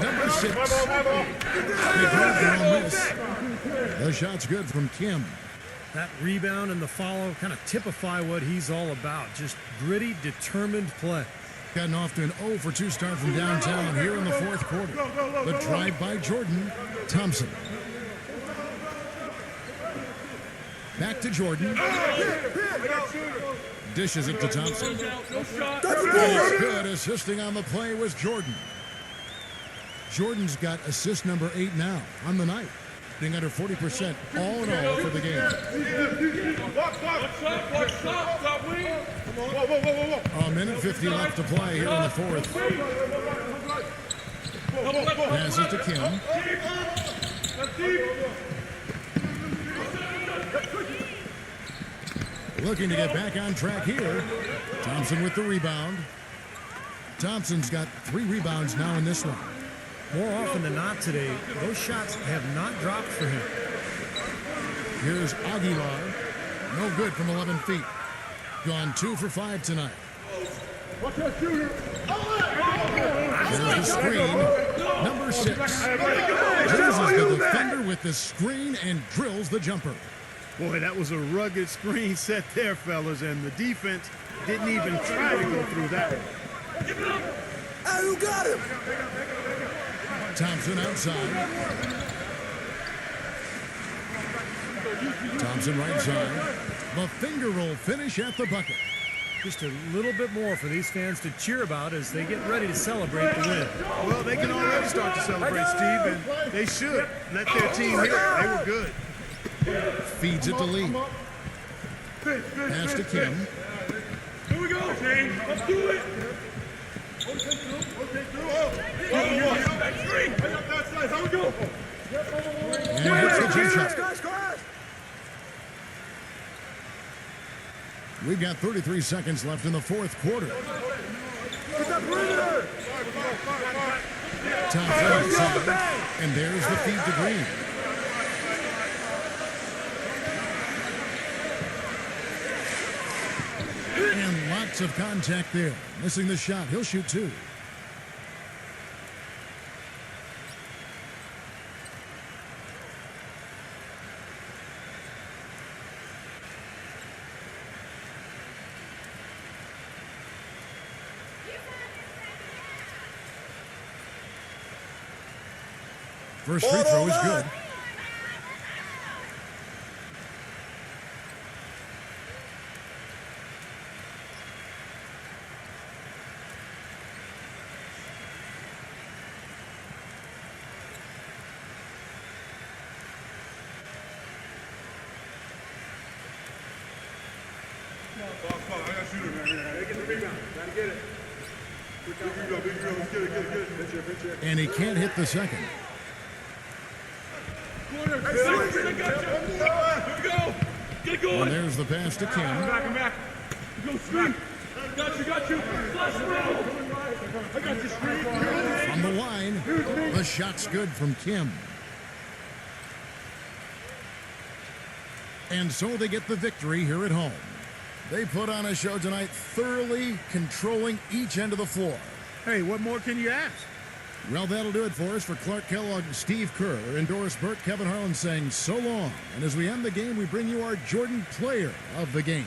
Number 6. They grab their own miss. The shot's good from Kim. That rebound and the follow kind of typify what he's all about. Just gritty, determined play. Gotten off to an 0 for 2 start from downtown here in the fourth quarter. The drive by Jordan. Thompson. Back to Jordan. Dishes it to Thompson. It's good. Assisting on the play was Jordan. Jordan's got assist number 8 now on the night. Being under 40% all in all for the game. A minute 50 left to play here in the fourth. Passes to Kim. Looking to get back on track here. Thompson with the rebound. Thompson's got 3 rebounds now in this one. More often than not today, those shots have not dropped for him. Here's Aguilar. No good from 11 feet. Gone 2 for 5 tonight. There's the screen. Number 6. Uses the defender with the screen and drills the jumper. Boy, that was a rugged screen set there, fellas, and the defense didn't even try to go through that one. Hey, who got him? Thompson outside. Thompson right side. The finger roll finish at the bucket. Just a little bit more for these fans to cheer about as they get ready to celebrate the win. Well, they can already start to celebrate, Steve, and they should let their team hear it. They were good. Feeds it to Lee. Pass to Kim. Here we go, James. Let's do it. And hits the jump shot. We've got 33 seconds left in the fourth quarter. Thompson outside. And there's the feed to Green. And lots of contact there. Missing the shot. He'll shoot 2. First free throw is good. I got shooter, man. Get the rebound. Gotta get it. And he can't hit the second. And there's the pass to Kim. I'm back. Go screen. Got you. Flash throw. I got you, screen. From the line, the shot's good from Kim. And so they get the victory here at home. They put on a show tonight, thoroughly controlling each end of the floor. Hey, what more can you ask? Well, that'll do it for us. For Clark Kellogg, Steve Kerr, and Doris Burke, Kevin Harlan saying so long. And as we end the game, we bring you our Jordan Player of the Game.